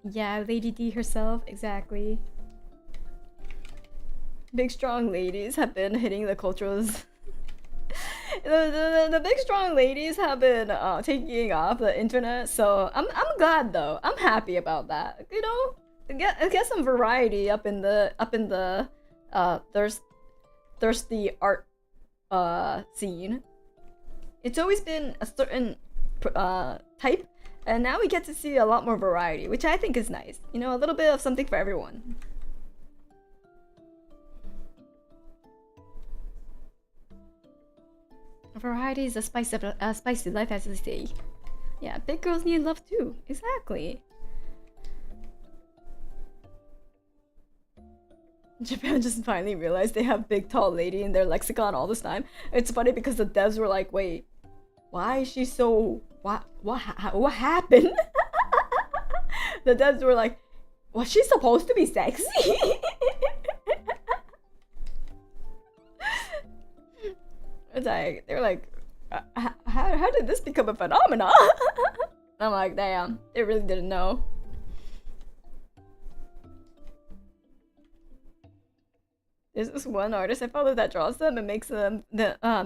Yeah, Lady D herself, exactly. Big strong ladies have been hitting the cultures. the big strong ladies have been taking off the internet, so I'm glad though. I'm happy about that. You know, get some variety up in the thirsty art scene. It's always been a certain type. And now we get to see a lot more variety, which I think is nice. You know, a little bit of something for everyone. Variety is a spice of spicy life, as they say. Yeah, big girls need love too. Exactly. Japan just finally realized they have big tall lady in their lexicon all this time. It's funny because the devs were like, wait, why is she so... What happened? The devs were like, was she supposed to be sexy? It's like, they're like, how did this become a phenomenon? I'm like, damn, they really didn't know. There's this one artist I follow that draws them and makes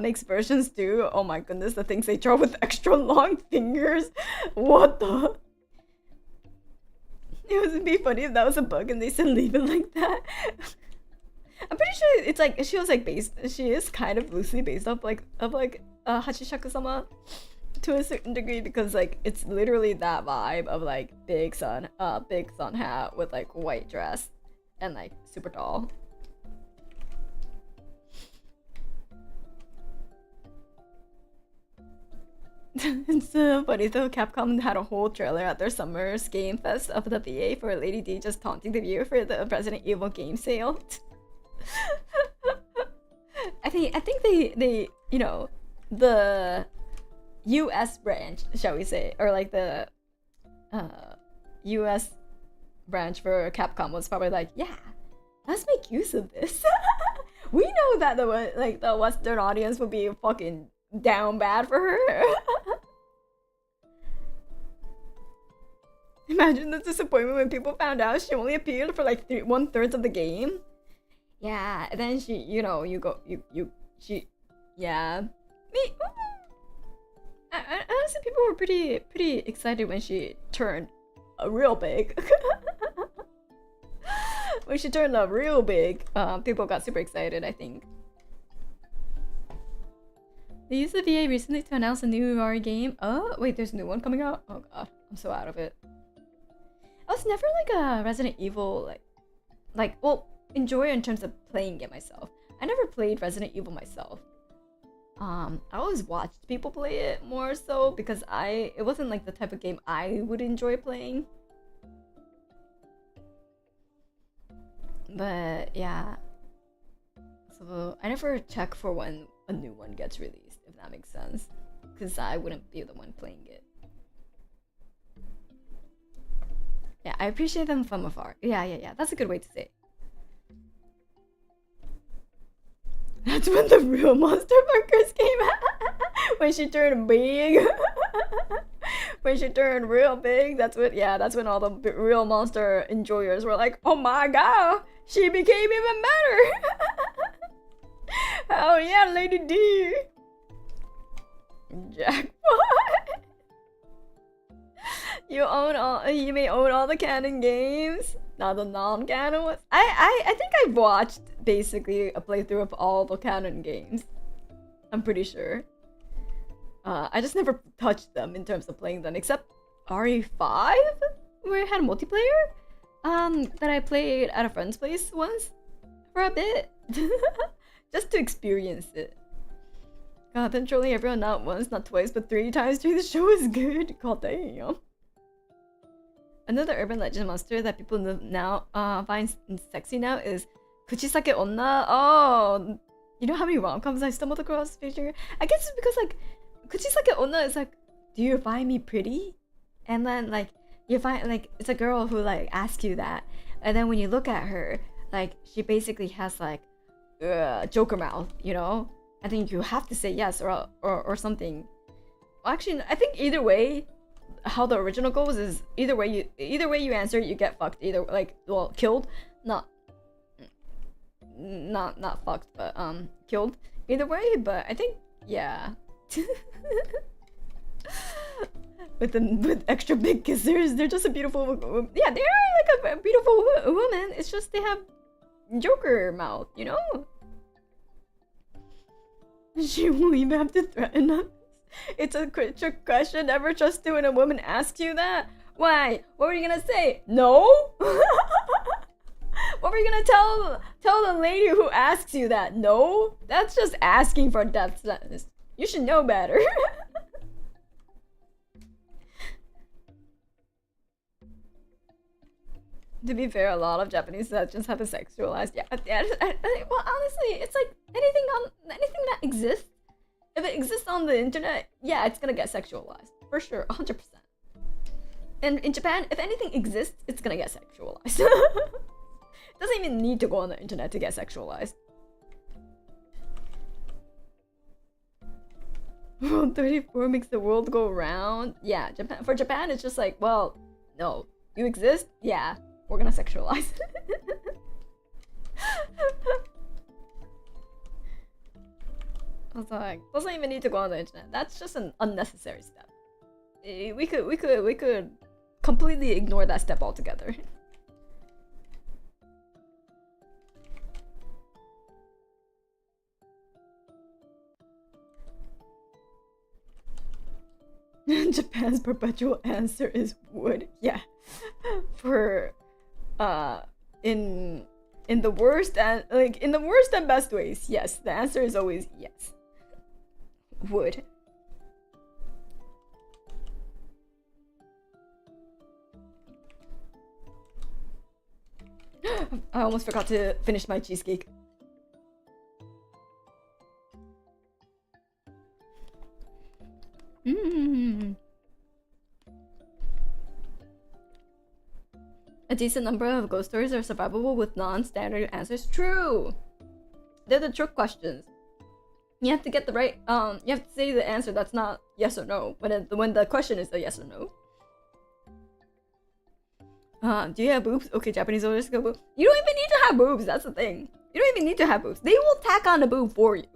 makes versions too. Oh my goodness, the things they draw with extra long fingers. What the? It would be funny if that was a bug and they said leave it like that. I'm pretty sure it's like she is kind of loosely based off Hachishaku-sama to a certain degree, because like it's literally that vibe of like big sun hat with like white dress and like super tall. It's so funny though. Capcom had a whole trailer at their summer's game fest of the VA for Lady D just taunting the viewer for the Resident Evil game sale. I think they you know, the US branch, shall we say, or like the US branch for Capcom was probably like, yeah, let's make use of this. We know that the Western audience would be fucking down bad for her. Imagine the disappointment when people found out she only appeared for like 1/3 of the game. Yeah, and then she, you know, yeah. Honestly, people were pretty excited when she turned real big. When she turned up real big, people got super excited, I think. They used the VA recently to announce a new VR game. Oh, wait, there's a new one coming out? Oh god, I'm so out of it. I was never like a Resident Evil, well, enjoyer in terms of playing it myself. I never played Resident Evil myself. I always watched people play it more so because it wasn't like the type of game I would enjoy playing. But yeah, so I never check for when a new one gets released, if that makes sense, because I wouldn't be the one playing it. Yeah, I appreciate them from afar. Yeah, that's a good way to say it. That's when the real monster fuckers came out. When she turned big. When she turned real big, that's when all the real monster enjoyers were like, oh my god, she became even better. Oh yeah, Lady D. Jackpot. You may own all the canon games, not the non-canon ones. I think I watched basically a playthrough of all the canon games. I'm pretty sure. I just never touched them in terms of playing them, except RE5, where it had multiplayer. That I played at a friend's place once for a bit, just to experience it. God, then trolling everyone not once, not twice, but 3 times during the show is good. God damn. Another urban legend monster that people now find sexy now is Kuchisake Onna. Oh, you know how many rom-coms I stumbled across featuring her? I guess it's because like Kuchisake Onna is like, do you find me pretty? And then like you find like it's a girl who like asks you that, and then when you look at her, like she basically has like Joker mouth, you know? I think you have to say yes or something. Well, actually, I think either way, how the original goes is either way you answer, you get fucked. Either like, well, killed, not fucked, but killed. Either way, but I think yeah. with extra big kissers, they're just a beautiful. Yeah, they are like a beautiful woman. It's just they have Joker mouth, you know. She won't even have to threaten us. It's a trick question. Never trust you when a woman asks you that. Why? What were you gonna say? No? What were you gonna tell the lady who asks you that? No? That's just asking for death sentence. You should know better. To be fair, a lot of Japanese legends have been sexualized. Yeah, well, honestly, it's like anything that exists. If it exists on the internet, yeah, it's gonna get sexualized for sure, 100%. And in Japan, if anything exists, it's gonna get sexualized. It doesn't even need to go on the internet to get sexualized. World 34 makes the world go round. Yeah, for Japan, it's just like, well, no, you exist. Yeah. We're gonna sexualize. I was like, doesn't even need to go on the internet. That's just an unnecessary step. We could completely ignore that step altogether. Japan's perpetual answer is wood. Yeah. For in the worst and best ways, yes, the answer is always yes. Would. I almost forgot to finish my cheesecake. A decent number of ghost stories are survivable with non-standard answers. True. They're the trick questions. You have to get the right. You have to say the answer that's not yes or no when the question is a yes or no. Do you have boobs? Okay, Japanese owners go boobs. You don't even need to have boobs. That's the thing. You don't even need to have boobs. They will tack on a boob for you.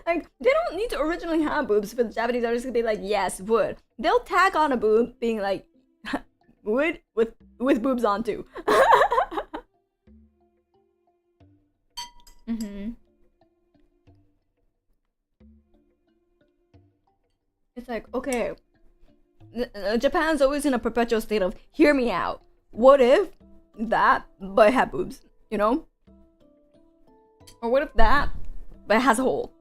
Like, they don't need to originally have boobs for the Japanese artists to be like, yes, would. They'll tack on a boob being like, would with boobs on too. It's like, okay, Japan's always in a perpetual state of, hear me out. What if that, but it had boobs, you know? Or what if that, but it has a hole?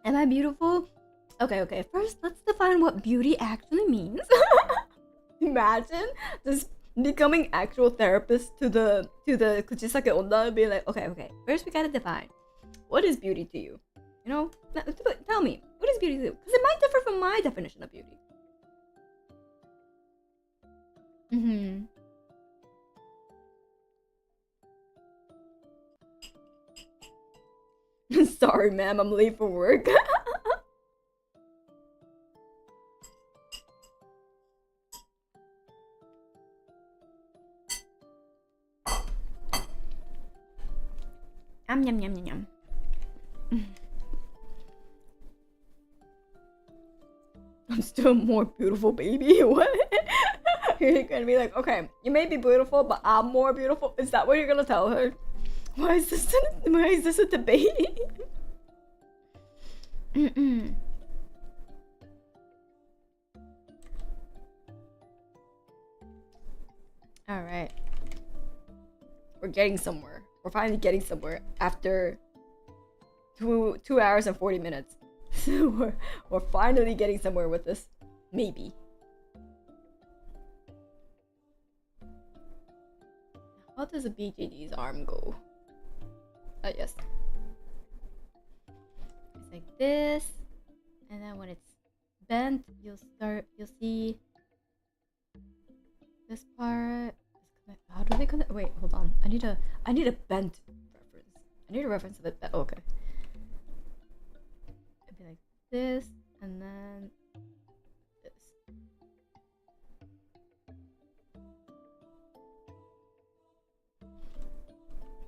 Am I beautiful? Okay. First, let's define what beauty actually means. Imagine just becoming actual therapist to the Kuchisake Onda and be like, okay. First, we gotta define what is beauty to you. You know, tell me, what is beauty to you? Because it might differ from my definition of beauty. Sorry, ma'am, I'm late for work. Yum. I'm still more beautiful, baby. What? You're gonna be like, okay, you may be beautiful, but I'm more beautiful. Is that what you're gonna tell her? Why is this a debate? All right, we're getting somewhere. We're finally getting somewhere after 2 hours and 40 minutes. we're finally getting somewhere with this. Maybe. How does a BJD's arm go? Yes. It's like this, and then when it's bent, you'll see this part. How do they connect? Wait, hold on. I need a bent reference. I need a reference of it. Oh, okay. It'd be like this, and then this.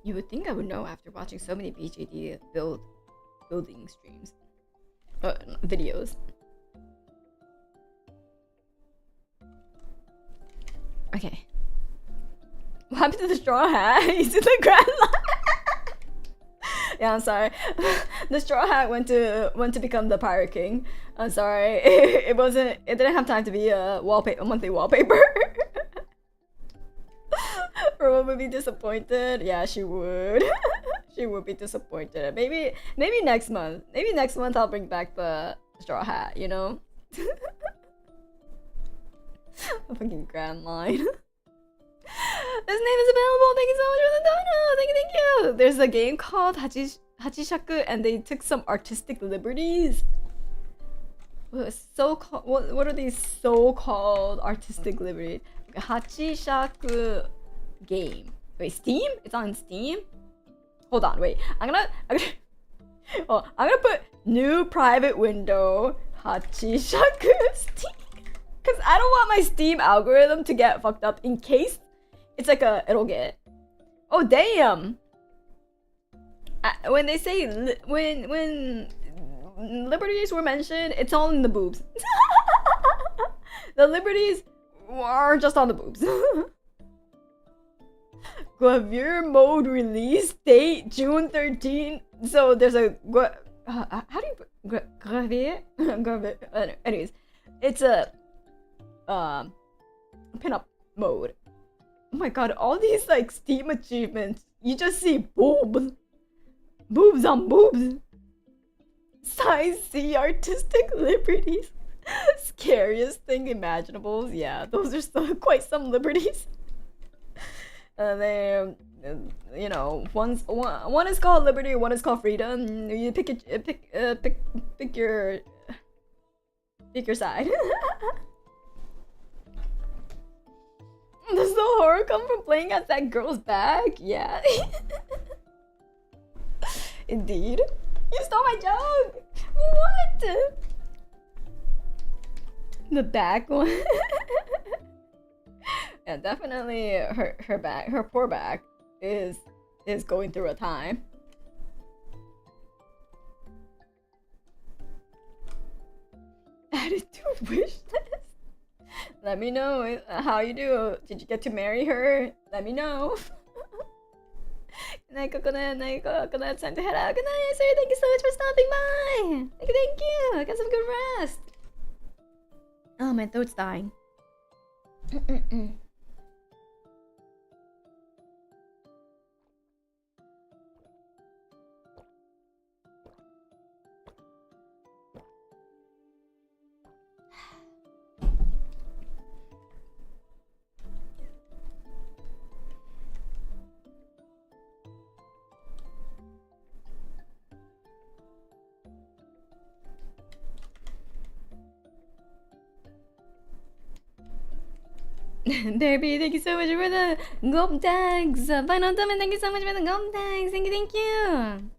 You would think I would know after watching so many BJD building streams, videos. Okay. What happened to the straw hat? He's in the grand line. Yeah, I'm sorry. The straw hat went to become the Pirate King. I'm sorry. It didn't have time to be a monthly wallpaper. Roma would be disappointed. Yeah, she would. She would be disappointed. Maybe next month. Maybe next month I'll bring back the straw hat, you know? A fucking grand line. This name is available. Thank you so much for the dono. Thank you. There's a game called Hachishaku, and they took some artistic liberties. What are these so-called artistic liberties? Hachishaku game. Wait, Steam? It's on Steam? Hold on, wait. I'm gonna put new private window Hachishaku Steam. Cause I don't want my Steam algorithm to get fucked up in case it's like it'll get. Oh damn! When they say when liberties were mentioned, it's all in the boobs. The liberties are just on the boobs. Gravure mode release date June 13th. So there's a how do you gravure? Anyways, it's a pinup mode. Oh my god, all these like Steam achievements, you just see boobs. Boobs on boobs. Size C artistic liberties. Scariest thing imaginables. Yeah, those are quite some liberties. They, you know, one is called liberty, one is called freedom. You pick your side. Does the horror come from playing as that girl's back? Yeah. Indeed. You stole my joke! What? The back one? Yeah, definitely her poor back is going through a time. Added to wish list. Let me know how you do. Did you get to marry her? Let me know. Good night, Kokone. Night, Kokone. It's time to head out. Good night, sir. Thank you so much for stopping by. Thank you. Get some good rest. Oh, my throat's dying. Baby, thank you so much for the gold tags. Final Duman, thank you so much for the gold tags. Thank you.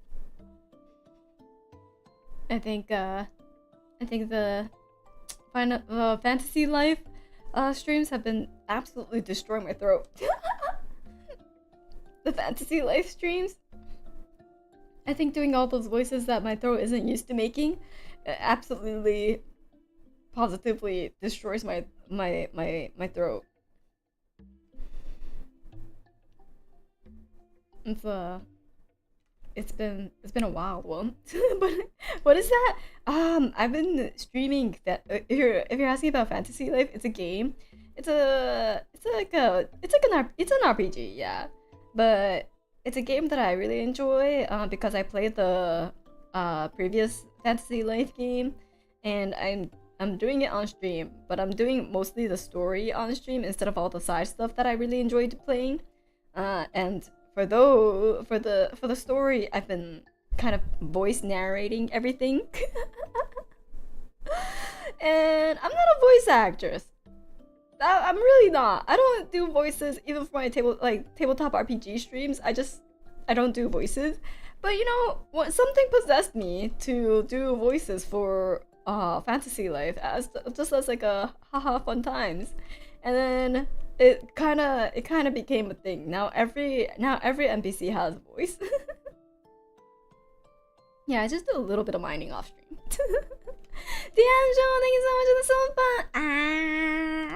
I think the final fantasy life streams have been absolutely destroying my throat. The fantasy life streams. I think doing all those voices that my throat isn't used to making absolutely positively destroys my throat. It's been a wild one. But what is that? I've been streaming that. If you're asking about Fantasy Life, it's a game. It's an RPG, yeah. But it's a game that I really enjoy because I played the previous Fantasy Life game, and I'm doing it on stream, but I'm doing mostly the story on stream instead of all the side stuff that I really enjoyed playing. And for the story, I've been kind of voice narrating everything. And I'm not a voice actress. I'm really not. I don't do voices even for my tabletop RPG streams. I don't do voices. But you know, something possessed me to do voices for Fantasy Life as like a haha fun times. And then it kind of became a thing. Now every NPC has a voice. Yeah, I just do a little bit of mining off stream. D'Angelo, thank you so much for the sofa.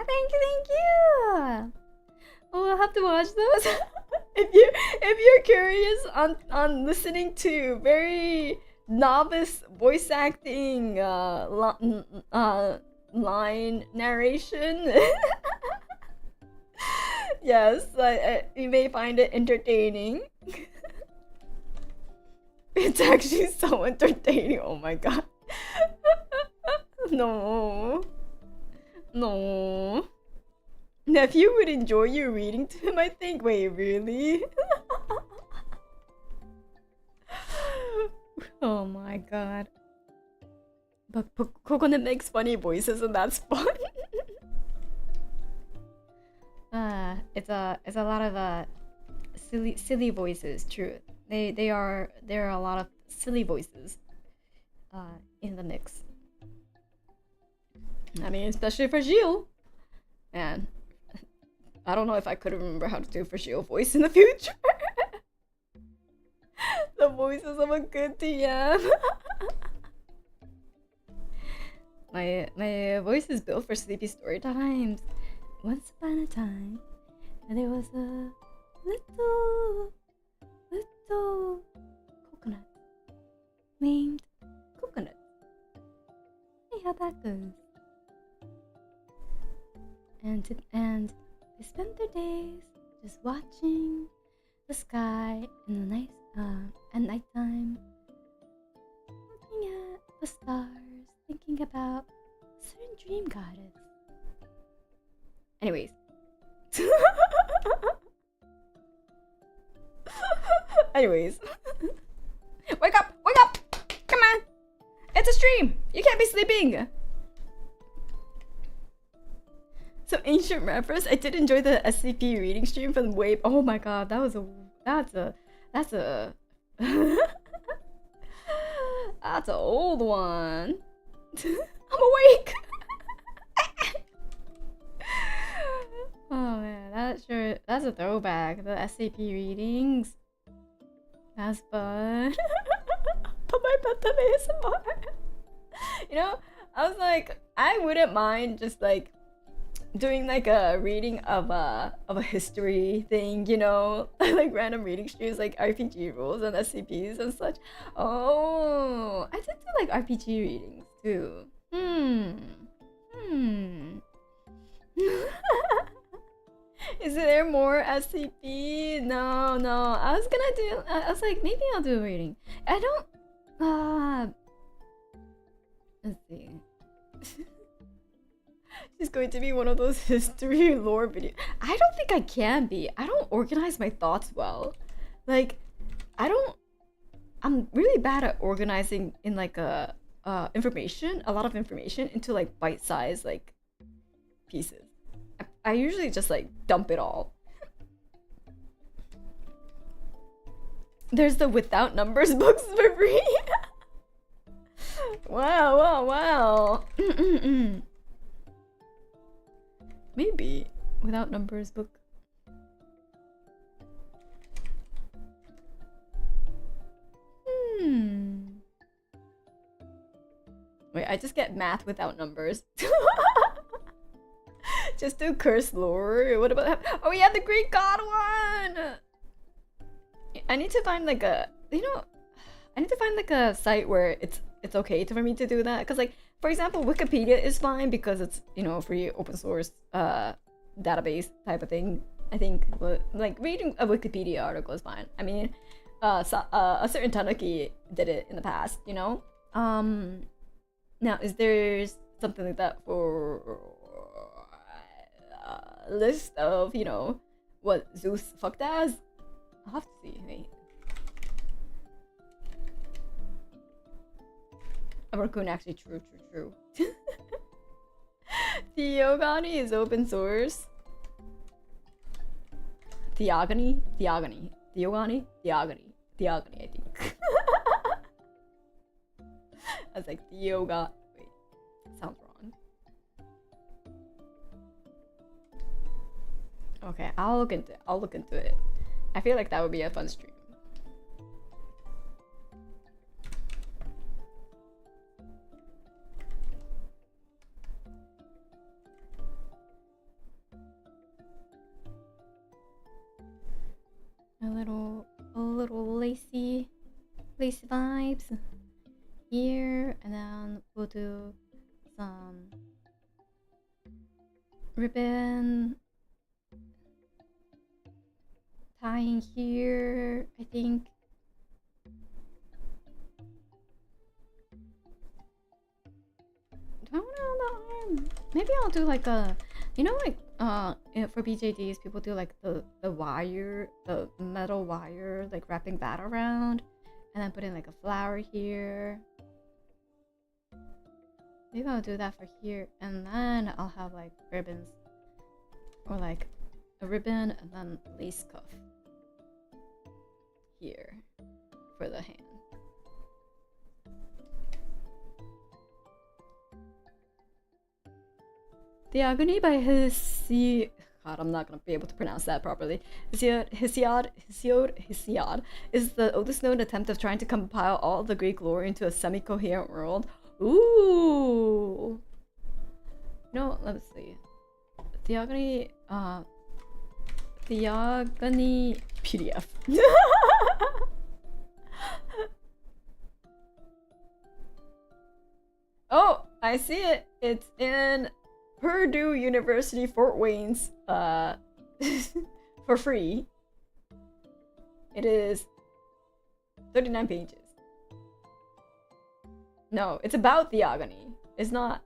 Thank you. Oh, I'll have to watch those. if you're curious on listening to very novice voice acting line narration. Yes, you may find it entertaining. It's actually so entertaining. Oh my god. No. Nephew would enjoy you reading to him, I think. Wait, really? Oh my god. But Kokone makes funny voices and that's fun. It's a lot of silly voices, true. There are a lot of silly voices in the mix. I mean, especially for Gilles. And I don't know if I could remember how to do for Gilles voice in the future. The voices of a good TM. My voice is built for sleepy story times. Once upon a time, there was a little coconut named Coconut. See how that goes. And they spent their days just watching the sky and the nice at nighttime, looking at the stars, thinking about certain dream goddess. Anyways. Anyways. Wake up! Wake up! Come on! It's a stream! You can't be sleeping! So ancient reference, I did enjoy the SCP reading stream from Wave. Oh my god, that's a that's an old one. I'm awake. Oh man, that's a throwback. The SCP readings. That's fun. Put my bedtime ASMR. You know, I was like, I wouldn't mind just like doing like a reading of a history thing, you know, like random reading streams like RPG rules and SCPs and such. Oh, I did do like RPG readings too. Is there more SCP? No. I was like, maybe I'll do a reading. I don't. Let's see. She's going to be one of those history lore videos. I don't think I can be. I don't organize my thoughts well. Like, I'm really bad at organizing in like a lot of information into like bite-sized like pieces. I usually just like dump it all. There's the without numbers books for free. Wow. Maybe without numbers book. Wait, I just get math without numbers. Just do curse lore. What about that? Oh yeah, the Greek god one. I need to find like a, I need to find like a site where it's okay for me to do that. Cause like, for example, Wikipedia is fine because it's, free open source database type of thing. I think, but like reading a Wikipedia article is fine. I mean, a certain Tanuki did it in the past, Now, is there something like that for a list of, what Zeus fucked as? I'll have to see. Wait. A raccoon, actually, true. Theogony is open source. Theogony, I think. I was like, Theoga. Wait, sounds wrong. Okay, I'll look into it. I feel like that would be a fun stream. A little lacy vibes here, and then we'll do some ribbon tying here, I think. Do I want to on the arm? Maybe I'll do like a, for BJDs, people do like the wire, the metal wire, like wrapping that around, and then put in like a flower here. Maybe I'll do that for here, and then I'll have like ribbons, or like a ribbon and then lace cuff here for the hand. Theogony by Hesiod. God, I'm not gonna be able to pronounce that properly. Hesiod is the oldest known attempt of trying to compile all of the Greek lore into a semi-coherent world. Ooh. No, let's see. Theogony PDF. Oh, I see it. It's in Purdue University, Fort Wayne's, for free. It is 39 pages. No, it's about theogony. It's not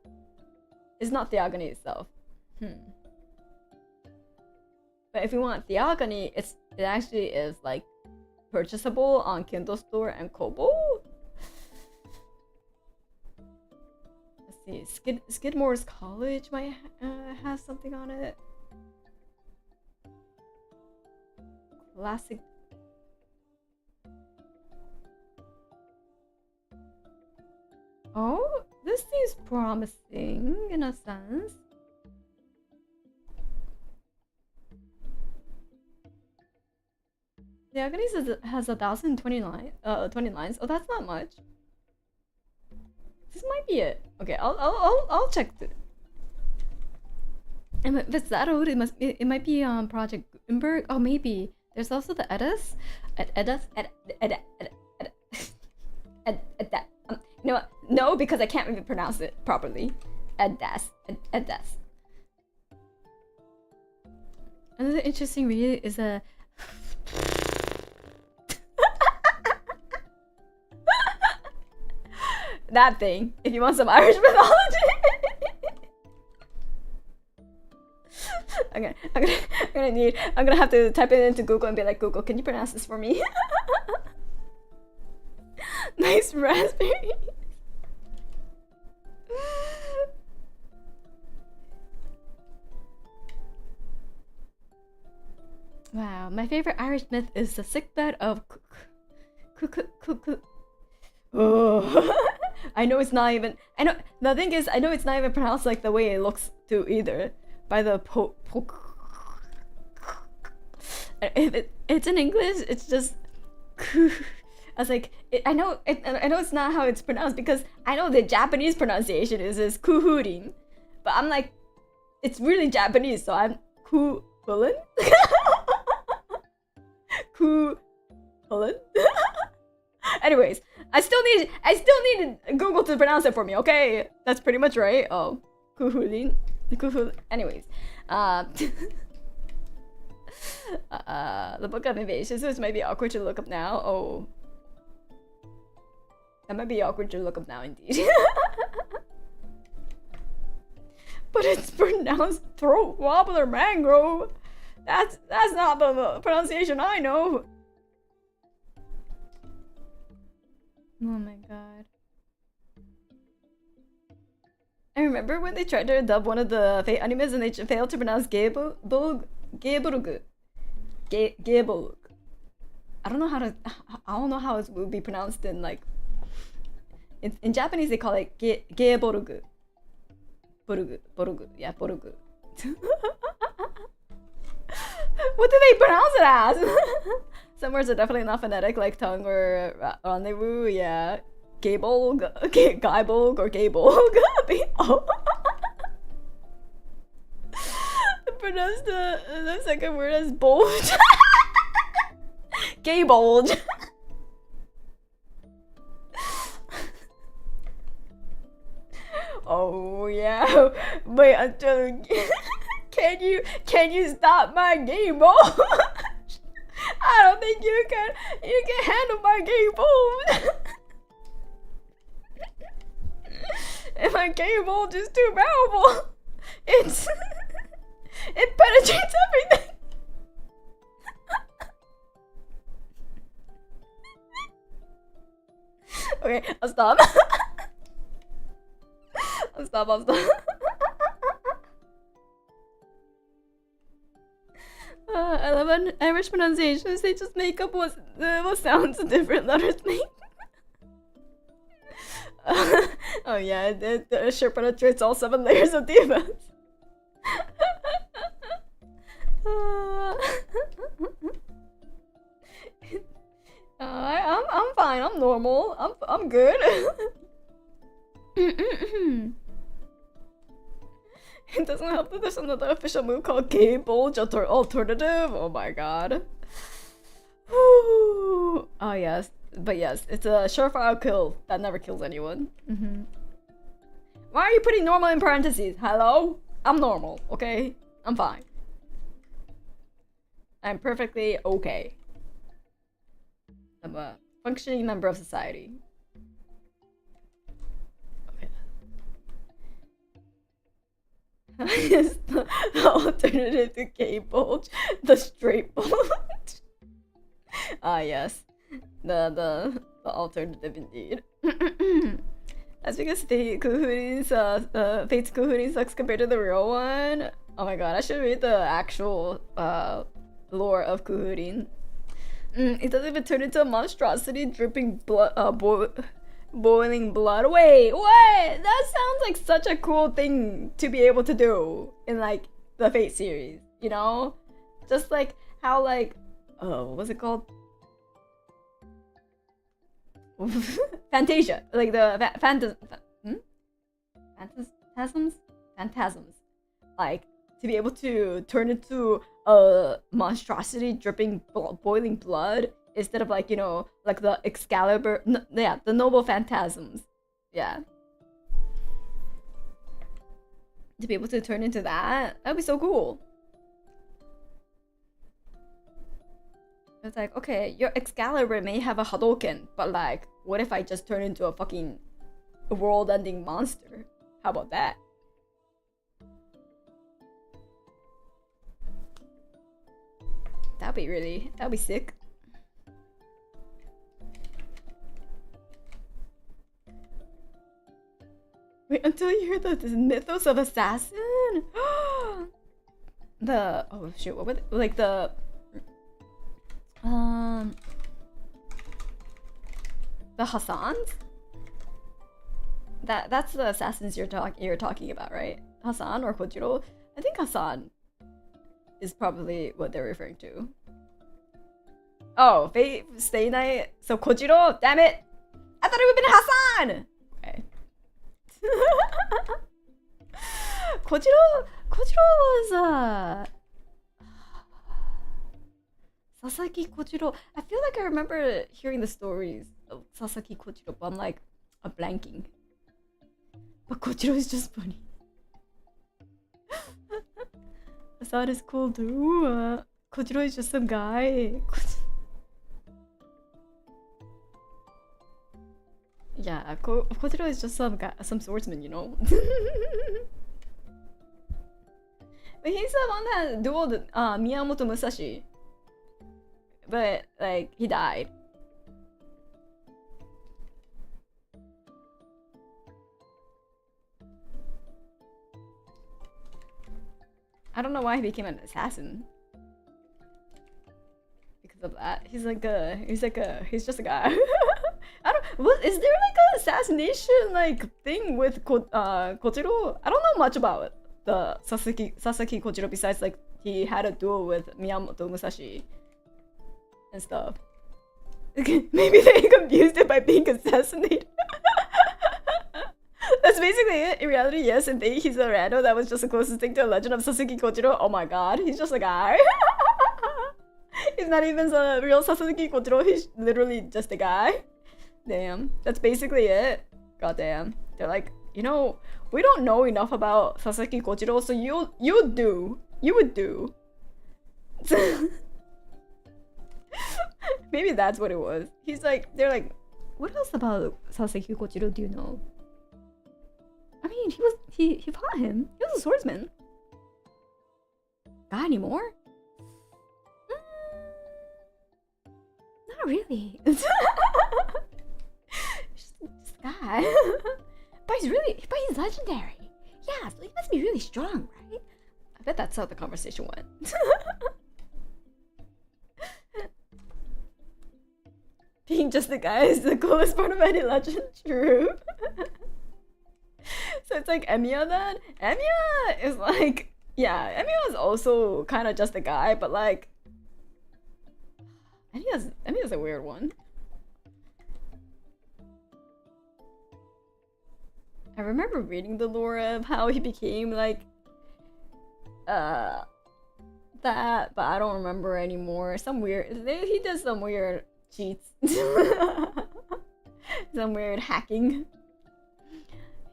theogony itself. But if you want theogony, it actually is like purchasable on Kindle Store and Kobo. Let's see, Skidmore's College might have something on it. Classic. Oh, this seems promising in a sense. The Agonies has 1,020 lines. 20 lines. Oh, that's not much. This might be it. Okay, I'll check it. And if it's that old, it might be Project Gutenberg. Oh, maybe. There's also the Eddas. You know what? No, because I can't even pronounce it properly. Eddas. Another interesting read is a. That thing. If you want some Irish mythology. I'm gonna have to type it into Google and be like, Google, can you pronounce this for me? Nice raspberry. Wow, my favorite Irish myth is the sickbed of Oh, I know it's not even. I know the thing is, I know it's not even pronounced like the way it looks too either. By the if it's in English, it's just. I was like, I know it's not how it's pronounced because I know the Japanese pronunciation is kuhurin, but I'm like, it's really Japanese, so I'm kuhurin. Kuhurin. Anyways, I still need Google to pronounce it for me. Okay, that's pretty much right. Oh, kuhurin. Anyways, the Book of Invasions, which might be awkward to look up now. Oh, that might be awkward to look up now, indeed. But it's pronounced throat wobbler mangrove. That's not the pronunciation I know. Oh my god. I remember when they tried to dub one of the Fate animes and they failed to pronounce Gebolug. I don't know how it would be pronounced in like in Japanese they call it Gebolug. Borugu. Yeah, Borugu. What do they pronounce it as? Some words are definitely not phonetic, like tongue or rendezvous. Yeah, Gabolg, Gaibolg, or Gabolg. Pronounce the second word as bulge. Gabolge. Oh yeah. Wait until can you stop my game bulge? I don't think you can handle my game bulge. And my game bulge is too powerful. It penetrates everything. Okay, I'll stop. I'll stop. I love Irish pronunciations. They just make up what sounds different letters make. Oh yeah, it sure penetrates all 7 layers of defense. I'm fine. I'm normal. I'm good. It doesn't help that there's another official move called Gay Bulge Alternative. Oh my god. Oh yes, but yes, it's a surefire kill that never kills anyone. Why are you putting normal in parentheses? Hello? I'm normal, okay? I'm fine. I'm perfectly okay. Functioning member of society. Is the alternative to gay bulge, the straight bulge. Ah yes, the alternative indeed. That's because the Fate's Kuhurin sucks compared to the real one. Oh my god, I should read the actual lore of Kuhurin. It doesn't even turn into a monstrosity dripping blood, boiling blood. Wait, what? That sounds like such a cool thing to be able to do in like the Fate series, you know? Just like how like, what was it called? Fantasia, like the phantasms, like to be able to turn into a monstrosity dripping boiling blood instead of like, you know, like the Excalibur, yeah, the noble phantasms, yeah. To be able to turn into that'd be so cool. It's like, okay, your Excalibur may have a Hadouken, but like, what if I just turn into a fucking world-ending monster? How about that? That'd be sick. Wait until you hear the mythos of assassin. Oh shit, what was it? Like the Hassans? That's the assassins you're talking about, right? Hassan or Kojiro? I think Hassan is probably what they're referring to. Oh, Fate Stay Night. So Kojiro, damn it! I thought it would have been Hassan. Okay. Kojiro was Sasaki Kojiro. I feel like I remember hearing the stories of Sasaki Kojiro, but I'm like, I'm blanking. But Kojiro is just funny. Assad is cool too. Kojiro is just some guy. Yeah, Kojiro is just some guy, some swordsman, you know. But he's the one that dueled Miyamoto Musashi. But like he died. I don't know why he became an assassin. Because of that, he's just a guy. I don't. Is there like an assassination like thing with Kojiro? I don't know much about the Sasaki Kojiro besides like he had a duel with Miyamoto Musashi and stuff. Maybe they confused it by being assassinated. That's basically it. In reality, yes, indeed, he's a rando. That was just the closest thing to a legend of Sasaki Kojiro. Oh my god, he's just a guy. He's not even a real Sasaki Kojiro. He's literally just a guy. Damn, that's basically it. Goddamn. They're like, you know, we don't know enough about Sasaki Kojiro, so you would do. Maybe that's what it was. He's like, they're like, what else about Sasaki Kojiro do you know? I mean, he fought him. He was a swordsman. Guy anymore? Not really. Just a guy. But he's legendary. Yeah, so he must be really strong, right? I bet that's how the conversation went. Being just a guy is the coolest part of any legend. True. So it's like Emiya then? Emiya is like, yeah, Emiya is also kind of just a guy, but like, Emiya's a weird one. I remember reading the lore of how he became like, that, but I don't remember anymore. He does some weird cheats. Some weird hacking.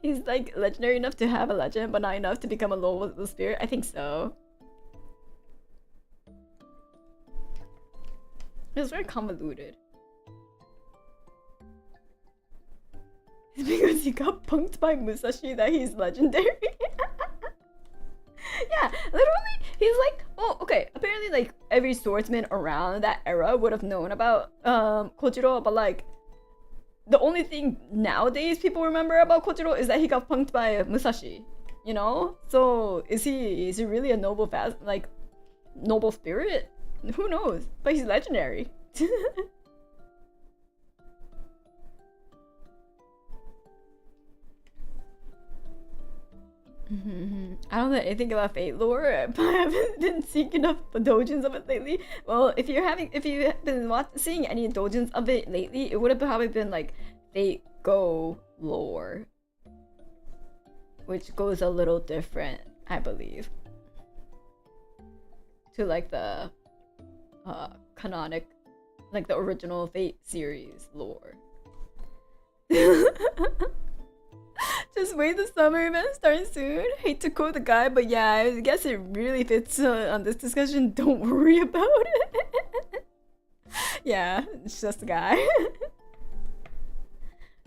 He's like legendary enough to have a legend, but not enough to become a low spirit. I think so. It was very convoluted. It's because he got punked by Musashi that he's legendary. Yeah, literally, he's like, oh, okay. Apparently, like every swordsman around that era would have known about Kojiro, but like the only thing nowadays people remember about Kojiro is that he got punked by Musashi. You know, so is he really a noble noble spirit? Who knows? But he's legendary. I don't know anything about Fate lore, but I haven't been seeing enough dojins of it lately. Well, if you've been seeing any dojins of it lately, it would have probably been like Fate Go lore, which goes a little different, I believe, to like the canonic, like the original Fate series lore. Just wait, the summer event starting soon. Hate to quote the guy, but yeah, I guess it really fits on this discussion. Don't worry about it. Yeah, it's just a guy.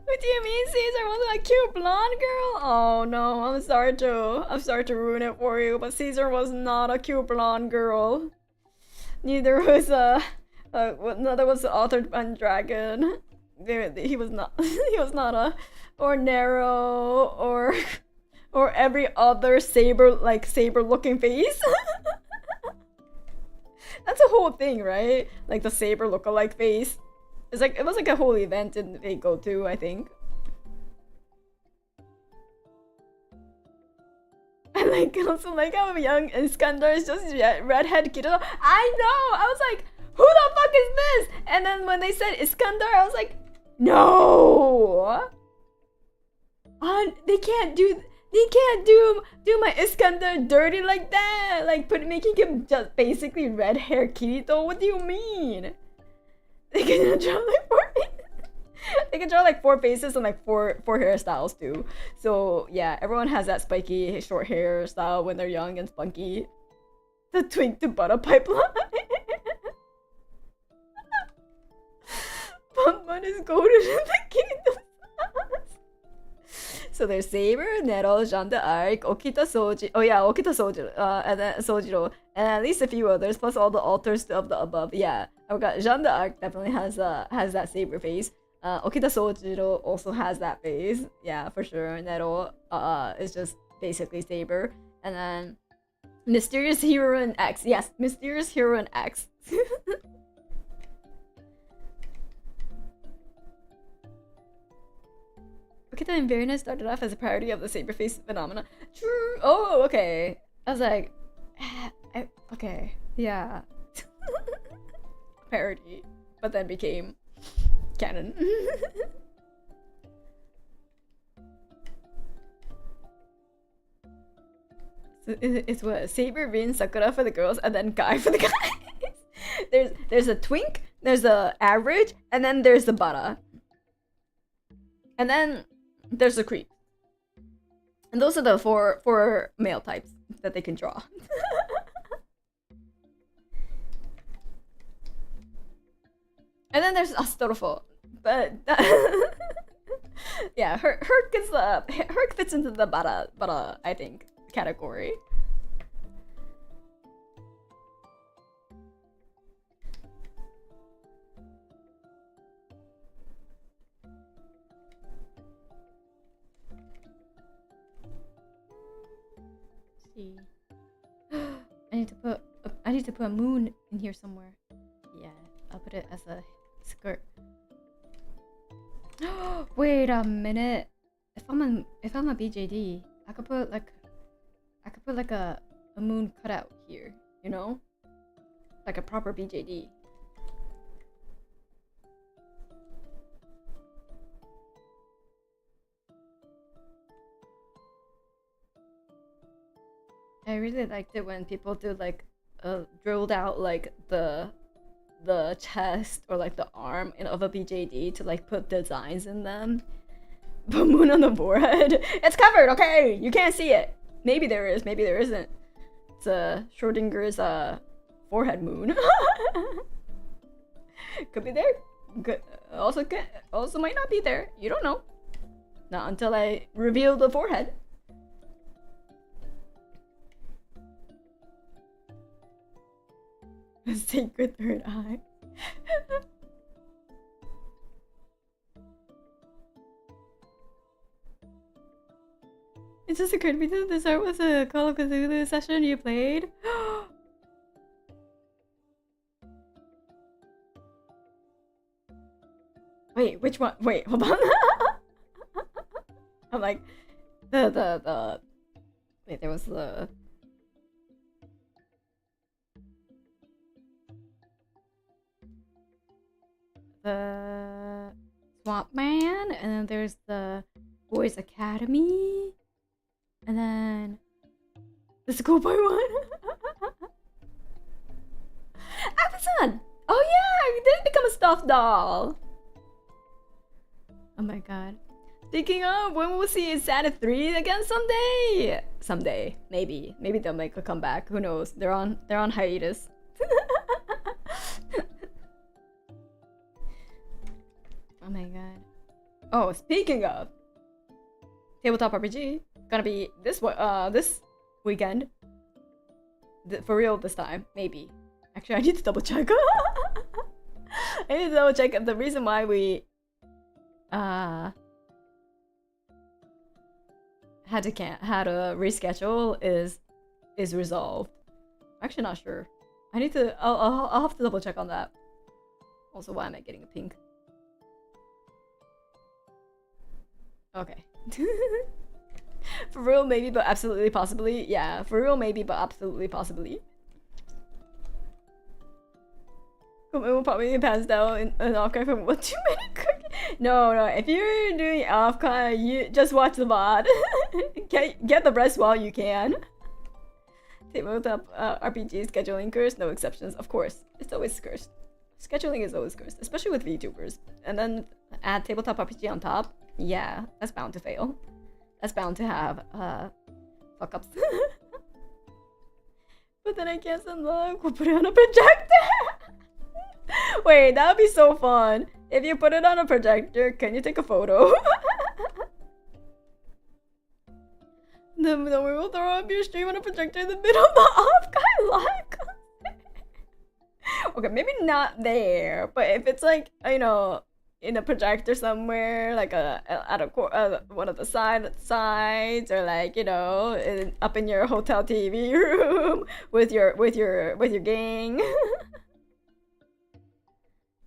What do you mean Caesar wasn't a cute blonde girl? Oh no, I'm sorry to ruin it for you, but Caesar was not a cute blonde girl. Neither was another was authored by Dragon. He was not a or narrow or every other saber looking face. That's a whole thing, right? Like the saber look-alike face. It was like a whole event in they go to, I think. I also like how young Iskandar is just redhead kid. I know! I was like, who the fuck is this? And then when they said Iskandar, I was like, no! They can't do my Iskandar dirty like that! Like making him just basically red hair Kirito? What do you mean? They can draw like four faces and like four hairstyles too. So yeah, everyone has that spiky short hair style when they're young and spunky. The twink to butter pipeline. Bun is golden in the kingdom. So there's Saber, Nero, Jeanne d'Arc, Okita Soji. Oh yeah, Okita Soji, and then Sojiro, and at least a few others, plus all the alters of the above. Yeah, I've got Jeanne d'Arc definitely has that Saber face. Okita Sojiro also has that face. Yeah, for sure. Nero is just basically Saber, and then Mysterious Heroine X. Yes, Mysterious Heroine X. Okita and Verina started off as a parody of the Saberface phenomena. True. Oh, okay. I was like, okay, yeah. Parody, but then became canon. So it's what Saber, Rin, Sakura for the girls, and then Guy for the guys. There's a twink, there's a average, and then there's the butter, and then there's a creep. And those are the four male types that they can draw. And then there's Astolfo, but yeah, Herc fits into the bara I think category. See, I need to put a moon in here somewhere. Yeah, I'll put it as a skirt. Wait a minute. If I'm a BJD, I could put like a moon cutout here, you know? Like a proper BJD. I really liked it when people do like drilled out like the chest or like the arm of a BJD to like put designs in them. Put moon on the forehead. It's covered, okay? You can't see it. Maybe there is, maybe there isn't. It's Schrodinger's forehead moon. Could be there. Also might not be there. You don't know. Not until I reveal the forehead. Sacred third eye. It just occurred to me that this art was a Call of Cthulhu session you played. Wait, which one? Wait, hold on. I'm like, the. Wait, there was the. The Swamp Man, and then there's the Boys Academy, and then the Schoolboy one. Amazon! Oh yeah, you did become a stuffed doll. Oh my god. Speaking of, when we'll see Santa 3 again someday? Someday, maybe. Maybe they'll make a comeback. Who knows? They're on hiatus. Oh my god. Oh, speaking of tabletop RPG, gonna be this weekend. For real this time, maybe. Actually, I need to double check. I need to double check. The reason why we had to reschedule is resolved. I'm actually not sure. I need to. I'll have to double check on that. Also, why am I getting a pink? Okay. For real, maybe, but absolutely, possibly. Yeah, for real, maybe, but absolutely, possibly. Kokone will probably pass out in an off-cry from what too many cookies. No, if you're doing off-cry, you just watch the VOD. Get the rest while you can. Tabletop RPG scheduling cursed, no exceptions. Of course, it's always cursed. Scheduling is always cursed, especially with VTubers. And then add tabletop RPG on top. Yeah, that's bound to fail. That's bound to have fuck ups. But then I can't unlock. We'll put it on a projector. Wait, that would be so fun. If you put it on a projector, can you take a photo? Then we will throw up your stream on a projector in the middle of the off-guy live. Okay, maybe not there, but if it's like, you know, in a projector somewhere, like at one of the sides, or like, you know, up in your hotel TV room with your gang.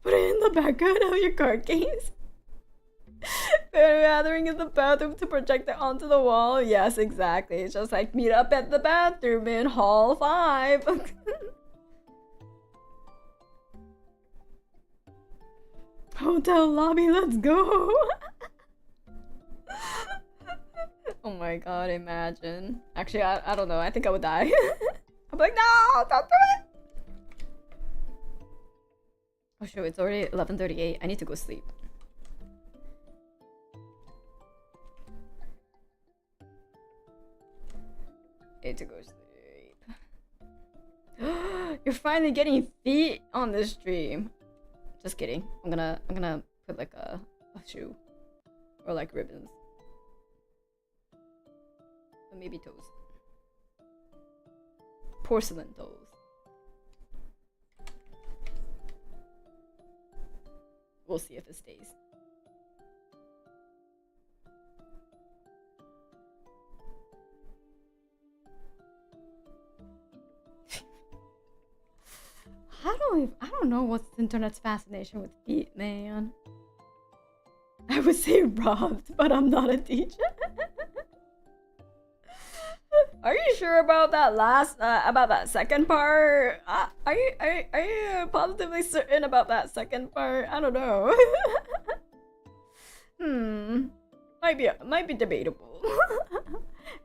Put it in the background of your card games. Gathering in the bathroom to project it onto the wall. Yes, exactly. It's just like meet up at the bathroom in Hall 5. Hotel lobby, let's go. Oh my god, imagine. Actually, I don't know. I think I would die. I'm like, no, don't do it. Oh shoot, it's already 11:38. I need to go sleep. I need to go sleep. You're finally getting feet on this stream. Just kidding. I'm gonna put like a shoe or like ribbons. Or maybe toes. Porcelain toes. We'll see if it stays. I don't know what's the internet's fascination with feet, man. I would say robbed, but I'm not a teacher. Are you sure about that about that second part? Are you positively certain about that second part? I don't know. Might be debatable.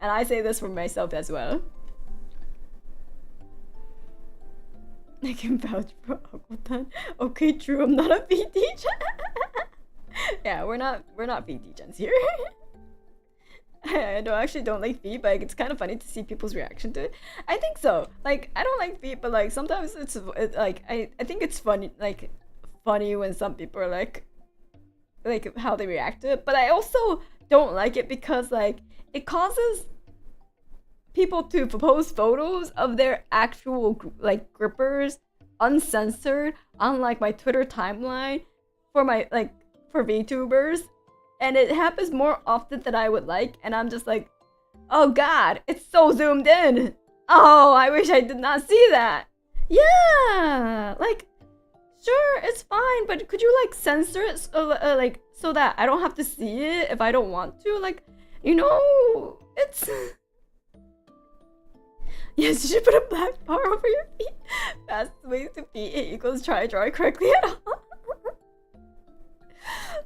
And I say this for myself as well. I can vouch for Aquatan. Okay, true. I'm not a feet teacher. Yeah, we're not feet teachers here. I actually don't like feet, but it's kind of funny to see people's reaction to it. I think so. Like, I don't like feet, but like sometimes it's like I think it's funny, funny when some people are like how they react to it. But I also don't like it because like it causes people to post photos of their actual like grippers uncensored on like my Twitter timeline for my like for VTubers, and it happens more often than I would like, and I'm just like, oh god, it's so zoomed in. Oh, I wish I did not see that. Yeah, like sure, it's fine, but could you like censor it like so that I don't have to see it if I don't want to? Like, you know, it's yes, you should put a black bar over your feet. Fast way to beat it equals try draw it correctly at all.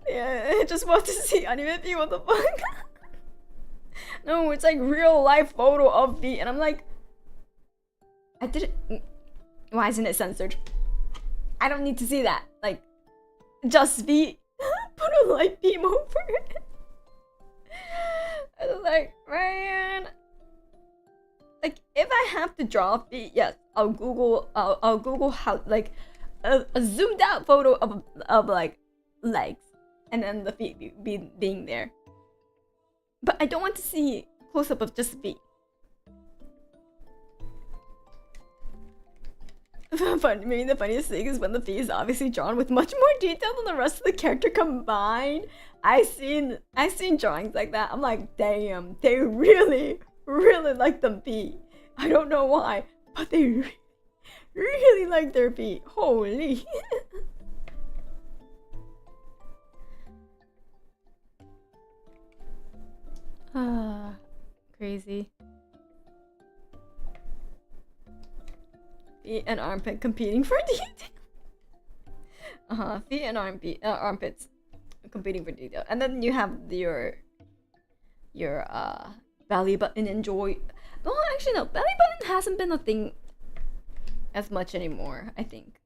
Yeah, I just want to see anime feet, what the fuck? No, it's like real life photo of feet, and I'm like, I didn't. Why isn't it censored? I don't need to see that. Like, just feet. Put a light beam over it. I was like, man. Like, if I have to draw feet, yes, I'll Google how like a zoomed out photo of like legs, and then the feet being there. But I don't want to see close up of just feet. Maybe the funniest thing is when the feet is obviously drawn with much more detail than the rest of the character combined. I've seen drawings like that. I'm like, damn, they really like them feet. I don't know why, but they really like their feet. Holy. Crazy. Feet and armpit competing for detail. Feet and armpits competing for detail, and then you have your belly button enjoy. Well, actually no, belly button hasn't been a thing as much anymore. I think.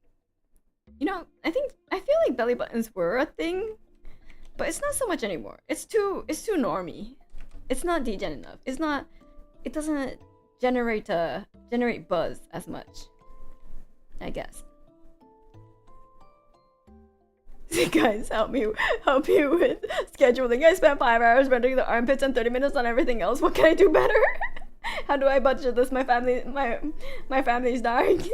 You know, I feel like belly buttons were a thing, but it's not so much anymore. It's too normey. It's not degen enough. It doesn't generate buzz as much, I guess. Guys, help me with scheduling. I spent 5 hours rendering the armpits and 30 minutes on everything else. What can I do better? How do I budget this? My family's dying.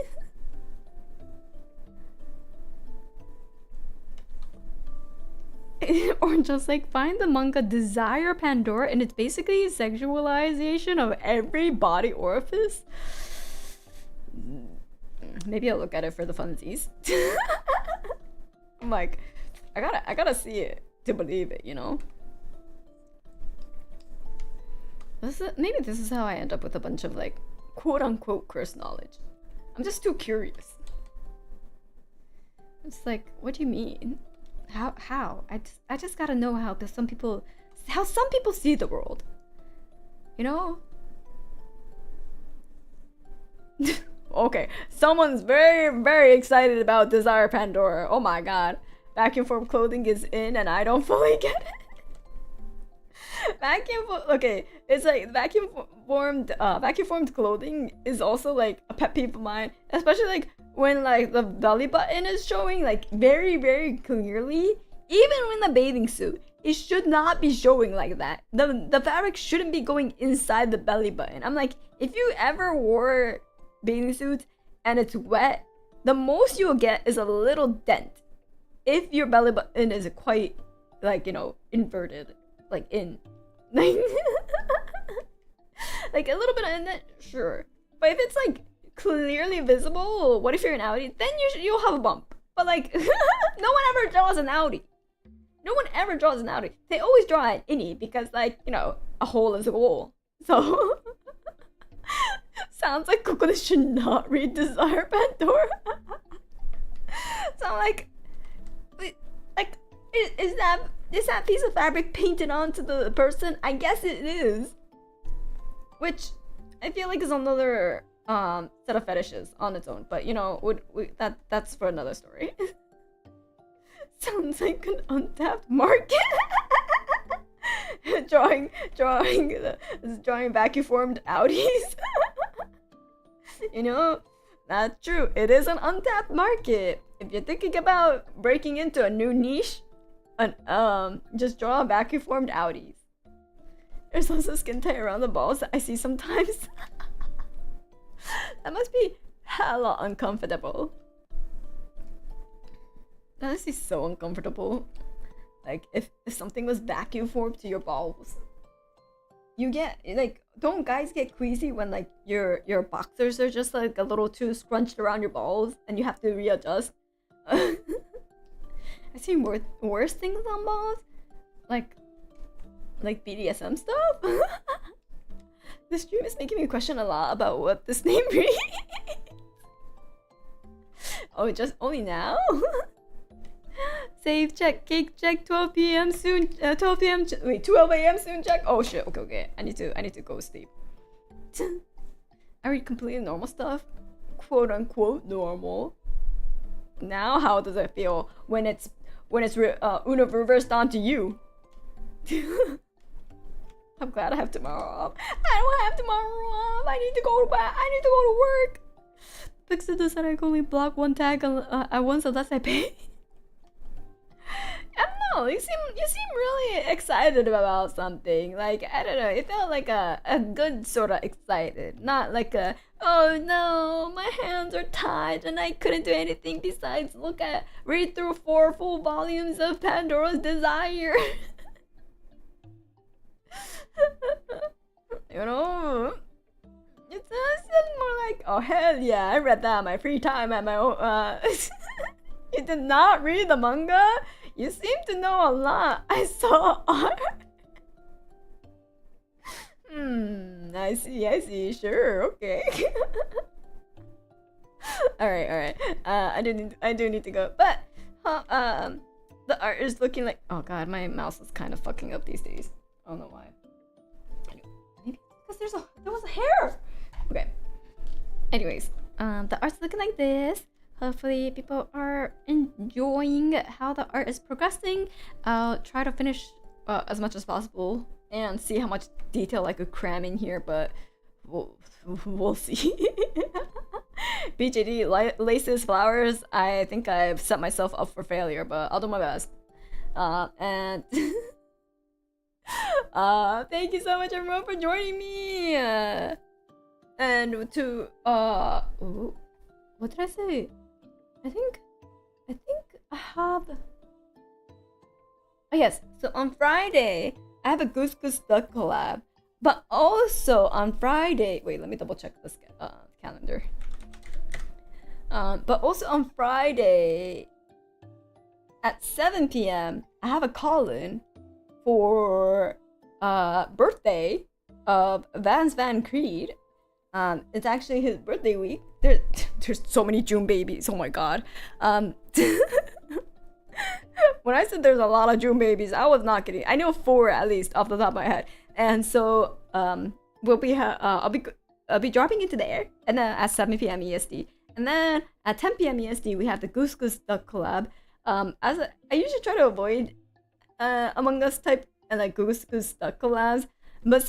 Or just like find the manga Desire Pandora, and it's basically a sexualization of every body orifice. Maybe I'll look at it for the funsies. I'm like, I gotta see it to believe it, you know. Maybe this is how I end up with a bunch of like quote unquote cursed knowledge. I'm just too curious. It's like, what do you mean? How? I just gotta know how some people see the world. You know? Okay, someone's very excited about Desire Pandora. Oh my god. Vacuum formed clothing is in and I don't fully get it. Okay, it's like vacuum formed clothing is also like a pet peeve of mine, especially like when like the belly button is showing like very clearly. Even when the bathing suit, it should not be showing like that. The fabric shouldn't be going inside the belly button. I'm like, if you ever wore bathing suits and it's wet, the most you'll get is a little dent if your belly button is quite like, you know, inverted, like in like like a little bit of indent, sure, but if it's like clearly visible, what if you're an outie, then you'll have a bump. But like no one ever draws an outie. They always draw an innie because, like, you know, a hole is a goal. So sounds like Kokone should not read Desire Pandora. So I'm like is that piece of fabric painted onto the person? I guess it is. Which I feel like is another set of fetishes on its own. But you know, that's for another story. Sounds like an untapped market. drawing vacuum formed outies. You know, that's true. It is an untapped market. If you're thinking about breaking into a new niche, just draw vacuum formed outies. There's also skin tight around the balls that I see sometimes. That must be hella uncomfortable. That must be so uncomfortable. Like if something was vacuum formed to your balls. You get like, don't guys get queasy when like your boxers are just like a little too scrunched around your balls and you have to readjust? I've seen worse things on balls, like BDSM stuff. This stream is making me question a lot about what this name reads. Oh, just only now? Save check, cake check, 12 p.m. soon. 12 p.m. Wait, 12 a.m. soon check. Oh shit. Okay. I need to go sleep. I read completely normal stuff, quote unquote normal. Now, how does it feel when it's reversed onto you? I'm glad I have tomorrow off. I don't have tomorrow off. I need to go to bed. I need to go to work. Pixel said I can only block one tag at once unless I pay. I don't know. You seem really excited about something. Like, I don't know. It felt like a good sort of excited, not like a, oh no, my hands are tied and I couldn't do anything besides read through 4 full volumes of Pandora's Desire. You know, it's more like, oh hell yeah, I read that on my free time at my own. You did not read the manga? You seem to know a lot. I saw art. I see. Sure, okay. Alright. I do need to go. But the art is looking like, oh god, my mouse is kind of fucking up these days. I don't know why. Maybe because there was a hair. Okay. Anyways, the art's looking like this. Hopefully people are enjoying how the art is progressing. I'll try to finish as much as possible and see how much detail I could cram in here, but we'll see. BJD laces flowers. I think I've set myself up for failure, but I'll do my best. And thank you so much everyone for joining me. And to what did I say? I think I have. Oh yes, so on Friday I have a Goose Goose Duck collab, but also on Friday. Wait, let me double check this calendar. But also on Friday at 7 p.m. I have a call-in for birthday of Vance Van Creed. It's actually his birthday week. There's so many June babies. Oh my god. When I said there's a lot of June babies, I was not kidding. I know 4 at least off the top of my head. And so I'll be dropping into there, and then at 7 p.m. EST, and then at 10 p.m. EST we have the Goose Goose Duck collab. I usually try to avoid Among Us type and like Goose Goose Duck collabs. But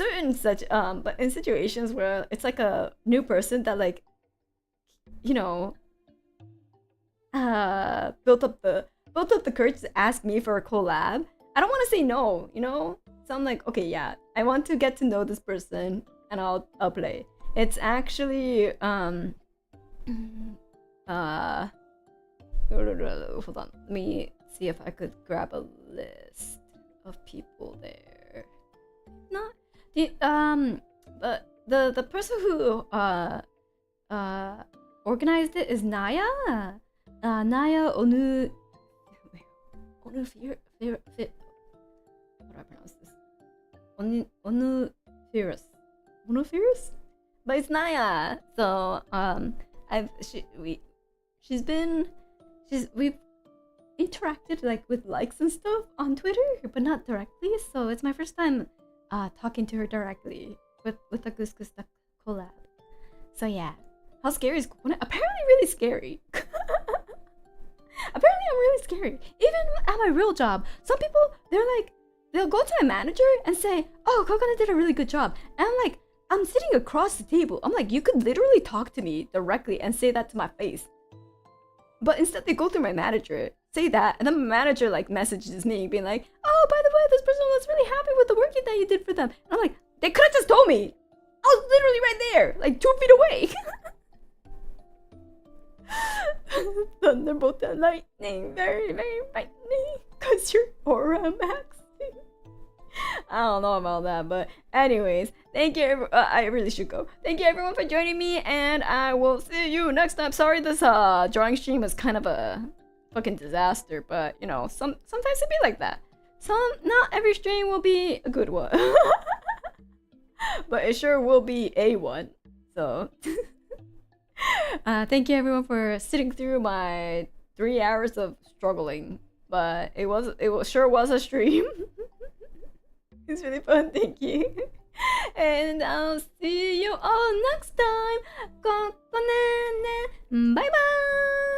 but in situations where it's like a new person that like, you know, built up the courage to ask me for a collab, I don't want to say no, you know. So I'm like, okay, yeah, I want to get to know this person, and I'll play. It's actually hold on, let me see if I could grab a list of people there. Not. The person who organized it is Naya. Naya Onu. How do I pronounce this? Onuferus. But it's Naya. So we've interacted like with likes and stuff on Twitter, but not directly. So it's my first time talking to her directly with a Goose Goose Duck collab. So yeah, how scary is Kokone? Apparently really scary. Apparently I'm really scary. Even at my real job, some people they'll go to my manager and say, "Oh, Kokone did a really good job," and I'm sitting across the table. I'm like, you could literally talk to me directly and say that to my face. But instead they go through my manager. say that, and then my manager like messages me being like, oh, by the way, this person was really happy with the work that you did for them. And I'm like, they could have just told me. I was literally right there, like 2 feet away. Thunderbolt and lightning, very, very frightening, cause you're aura maxing. I don't know about that, but anyways, thank you. I really should go. Thank you everyone for joining me, and I will see you next time. Sorry, this drawing stream was kind of a fucking disaster, but you know, sometimes it be like that. Not every stream will be a good one, but it sure will be a one. So. Thank you everyone for sitting through my 3 hours of struggling, but it sure was a stream. It's really fun, thank you. And I'll see you all next time. Kokone. Bye bye.